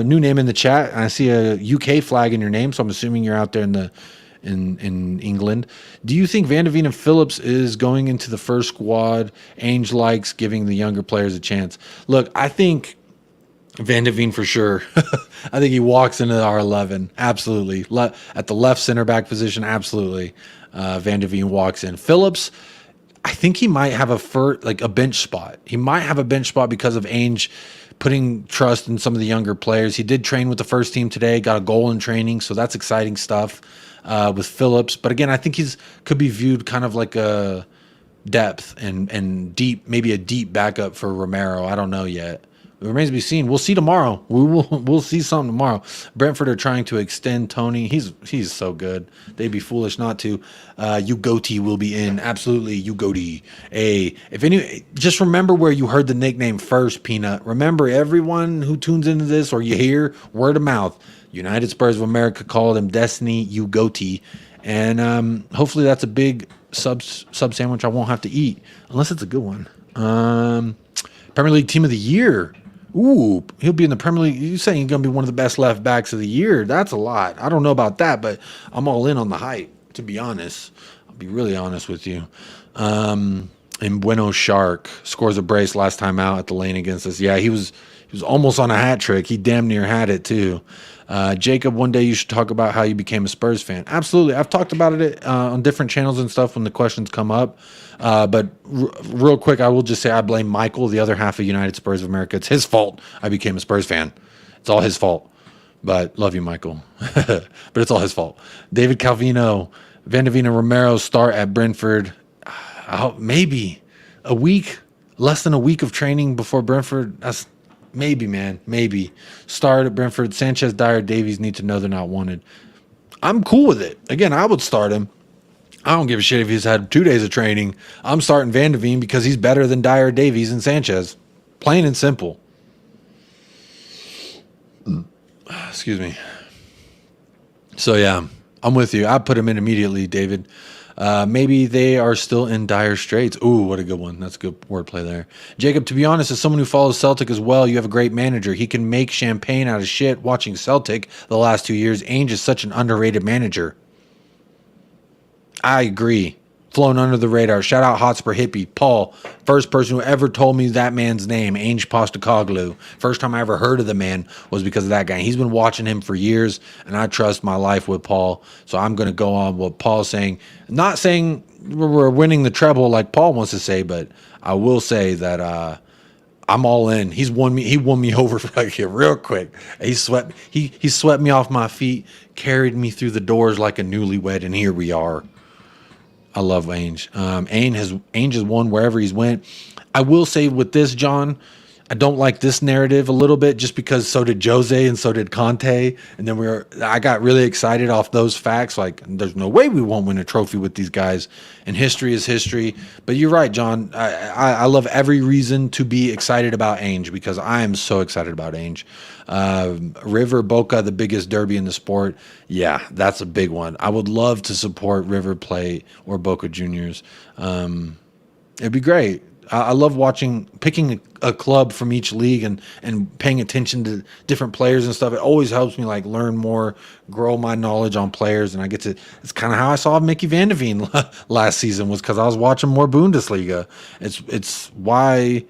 New name in the chat. I see a UK flag in your name, so I'm assuming you're out there in England. Do you think Van de Ven and Phillips is going into the first squad? Ainge likes giving the younger players a chance. Look, I think Van de Ven for sure. I think he walks into our 11. Absolutely. At the left center back position, absolutely. Van de Ven walks in. Phillips, I think he might have a bench spot. He might have a bench spot because of Ainge putting trust in some of the younger players. He did train with the first team today, got a goal in training, so that's exciting stuff with Phillips. But again, I think could be viewed kind of like a depth and deep, maybe a deep backup for Romero. I don't know yet. It remains to be seen. We'll see tomorrow. We'll see something tomorrow. Brentford are trying to extend Tony. He's so good. They'd be foolish not to. Ugoti will be in. Absolutely, Ugoti. Just remember where you heard the nickname first, Peanut. Remember, everyone who tunes into this or you hear word of mouth, United Spurs of America called him Destiny Ugoti. And hopefully that's a big sub sandwich I won't have to eat, unless it's a good one. Premier League Team of the Year. Ooh, he'll be in the Premier League. You're saying he's going to be one of the best left backs of the year. That's a lot. I don't know about that, but I'm all in on the hype, to be honest. I'll be really honest with you. And Bueno Shark scores a brace last time out at the lane against us. Yeah, he was almost on a hat trick. He damn near had it, too. Jacob, one day you should talk about how you became a Spurs fan. Absolutely. I've talked about it on different channels and stuff when the questions come up. But real quick, I will just say I blame Michael, the other half of United Spurs of America. It's his fault I became a Spurs fan. It's all his fault. But love you, Michael. But it's all his fault. David Calvino, Van de Ven and Romero start at Brentford. Maybe a week, less than a week of training before Brentford. That's maybe, man. Maybe. Start at Brentford. Sanchez, Dyer, Davies need to know they're not wanted. I'm cool with it. Again, I would start him. I don't give a shit if he's had 2 days of training. I'm starting Van de Ven because he's better than Dyer, Davies, and Sanchez. Plain and simple. Excuse me. So, yeah, I'm with you. I put him in immediately, David. Maybe they are still in dire straits. Ooh, what a good one. That's a good wordplay there. Jacob, to be honest, as someone who follows Celtic as well, you have a great manager. He can make champagne out of shit. Watching Celtic the last 2 years, Ainge is such an underrated manager. I agree. Flown under the radar. Shout out Hotspur Hippie. Paul, first person who ever told me that man's name, Ainge Postecoglou. First time I ever heard of the man was because of that guy. He's been watching him for years, and I trust my life with Paul. So I'm going to go on what Paul's saying. Not saying we're winning the treble like Paul wants to say, but I will say that I'm all in. He won me over like here real quick. He swept me off my feet, carried me through the doors like a newlywed, and here we are. I love Ainge. Ainge has won wherever he's went. I will say with this, John, I don't like this narrative a little bit just because so did Jose and so did Conte. And then I got really excited off those facts. Like, there's no way we won't win a trophy with these guys. And history is history. But you're right, John. I love every reason to be excited about Ainge because I am so excited about Ainge. River Boca, the biggest derby in the sport. Yeah, that's a big one. I would love to support River Plate or Boca Juniors. It'd be great. I love picking a club from each league and paying attention to different players and stuff. It always helps me like learn more, grow my knowledge on players. And it's kind of how I saw Mickey Van de Veen last season was because I was watching more Bundesliga. It's why,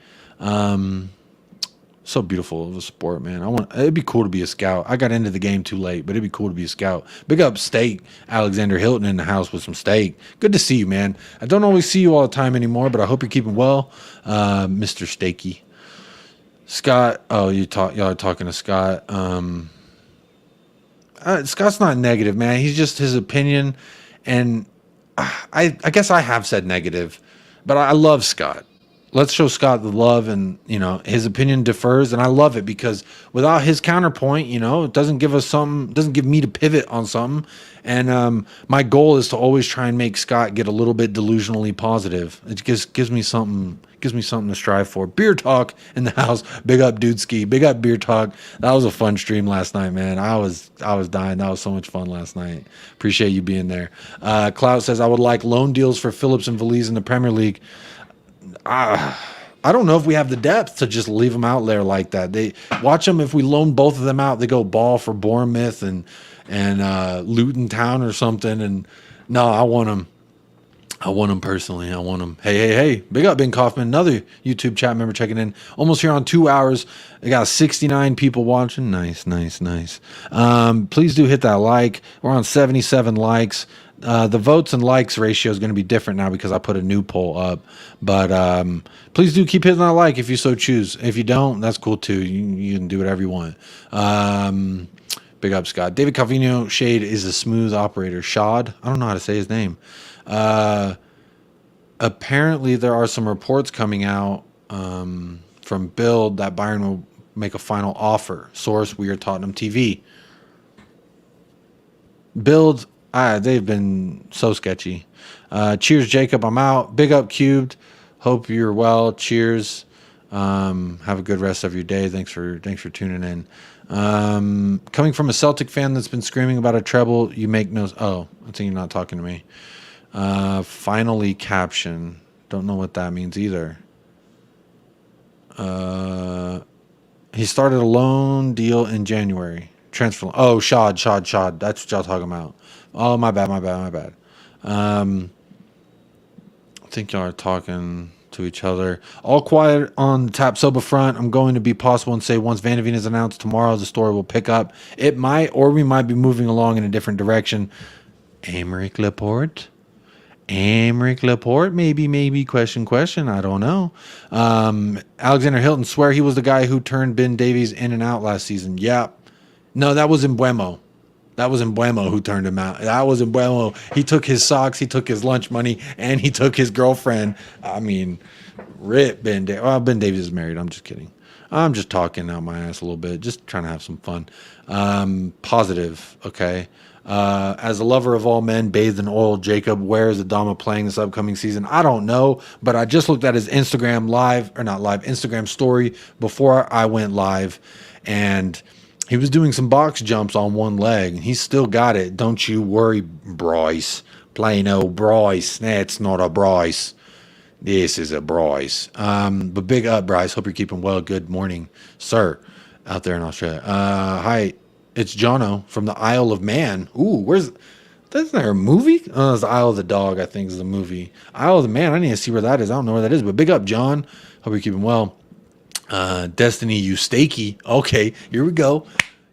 so beautiful of a sport, man. It'd be cool to be a scout. I got into the game too late, but it'd be cool to be a scout. Big up Steak, Alexander Hilton in the house with some steak. Good to see you, man. I don't always see you all the time anymore, but I hope you're keeping well, Mr. Steaky. Scott, y'all are talking to Scott. Scott's not negative, man. He's just his opinion, and I guess I have said negative, but I love Scott. Let's show Scott the love, and his opinion differs, and I love it because without his counterpoint, it doesn't give us something, doesn't give me to pivot on something. And my goal is to always try and make Scott get a little bit delusionally positive. It gives me something to strive for. Beer talk in the house. Big up Dudeski. Big up Beer talk. That was a fun stream last night, man. I was dying. That was so much fun last night. Appreciate you being there. Cloud says I would like loan deals for Phillips and Veliz in the Premier League. I don't know if we have the depth to just leave them out there like that. They watch them. If we loan both of them out, they go ball for Bournemouth and Luton Town or something. And no, I want them. I want them personally. I want them. Hey. Big up Ben Kaufman, another YouTube chat member checking in. Almost here on 2 hours. I got 69 people watching. Nice. Please do hit that like. We're on 77 likes. The votes and likes ratio is going to be different now because I put a new poll up. But please do keep hitting that like if you so choose. If you don't, that's cool too. You can do whatever you want. Big up, Scott. David Calvino Shade is a smooth operator. Shad? I don't know how to say his name. Apparently, there are some reports coming out from Bild that Bayern will make a final offer. Source, We Are Tottenham TV. Bild... they've been so sketchy. Cheers, Jacob. I'm out. Big up, Cubed. Hope you're well. Cheers. Have a good rest of your day. Thanks for tuning in. Coming from a Celtic fan that's been screaming about a treble, you make no... Oh, I think you're not talking to me. Finally caption. Don't know what that means either. He started a loan deal in January. Transfer... Oh, Shad. That's what y'all talking about. Oh, my bad. I think y'all are talking to each other. All quiet on the Tap Soba front. I'm going to be possible and say once Van de Veen is announced tomorrow, the story will pick up. It might, or we might be moving along in a different direction. Aymeric Laporte, maybe, question. I don't know. Alexander Hilton, swear he was the guy who turned Ben Davies in and out last season. Yeah. No, that was Mbuemo. That was Mbuemo who turned him out. That was Mbuemo. He took his socks, he took his lunch money, and he took his girlfriend. I mean, rip Ben Davies. Well, Ben Davies is married. I'm just kidding. I'm just talking out my ass a little bit, just trying to have some fun. Positive, okay. As a lover of all men bathed in oil, Jacob, where is Adama playing this upcoming season? I don't know, but I just looked at his Instagram Instagram story before I went live, and he was doing some box jumps on one leg, and he's still got it. Don't you worry, Bryce. Plain old Bryce. That's not a Bryce. This is a Bryce. But big up, Bryce. Hope you're keeping well. Good morning, sir, out there in Australia. Hi, it's Jono from the Isle of Man. Ooh, isn't there a movie? Oh, it's the Isle of the Dog, I think is the movie. Isle of the Man, I need to see where that is. I don't know where that is, but big up, John. Hope you're keeping well. Destiny Eustachy. Okay, here we go.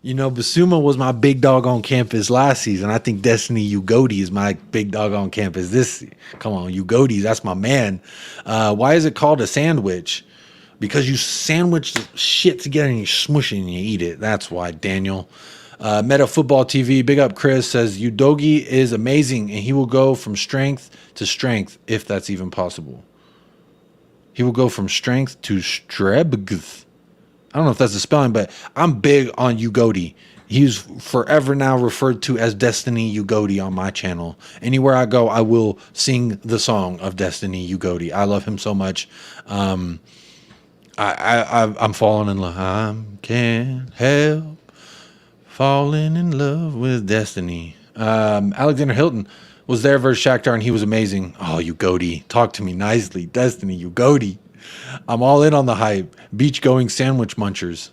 You know, Basuma was my big dog on campus last season. I think Destiny Ugodi is my big dog on campus this. Come on, Ugodi, that's my man. Why is it called a sandwich? Because you sandwich the shit together and you smush it and you eat it. That's why, Daniel. Meta Football TV, big up Chris, says Udogi is amazing and he will go from strength to strength if that's even possible. He will go from strength to strebgth. I don't know if that's the spelling, but I'm big on Ugodi. He's forever now referred to as Destiny Ugodi on my channel. Anywhere I go, I will sing the song of Destiny Ugodi. I love him so much. I'm falling in love. I can't help falling in love with Destiny. Alexander Hilton was there versus Shakhtar, and he was amazing. Oh, Ugodi, talk to me nicely. Destiny Ugodi. I'm all in on the hype. Beach-going sandwich munchers.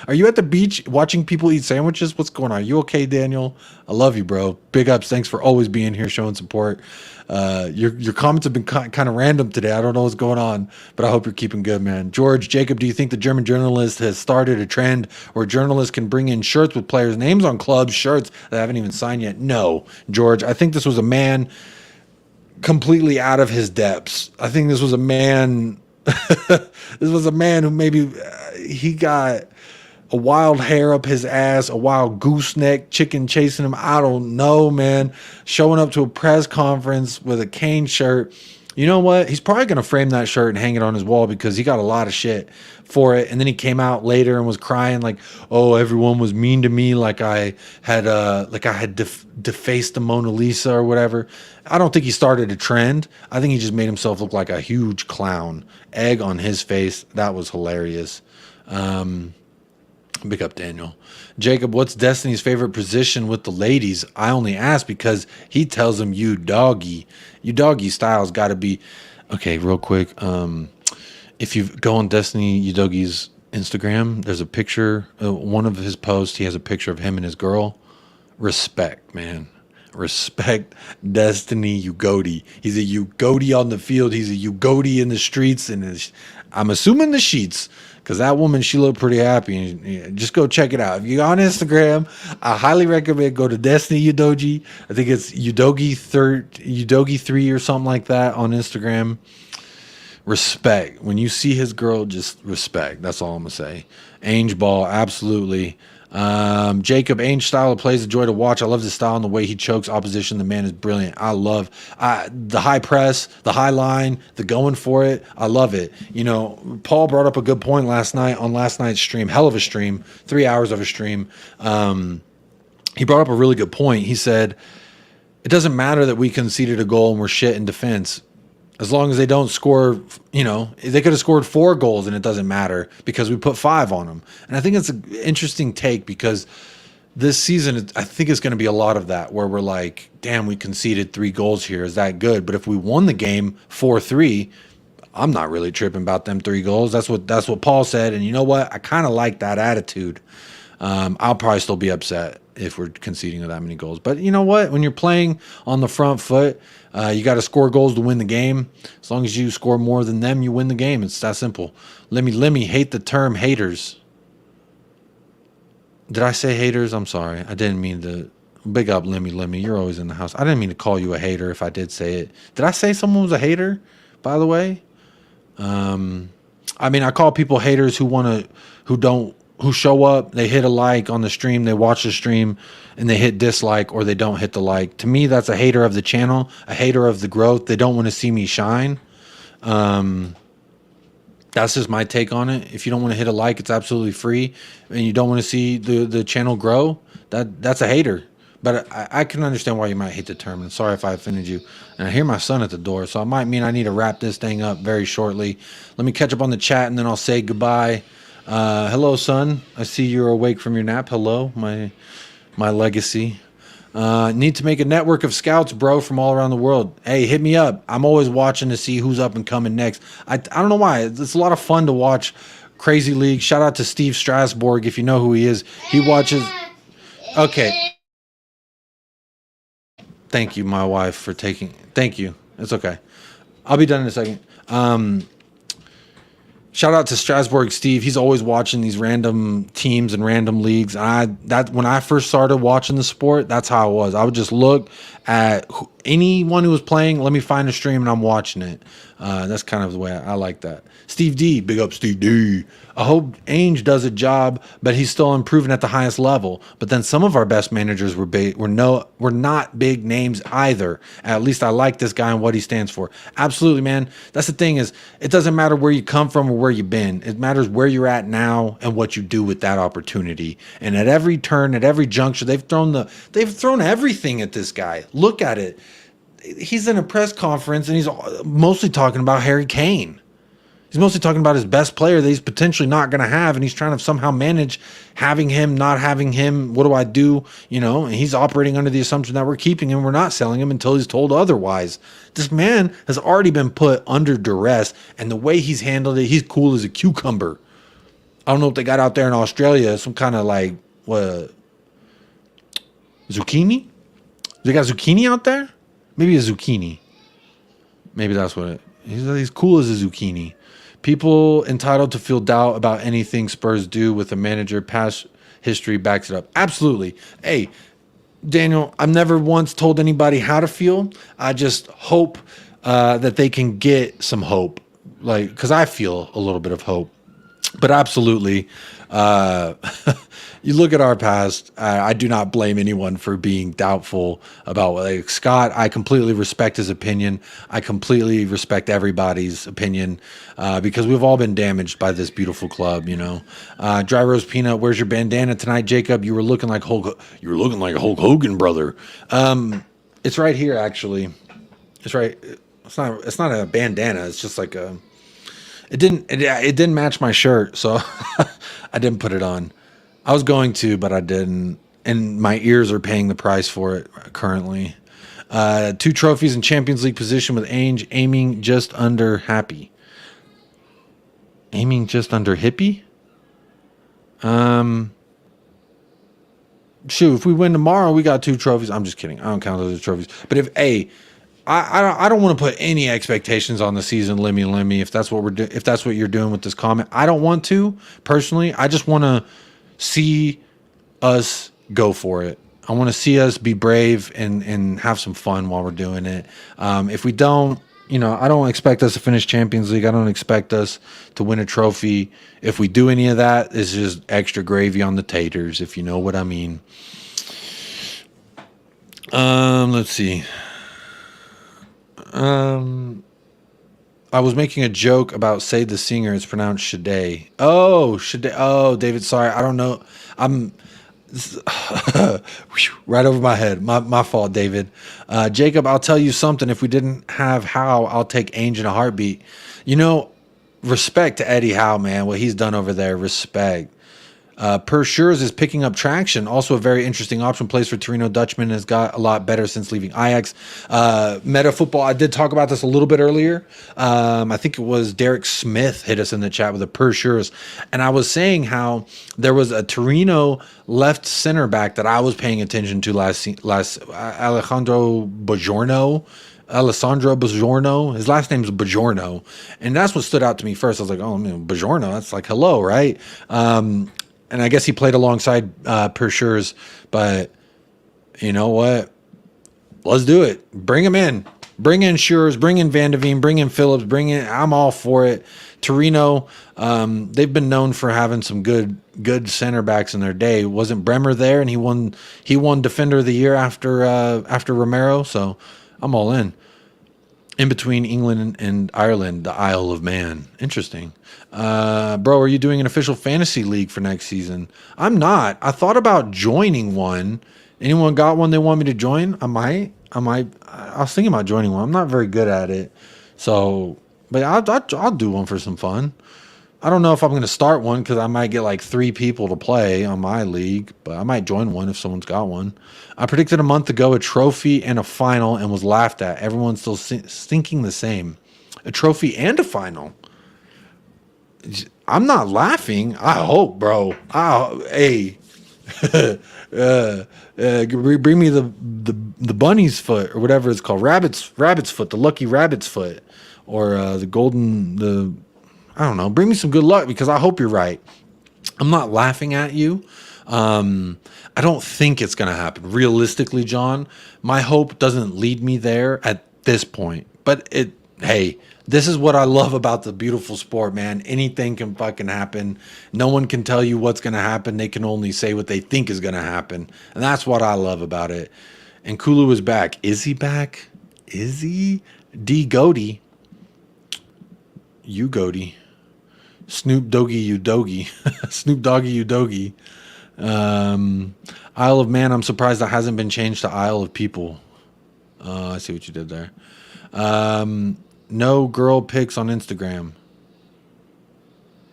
Are you at the beach watching people eat sandwiches? What's going on? Are you okay, Daniel? I love you, bro. Big ups. Thanks for always being here, showing support. Your comments have been kind of random today. I don't know what's going on, but I hope you're keeping good, man. George, Jacob, do you think the German journalist has started a trend where journalists can bring in shirts with players' names on clubs, shirts that haven't even signed yet? No, George. I think this was a man completely out of his depths. I think this was a man who maybe he got a wild hair up his ass, a wild gooseneck chicken chasing him. I don't know, man. Showing up to a press conference with a Kane shirt. You know what? He's probably going to frame that shirt and hang it on his wall because he got a lot of shit for it. And then he came out later and was crying like, "Oh, everyone was mean to me, like I had defaced the Mona Lisa or whatever." I don't think he started a trend. I think he just made himself look like a huge clown. Egg on his face. That was hilarious. Big up, Daniel. Jacob, what's Destiny's favorite position with the ladies? I only ask because he tells them you doggy. You doggy style's got to be... Okay, real quick. If you go on Destiny Udogi's Instagram, there's a picture. One of his posts, he has a picture of him and his girl. Respect, man. Respect Destiny Ugodi. He's a Ugodi on the field. He's a Ugodi in the streets. And I'm assuming the sheets. Because that woman, she looked pretty happy. Just go check it out. If you're on Instagram, I highly recommend go to Destiny Udogi. I think it's Udogi3 or something like that on Instagram. Respect. When you see his girl, just respect. That's all I'm going to say. Ainge ball, absolutely. Jacob, Ainge style of play is a joy to watch. I love his style and the way he chokes opposition. The man is brilliant. I love the high press, the high line, the going for it. I love it. You know, Paul brought up a good point last night on last night's stream. Hell of a stream, 3 hours of a stream. He brought up a really good point. He said, it doesn't matter that we conceded a goal and we're shit in defense. As long as they don't score, you know, they could have scored 4 goals and it doesn't matter because we put 5 on them. And I think it's an interesting take because this season, I think it's going to be a lot of that where we're like, damn, we conceded 3 goals here. Is that good? But if we won the game 4-3, I'm not really tripping about them 3 goals. That's what Paul said. And you know what? I kind of like that attitude. I'll probably still be upset if we're conceding that many goals. But you know what? When you're playing on the front foot, you got to score goals to win the game. As long as you score more than them, you win the game. It's that simple. Let me hate the term haters. Did I say haters? I'm sorry. I didn't mean to. Big up, Lemmy. You're always in the house. I didn't mean to call you a hater if I did say it. Did I say someone was a hater, by the way? I mean, I call people haters who show up, they hit a like on the stream, they watch the stream, and they hit dislike or they don't hit the like. To me, that's a hater of the channel, a hater of the growth. They don't want to see me shine. That's just my take on it. If you don't want to hit a like, it's absolutely free, and you don't want to see the channel grow, that's a hater. But I can understand why you might hate the term. And sorry if I offended you. And I hear my son at the door, so it might mean I need to wrap this thing up very shortly. Let me catch up on the chat, and then I'll say goodbye. Hello, son. I see you're awake from your nap. Hello, my legacy. Need to make a network of scouts, bro, from all around the world. Hey, hit me up. I'm always watching to see who's up and coming next. I don't know why. It's a lot of fun to watch Crazy League. Shout out to Steve Strasbourg, if you know who he is. He watches. Okay. Thank you, my wife, for taking. Thank you. It's okay. I'll be done in a second. Shout out to Strasbourg Steve. He's always watching these random teams and random leagues. And when I first started watching the sport, that's how it was. I would just look at anyone who was playing. Let me find a stream and I'm watching it. That's kind of the way I like that. Steve D, big up Steve D. I hope Ainge does a job, but he's still improving at the highest level. But then some of our best managers were not big names either. At least I like this guy and what he stands for. Absolutely, man. That's the thing is, it doesn't matter where you come from or where you've been. It matters where you're at now and what you do with that opportunity. And at every turn, at every juncture, they've thrown everything at this guy. Look at it. He's in a press conference and he's mostly talking about Harry Kane. He's mostly talking about his best player that he's potentially not going to have, and he's trying to somehow manage having him, not having him. What do I do? And he's operating under the assumption that we're keeping him, we're not selling him until he's told otherwise. This man has already been put under duress, and the way he's handled it, he's cool as a cucumber. I don't know if they got out there in Australia some kind of like zucchini. They got zucchini out there? Maybe a zucchini. Maybe that's what it. He's cool as a zucchini. People entitled to feel doubt about anything Spurs do with a manager. Past history backs it up. Absolutely. Hey, Daniel, I've never once told anybody how to feel. I just hope that they can get some hope. Because I feel a little bit of hope. But absolutely, you look at our past, I do not blame anyone for being doubtful about Scott. I completely respect his opinion. I completely respect everybody's opinion because we've all been damaged by this beautiful club, Dry Roast Peanut, where's your bandana tonight, Jacob? You were looking like Hulk Hogan, brother. It's right here, actually. It's right. It's not a bandana. It's just like a. It didn't match my shirt, so I didn't put it on. I was going to, but I didn't. And my ears are paying the price for it currently. 2 trophies in Champions League position with Ainge, aiming just under happy. Aiming just under hippie? Shoot, if we win tomorrow, we got 2 trophies. I'm just kidding. I don't count those as trophies. But I don't want to put any expectations on the season, Lemmy. If that's what you're doing with this comment, I don't want to personally. I just want to see us go for it. I want to see us be brave and have some fun while we're doing it. If we don't, I don't expect us to finish Champions League. I don't expect us to win a trophy. If we do any of that, it's just extra gravy on the taters, if you know what I mean. Let's see. I was making a joke about Say the Singer. It's pronounced Shade. Oh, Shade. Oh, David, sorry. I don't know. I'm right over my head. My fault, David. Jacob, I'll tell you something. If we didn't have Howe, I'll take Ainge in a heartbeat. Respect to Eddie Howe, man. What he's done over there. Respect. Per Schurz is picking up traction. Also a very interesting option. Plays for Torino. Dutchman has got a lot better since leaving Ajax. Meta football. I did talk about this a little bit earlier. I think it was Derek Smith hit us in the chat with a Per Schurz. And I was saying how there was a Torino left center back that I was paying attention to last Alessandro Bajorno. His last name is Bajorno, and that's what stood out to me first. I was like, oh, Bajorno, that's like hello, right? And I guess he played alongside Per Schurz, but you know what? Let's do it. Bring him in. Bring in Schurz, bring in Van de Veen, bring in Phillips, I'm all for it. Torino, they've been known for having some good center backs in their day. Wasn't Bremer there, and he won Defender of the Year after Romero, so I'm all in. In between England and Ireland, the Isle of Man. Interesting. Bro, are you doing an official fantasy league for next season? I'm not. I thought about joining one. Anyone got one they want me to join? I might. I was thinking about joining one. I'm not very good at it. So, but I'll do one for some fun. I don't know if I'm going to start one because I might get like 3 people to play on my league, but I might join one if someone's got one. I predicted a month ago a trophy and a final and was laughed at. Everyone's still thinking the same. A trophy and a final. I'm not laughing. I hope, bro. Hey, bring me the bunny's foot or whatever it's called, rabbit's foot, the lucky rabbit's foot, or I don't know. Bring me some good luck because I hope you're right. I'm not laughing at you. I don't think it's going to happen. Realistically, John, my hope doesn't lead me there at this point. But hey, this is what I love about the beautiful sport, man. Anything can fucking happen. No one can tell you what's going to happen. They can only say what they think is going to happen. And that's what I love about it. And Kulu is back. Is he back? Is he? D. Goaty. You Goaty. Snoop Doggy, you doggy. Snoop Doggy, you doggy. Isle of Man, I'm surprised that hasn't been changed to Isle of People. I see what you did there. No girl pics on Instagram.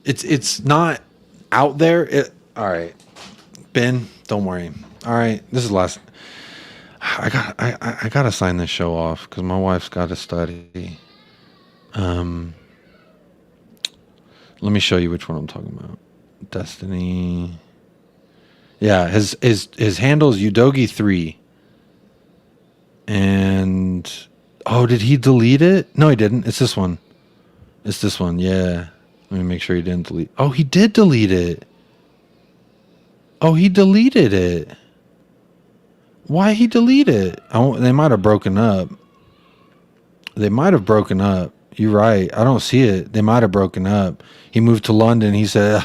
It's not out there. All right. Ben, don't worry. All right. This is last. I gotta sign this show off because my wife's got to study. Let me show you which one I'm talking about. Destiny. Yeah, his handle is Udogi3. And did he delete it? No, he didn't. It's this one. It's this one. Yeah. Let me make sure he didn't delete. Oh, he did delete it. Oh, he deleted it. Why he delete it? They might have broken up. They might have broken up. You're right. I don't see it. They might have broken up. He moved to London. He said,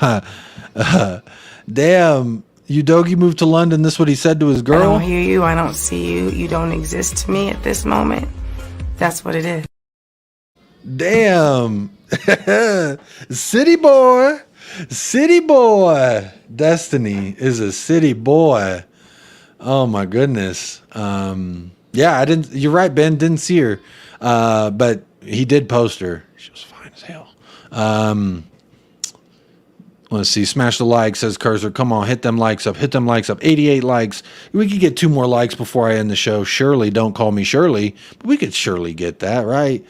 damn, Udogi moved to London. This is what he said to his girl. I don't hear you. I don't see you. You don't exist to me at this moment. That's what it is. Damn. City boy. City boy. Destiny is a city boy. Oh, my goodness. Yeah, you're right, Ben. Didn't see her. But he did post her. She was fine as hell. Let's see. Smash the like, says Cursor. Come on, hit them likes up. Hit them likes up. 88 likes. We could get 2 more likes before I end the show. Shirley, don't call me Shirley. But we could surely get that, right?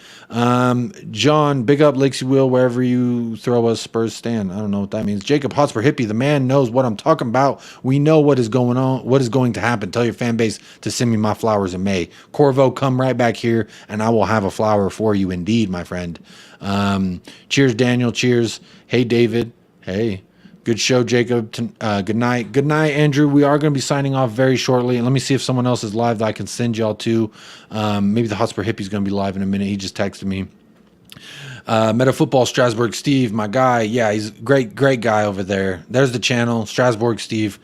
John, big up Lakesy Wheel wherever you throw a Spurs stand. I don't know what that means. Jacob Hotspur Hippie, the man knows what I'm talking about. We know what is going on, what is going to happen. Tell your fan base to send me my flowers in May. Corvo, come right back here, and I will have a flower for you indeed, my friend. Cheers, Daniel. Cheers. Hey, David. Hey, good show, Jacob. Good night. Good night, Andrew. We are going to be signing off very shortly. And let me see if someone else is live that I can send y'all to. Maybe the Hotspur Hippie's going to be live in a minute. He just texted me. Meta Football, Strasbourg Steve, my guy. Yeah, he's a great guy over there. There's the channel, Strasbourg Steve.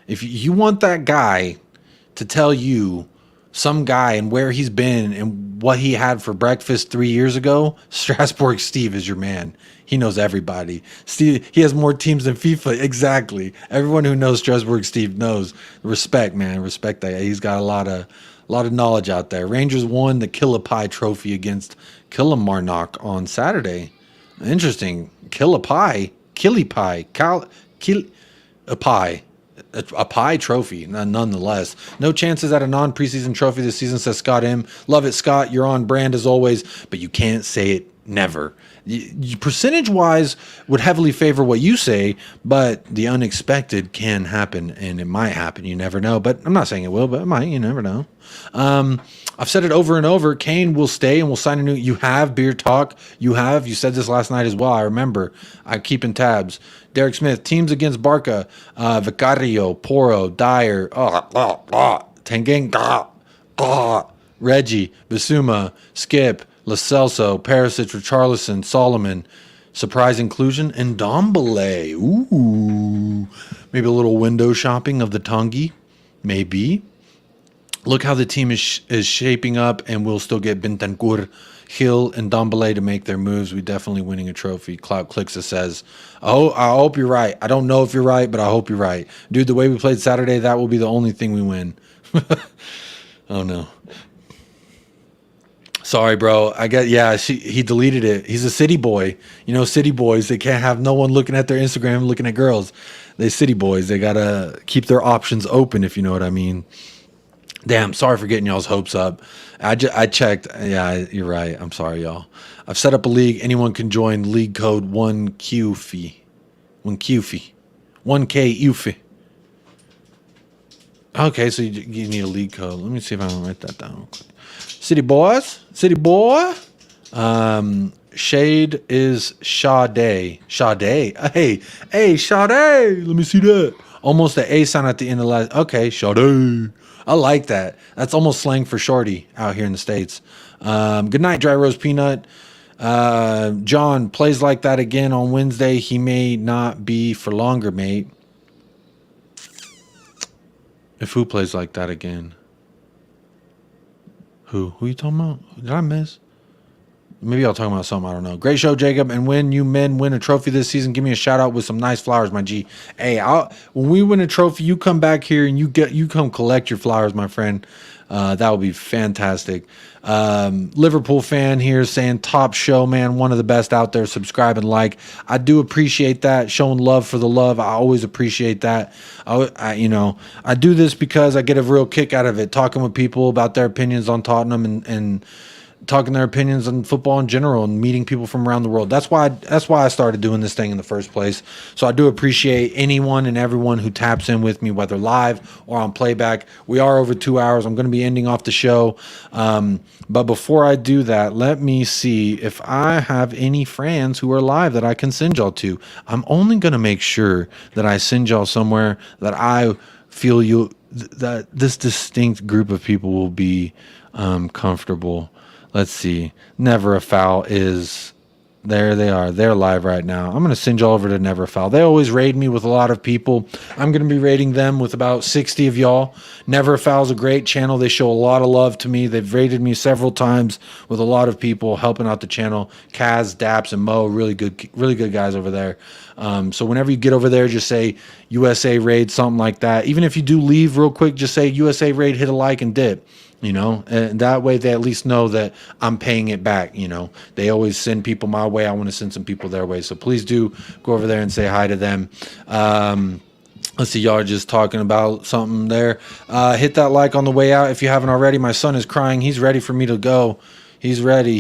If you want that guy to tell you some guy and where he's been and what he had for breakfast 3 years ago, Strasbourg Steve is your man. He knows everybody. Steve, he has more teams than FIFA. Exactly. Everyone who knows Strasbourg Steve knows. Respect, man. Respect that. He's got a lot of knowledge out there. Rangers won the Killapai Trophy against Kilmarnock on Saturday. Interesting. Killapai, a pie trophy, nonetheless. No chances at a non-preseason trophy this season, says Scott M. Love it, Scott. You're on brand as always, but you can't say it never. Percentage-wise would heavily favor what you say, but the unexpected can happen, and it might happen. You never know. But I'm not saying it will, but it might. You never know. I've said it over and over. Kane will stay and will sign a new. You have Beer Talk. You said this last night as well. I remember. I'm keeping tabs. Derek Smith. Teams against Barca. Vicario, Poro, Dyer, Tengen, Reggie, Basuma, Skip, Lo Celso, Perisic, Richarlison, Solomon, surprise inclusion, and Dombele. Ooh. Maybe a little window shopping of the Tongi. Maybe. Look how the team is shaping up, and we'll still get Bentancur, Hill, and Dombele to make their moves. We definitely winning a trophy. Clout Clixa says, oh, I hope you're right. I don't know if you're right, but I hope you're right. Dude, the way we played Saturday, that will be the only thing we win. Oh, no. Sorry, bro. He deleted it. He's a city boy. You know, city boys, they can't have no one looking at their Instagram, looking at girls. They city boys. They got to keep their options open, if you know what I mean. Damn, sorry for getting y'all's hopes up. I checked. Yeah, you're right. I'm sorry, y'all. I've set up a league. Anyone can join. League code 1QFI. 1QFI. 1K UFI. Okay, so you need a league code. Let me see if I can write that down. City boys. City boy. Shade is Sade. Sade. Hey, Sade. Let me see that. Almost the A sound at the end of the last. Okay, Sade. I like that. That's almost slang for shorty out here in the States. Good night, Dry Roast Peanut. John plays like that again on Wednesday. He may not be for longer, mate. If who plays like that again? Who are you talking about? Did I miss? Maybe I'll talk about something. I don't know. Great show, Jacob. And when you men win a trophy this season, give me a shout out with some nice flowers, my G. Hey, when we win a trophy, you come back here and you come collect your flowers, my friend. That would be fantastic. Liverpool fan here saying top show, man. One of the best out there. Subscribe and like. I do appreciate that. Showing love for the love. I always appreciate that. I do this because I get a real kick out of it. Talking with people about their opinions on Tottenham and talking their opinions on football in general and meeting people from around the world. That's why I started doing this thing in the first place. So I do appreciate anyone and everyone who taps in with me, whether live or on playback. We are over 2 hours. I'm going to be ending off the show. But before I do that, let me see if I have any friends who are live that I can send y'all to. I'm only going to make sure that I send y'all somewhere that I feel that this distinct group of people will be comfortable. Let's see. Never a Foul is there. They are. They're live right now. I'm going to send y'all over to Never a Foul. They always raid me with a lot of people. I'm going to be raiding them with about 60 of y'all. Never a Foul is a great channel. They show a lot of love to me. They've raided me several times with a lot of people helping out the channel. Kaz, Daps, and Mo, really good guys over there. So whenever you get over there, just say USA raid, something like that. Even if you do leave real quick, just say USA raid, hit a like and dip. And that way they at least know that I'm paying it back. They always send people my way. I want to send some people their way. So please do go over there and say hi to them. Let's see, y'all are just talking about something there. Hit that like on the way out if you haven't already. My son is crying. He's ready for me to go. He's ready.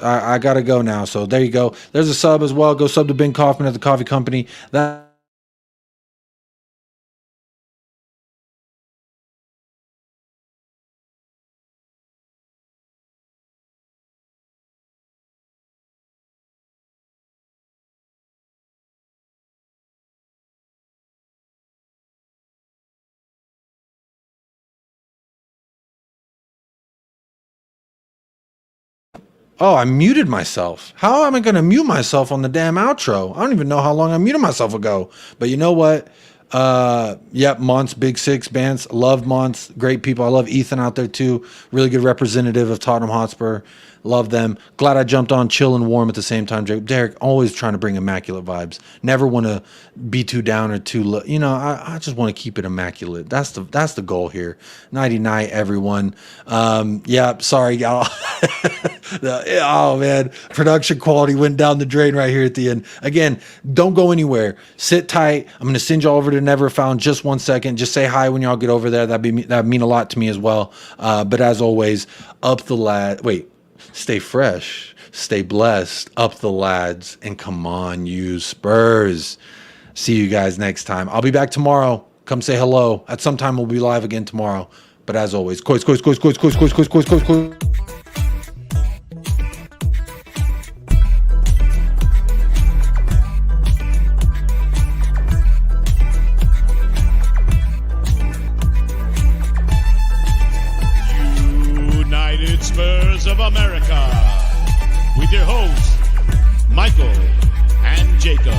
I got to go now. So there you go. There's a sub as well. Go sub to Ben Kaufman at the Coffee Company. Oh, I muted myself. How am I going to mute myself on the damn outro? I don't even know how long I muted myself ago. But you know what? Yep, Mont's Big Six bands. Love Mont's. Great people. I love Ethan out there too. Really good representative of Tottenham Hotspur. Love them. Glad I jumped on chill and warm at the same time. Derek, always trying to bring immaculate vibes. Never want to be too down or too low. I just want to keep it immaculate. That's the goal here. Nighty night, everyone. Yeah, sorry, y'all. Oh, man. Production quality went down the drain right here at the end. Again, don't go anywhere. Sit tight. I'm going to send y'all over to Never Found just 1 second. Just say hi when y'all get over there. That'd mean a lot to me as well. But as always, up the lad. Wait. Stay fresh, stay blessed, up the lads, and come on, you Spurs. See you guys next time. I'll be back tomorrow. Come say hello. At some time, we'll be live again tomorrow. But as always, Coys. United Spurs of America, with your hosts, Michael and Jacob.